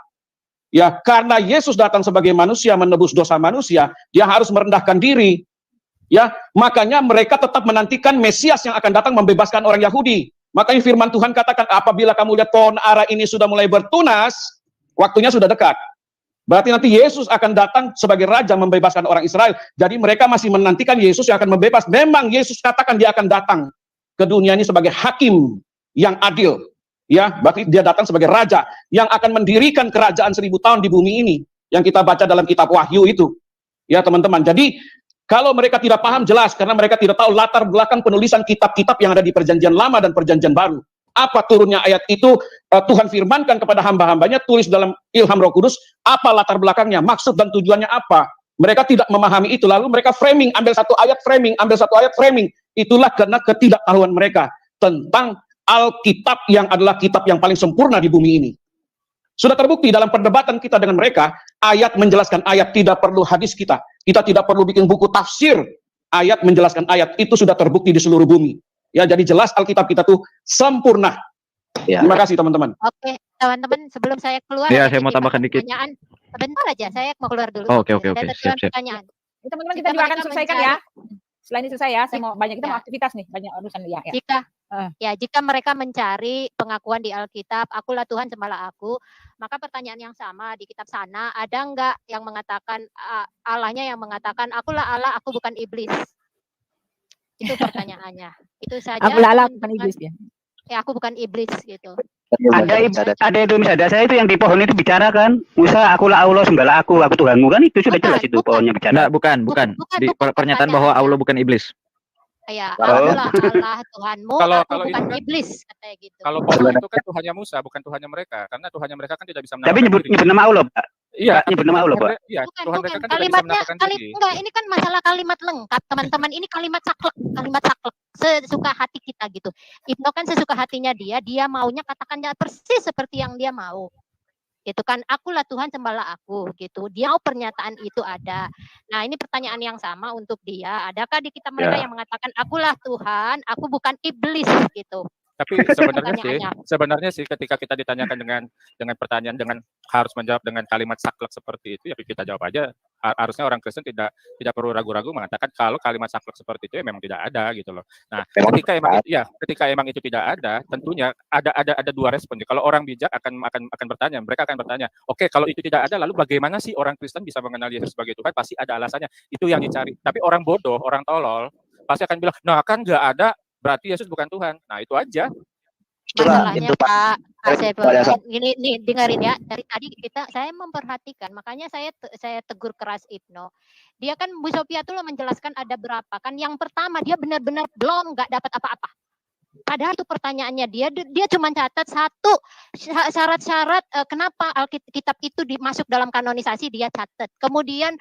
Ya, karena Yesus datang sebagai manusia menebus dosa manusia, dia harus merendahkan diri. Ya, makanya mereka tetap menantikan Mesias yang akan datang membebaskan orang Yahudi. Makanya firman Tuhan katakan, apabila kamu lihat pohon ara ini sudah mulai bertunas, waktunya sudah dekat. Berarti nanti Yesus akan datang sebagai raja membebaskan orang Israel. Jadi mereka masih menantikan Yesus yang akan membebas. Memang Yesus katakan dia akan datang ke dunia ini sebagai hakim yang adil. Ya, berarti dia datang sebagai raja yang akan mendirikan kerajaan 1000 tahun di bumi ini yang kita baca dalam kitab Wahyu itu. Ya, teman-teman. Jadi kalau mereka tidak paham jelas karena mereka tidak tahu latar belakang penulisan kitab-kitab yang ada di Perjanjian Lama dan Perjanjian Baru. Apa turunnya ayat itu Tuhan firmankan kepada hamba-hambanya, tulis dalam ilham Roh Kudus, apa latar belakangnya, maksud dan tujuannya apa. Mereka tidak memahami itu, lalu mereka framing, ambil satu ayat framing, ambil satu ayat framing. Itulah karena ketidaktahuan mereka tentang Alkitab yang adalah kitab yang paling sempurna di bumi ini. Sudah terbukti dalam perdebatan kita dengan mereka, ayat menjelaskan ayat, tidak perlu hadis kita. Kita tidak perlu bikin buku tafsir. Ayat menjelaskan ayat, itu sudah terbukti di seluruh bumi. Ya, jadi jelas Alkitab kita tuh sempurna. Ya. Terima kasih teman-teman. Oke, teman-teman, sebelum saya keluar, Ya, saya mau tambahkan dikit. pertanyaan. Sebentar aja, saya mau keluar dulu. Oke. Ada Siap. pertanyaan. Teman-teman kita juga akan selesaikan ya. Selain itu saya mau banyak kita mau Ya. aktivitas nih, banyak urusan ya. Jika mereka mencari pengakuan di Alkitab, akulah Tuhan sembahlah aku, maka pertanyaan yang sama di kitab sana, ada enggak yang mengatakan Allahnya yang mengatakan akulah Allah, aku bukan iblis? Itu pertanyaannya. Itu saja. Akulah Allah, bukan iblis ya. Ya, aku bukan iblis gitu. Ada itu misalnya saya itu yang di pohon itu bicara kan, Musa akulah Allah sembahlah aku Tuhanmu kan, itu sudah jelas itu pohonnya bicara. Bukan. Di pernyataan bahwa Allah bukan iblis. Ya, Kalau akulah Allah Tuhanmu, kalau aku kalau itu bukan kan iblis, katanya gitu. kalau Paulus itu kan Tuhannya Musa, bukan Tuhannya mereka, karena Tuhannya mereka kan tidak bisa Tapi menampakkan nyebut diri. nyebut nama Allah, Pak. Iya, Pak, nyebut nama Allah, Pak. Iya, Bukan, Tuhan mereka bukan. kan tidak bisa Kalimatnya, menampakkan diri. enggak, ini kan masalah kalimat lengkap, teman-teman. Ini kalimat saklek, sesuka hati kita gitu. Ibnu kan sesuka hatinya dia maunya katakannya persis seperti yang dia mau. Gitu kan, akulah Tuhan, sembahlah aku gitu. Dia mau pernyataan itu ada. Nah, ini pertanyaan yang sama untuk dia. Adakah di kita mereka Ya. yang mengatakan akulah Tuhan, aku bukan iblis gitu. Tapi sebenarnya Pertanyaannya. sih ketika kita ditanyakan dengan pertanyaan dengan harus menjawab dengan kalimat saklek seperti itu, ya kita jawab aja. Harusnya orang Kristen tidak perlu ragu-ragu mengatakan kalau kalimat saklek seperti itu ya memang tidak ada gitu loh. Nah, ketika emang itu tidak ada, tentunya ada dua respon. Kalau orang bijak akan bertanya, mereka akan bertanya, oke, kalau itu tidak ada, lalu bagaimana sih orang Kristen bisa mengenal Yesus sebagai Tuhan? Pasti ada alasannya. Itu yang dicari. Tapi orang bodoh, orang tolol pasti akan bilang, nah kan nggak ada, berarti Yesus bukan Tuhan. Nah, itu aja. Masalahnya Pak Asep, ini dengerin ya, dari tadi saya memperhatikan, makanya saya tegur keras Ibnu. Dia kan Bu Sophia tuh menjelaskan ada berapa kan. Yang pertama dia benar-benar belum nggak dapat apa-apa. Padahal itu pertanyaannya dia cuma catat satu syarat-syarat kenapa Alkitab itu masuk dalam kanonisasi, dia catat. Kemudian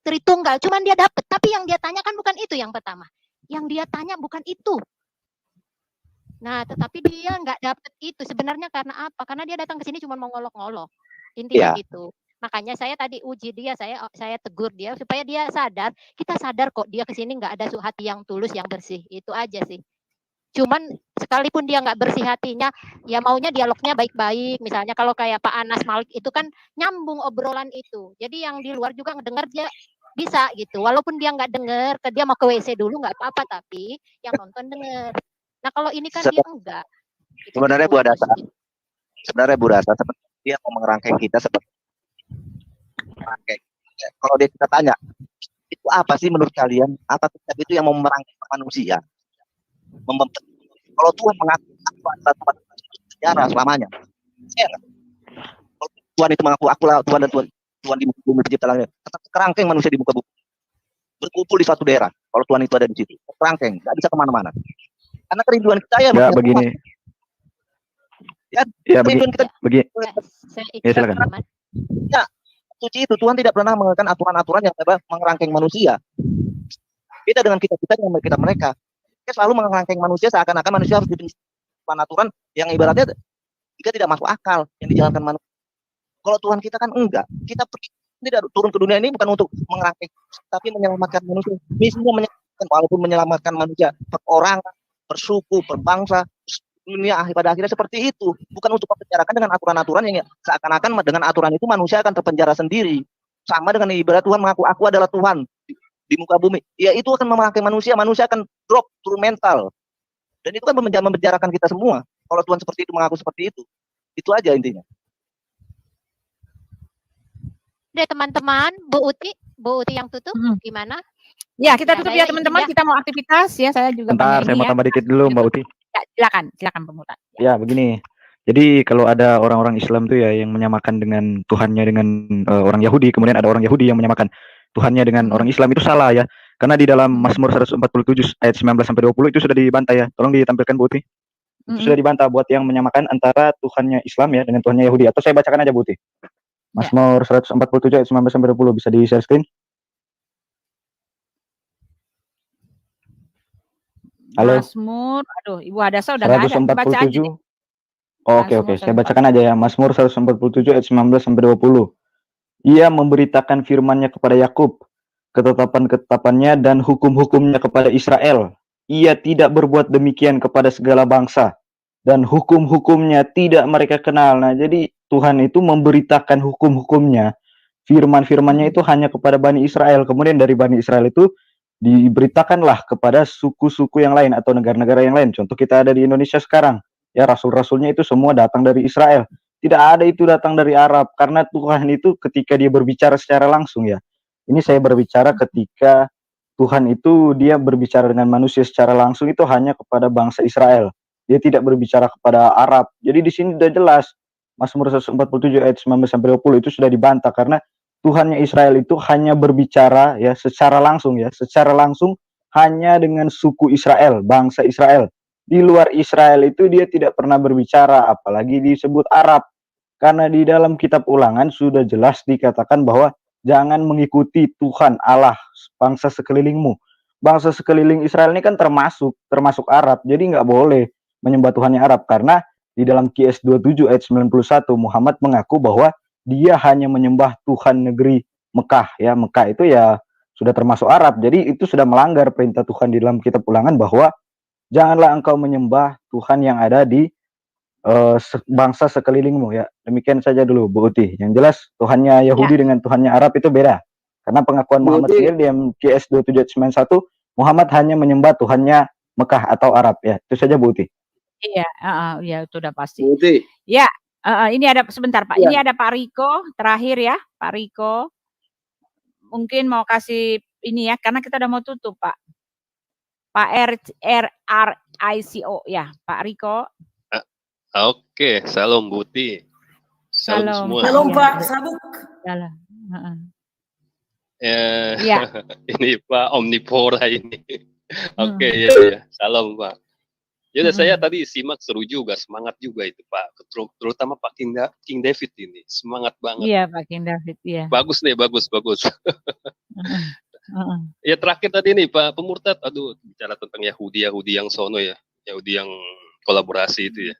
Tritunggal cuman dia dapat, tapi yang dia tanyakan bukan itu yang pertama. Yang dia tanya bukan itu. Nah, tetapi dia nggak dapet itu. Sebenarnya karena apa? Karena dia datang ke sini cuma mau ngolok-ngolok. Intinya gitu. Makanya saya tadi uji dia, saya tegur dia supaya dia sadar. Kita sadar kok dia ke sini nggak ada hati yang tulus, yang bersih. Itu aja sih. Cuman sekalipun dia nggak bersih hatinya, ya maunya dialognya baik-baik. Misalnya kalau kayak Pak Anas Malik itu kan nyambung obrolan itu. Jadi yang di luar juga ngedengar dia bisa gitu. Walaupun dia nggak dengar, dia mau ke WC dulu nggak apa-apa, tapi yang nonton dengar. Nah, kalau ini kan dia enggak. Sebenarnya Bu Adasa, seperti dia mau mengerangkeng kita seperti merangkeng. Kalau dia kita tanya, itu apa sih menurut kalian? Apa kitab itu yang mau merangkeng manusia? Kalau Tuhan mengaku Tuhan sejarah selamanya, kalau Tuhan itu mengaku akulah Tuhan dan Tuhan di muka bumi pencipta langit, tetap kerangkeng manusia di muka bumi, berkumpul di suatu daerah. Kalau Tuhan itu ada di situ, kerangkeng, nggak bisa kemana-mana. Karena kerinduan kita ya begini. kerinduan kita. Ya, silakan. Ya, suci itu Tuhan tidak pernah mengeluarkan aturan-aturan yang mengerangkeng manusia. Beda dengan kita yang mereka. Kita selalu mengerangkeng manusia seakan-akan manusia harus dibenci aturan yang ibaratnya jika tidak masuk akal yang dijalankan manusia. Kalau Tuhan kita kan enggak. Kita tidak turun ke dunia ini bukan untuk mengerangkeng, tapi menyelamatkan manusia. Misinya menyelamatkan, walaupun menyelamatkan manusia perorangan, bersuku, berbangsa, dunia pada akhirnya seperti itu. Bukan untuk mempenjarakan dengan aturan-aturan yang seakan-akan dengan aturan itu manusia akan terpenjara sendiri. Sama dengan ibarat Tuhan mengaku aku adalah Tuhan di muka bumi. Ya itu akan memakai manusia akan drop turun mental. Dan itu kan mempenjarakan kita semua. Kalau Tuhan seperti itu mengaku seperti itu. Itu aja intinya. Udah teman-teman, Bu Uti yang tutup gimana? Ya, kita tutup ya teman-teman, kita mau aktivitas ya, saya juga Bentar, saya mau tambah dikit dulu Mbak Uti. Ya, silakan pemutar. Ya, begini. Jadi kalau ada orang-orang Islam tuh ya yang menyamakan dengan Tuhannya dengan orang Yahudi, kemudian ada orang Yahudi yang menyamakan Tuhannya dengan orang Islam, itu salah ya. Karena di dalam Mazmur 147 ayat 19 sampai 20 itu sudah dibantah ya. Tolong ditampilkan Bu Uti. Sudah dibantah buat yang menyamakan antara Tuhannya Islam ya dengan Tuhannya Yahudi. Atau saya bacakan aja Bu Uti. Mazmur 147 ayat 19 sampai 20 bisa di share screen. Halo. Mazmur, aduh, Ibu Hadasa udah nggak ada. Baca aja nih. Oke, saya bacakan aja ya. Mazmur 147 ayat 19 sampai 20. Ia memberitakan firman-Nya kepada Yakub, ketetapan-ketetapannya dan hukum-hukumnya kepada Israel. Ia tidak berbuat demikian kepada segala bangsa, dan hukum-hukumnya tidak mereka kenal. Nah, jadi Tuhan itu memberitakan hukum-hukumnya, firman-firman-Nya itu hanya kepada Bani Israel. Kemudian dari Bani Israel itu diberitakanlah kepada suku-suku yang lain atau negara-negara yang lain. Contoh kita ada di Indonesia sekarang, ya rasul-rasulnya itu semua datang dari Israel. Tidak ada itu datang dari Arab, karena Tuhan itu ketika dia berbicara secara langsung ya. Ini saya berbicara ketika Tuhan itu dia berbicara dengan manusia secara langsung itu hanya kepada bangsa Israel. Dia tidak berbicara kepada Arab. Jadi di sini sudah jelas Mazmur 147 ayat 19 sampai 20 itu sudah dibantah karena Tuhannya Israel itu hanya berbicara ya secara langsung hanya dengan suku Israel, bangsa Israel. Di luar Israel itu dia tidak pernah berbicara, apalagi disebut Arab. Karena di dalam kitab Ulangan sudah jelas dikatakan bahwa jangan mengikuti Tuhan Allah bangsa sekelilingmu. Bangsa sekeliling Israel ini kan termasuk Arab, jadi nggak boleh menyembah Tuhannya Arab, karena di dalam QS 27 ayat 91 Muhammad mengaku bahwa dia hanya menyembah Tuhan negeri Mekah. Ya, Mekah itu ya sudah termasuk Arab, jadi itu sudah melanggar perintah Tuhan di dalam kitab Ulangan bahwa janganlah engkau menyembah Tuhan yang ada di bangsa sekelilingmu. Ya, demikian saja dulu Bu Uti. Yang jelas Tuhannya Yahudi dengan Tuhannya Arab itu beda, karena pengakuan Muhammad sendiri di QS 27 ayat 91 Muhammad hanya menyembah Tuhannya Mekah atau Arab. Ya, itu saja Bu Uti. Iya, ya itu udah pasti. Bu Uti. Ya, ini ada sebentar Pak. Iya. Ini ada Pak Riko terakhir ya, Pak Riko. Mungkin mau kasih ini ya, karena kita udah mau tutup Pak. Pak RRICO ya, Pak Riko. Oke, salam Buti. Salam semua. Shalom Iya. Pak, sabuk. Salam. Ya, ini Pak Omnivora ini. Oke, ya. Salam Pak. Ya, saya tadi simak seru juga, semangat juga itu Pak. Terutama Pak King David ini, semangat banget. Iya Pak King David, iya. Bagus nih, bagus. Ya terakhir tadi nih Pak Pemurtad, aduh bicara tentang Yahudi yang sono ya, Yahudi yang kolaborasi itu ya.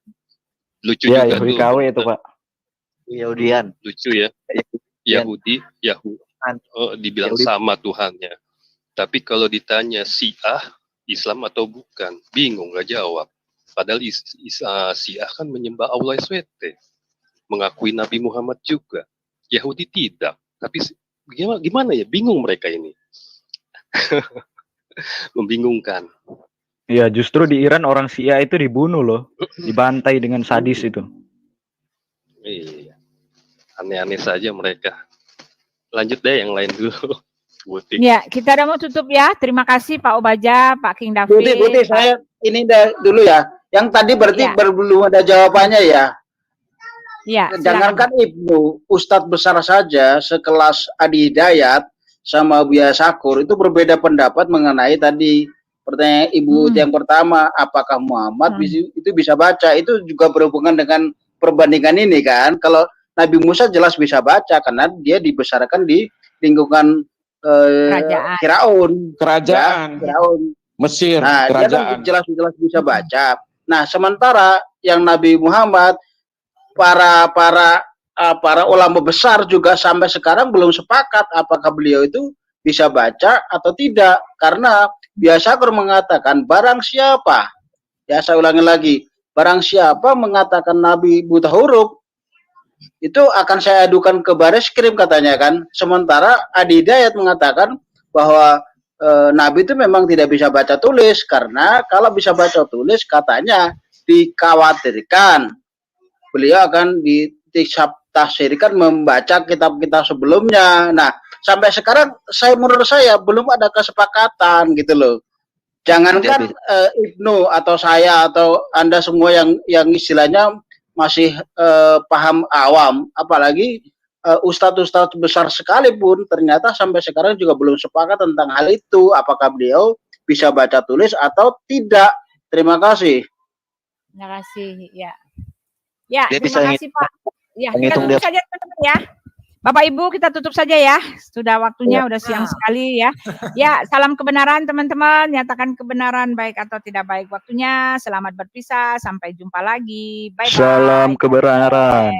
Lucu Ya, juga Yahudi tuh. KW itu Pak. Yahudian. Lucu ya. Yahudi, dibilang sama Tuhannya. Tapi kalau ditanya Syiah, Islam atau bukan, bingung nggak jawab. Padahal Syiah kan menyembah Allah SWT, mengakui Nabi Muhammad juga. Yahudi tidak. Tapi gimana ya? Bingung mereka ini. Membingungkan. Ya, justru di Iran orang Syiah itu dibunuh loh, dibantai dengan sadis itu. Iya. Aneh-aneh saja mereka. Lanjut deh yang lain dulu. Buti. Ya, kita udah mau tutup ya. Terima kasih Pak Obaja, Pak King David. Buti, saya ini dulu ya. Yang tadi berarti belum ada jawabannya ya. Ya, jangankan Ibnu, Ustadz besar saja sekelas Adi Hidayat sama Buya Sakur itu berbeda pendapat mengenai tadi pertanyaan Ibu yang pertama, apakah Muhammad itu bisa baca? Itu juga berhubungan dengan perbandingan ini kan. Kalau Nabi Musa jelas bisa baca karena dia dibesarkan di lingkungan Firaun. Kerajaan. Ya, Firaun. Mesir, nah, kerajaan. Dia kan jelas bisa baca. Nah, sementara yang Nabi Muhammad para ulama besar juga sampai sekarang belum sepakat apakah beliau itu bisa baca atau tidak, karena biasa mengatakan barang siapa, ya saya ulangi lagi, barang siapa mengatakan Nabi buta huruf itu akan saya adukan ke Bareskrim katanya kan. Sementara Adi Hidayat mengatakan bahwa Nabi itu memang tidak bisa baca tulis, karena kalau bisa baca tulis katanya dikhawatirkan beliau akan ditafsirkan membaca kitab-kitab sebelumnya. Nah, sampai sekarang menurut saya belum ada kesepakatan gitu loh. Jangankan Ibnu atau saya atau Anda semua yang istilahnya masih paham awam, apalagi ustadz-ustadz besar sekalipun ternyata sampai sekarang juga belum sepakat tentang hal itu, apakah beliau bisa baca tulis atau tidak. Terima kasih. Terima kasih, ya. Ya, Dia bisa terima kasih Pak. Ya, kita menghitung tutup dia. saja teman-teman ya. Bapak Ibu kita tutup saja ya. Sudah waktunya, udah siang sekali ya. Ya, salam kebenaran teman-teman. Nyatakan kebenaran baik atau tidak baik waktunya. Selamat berpisah. Sampai jumpa lagi. Bye-bye. Salam kebenaran.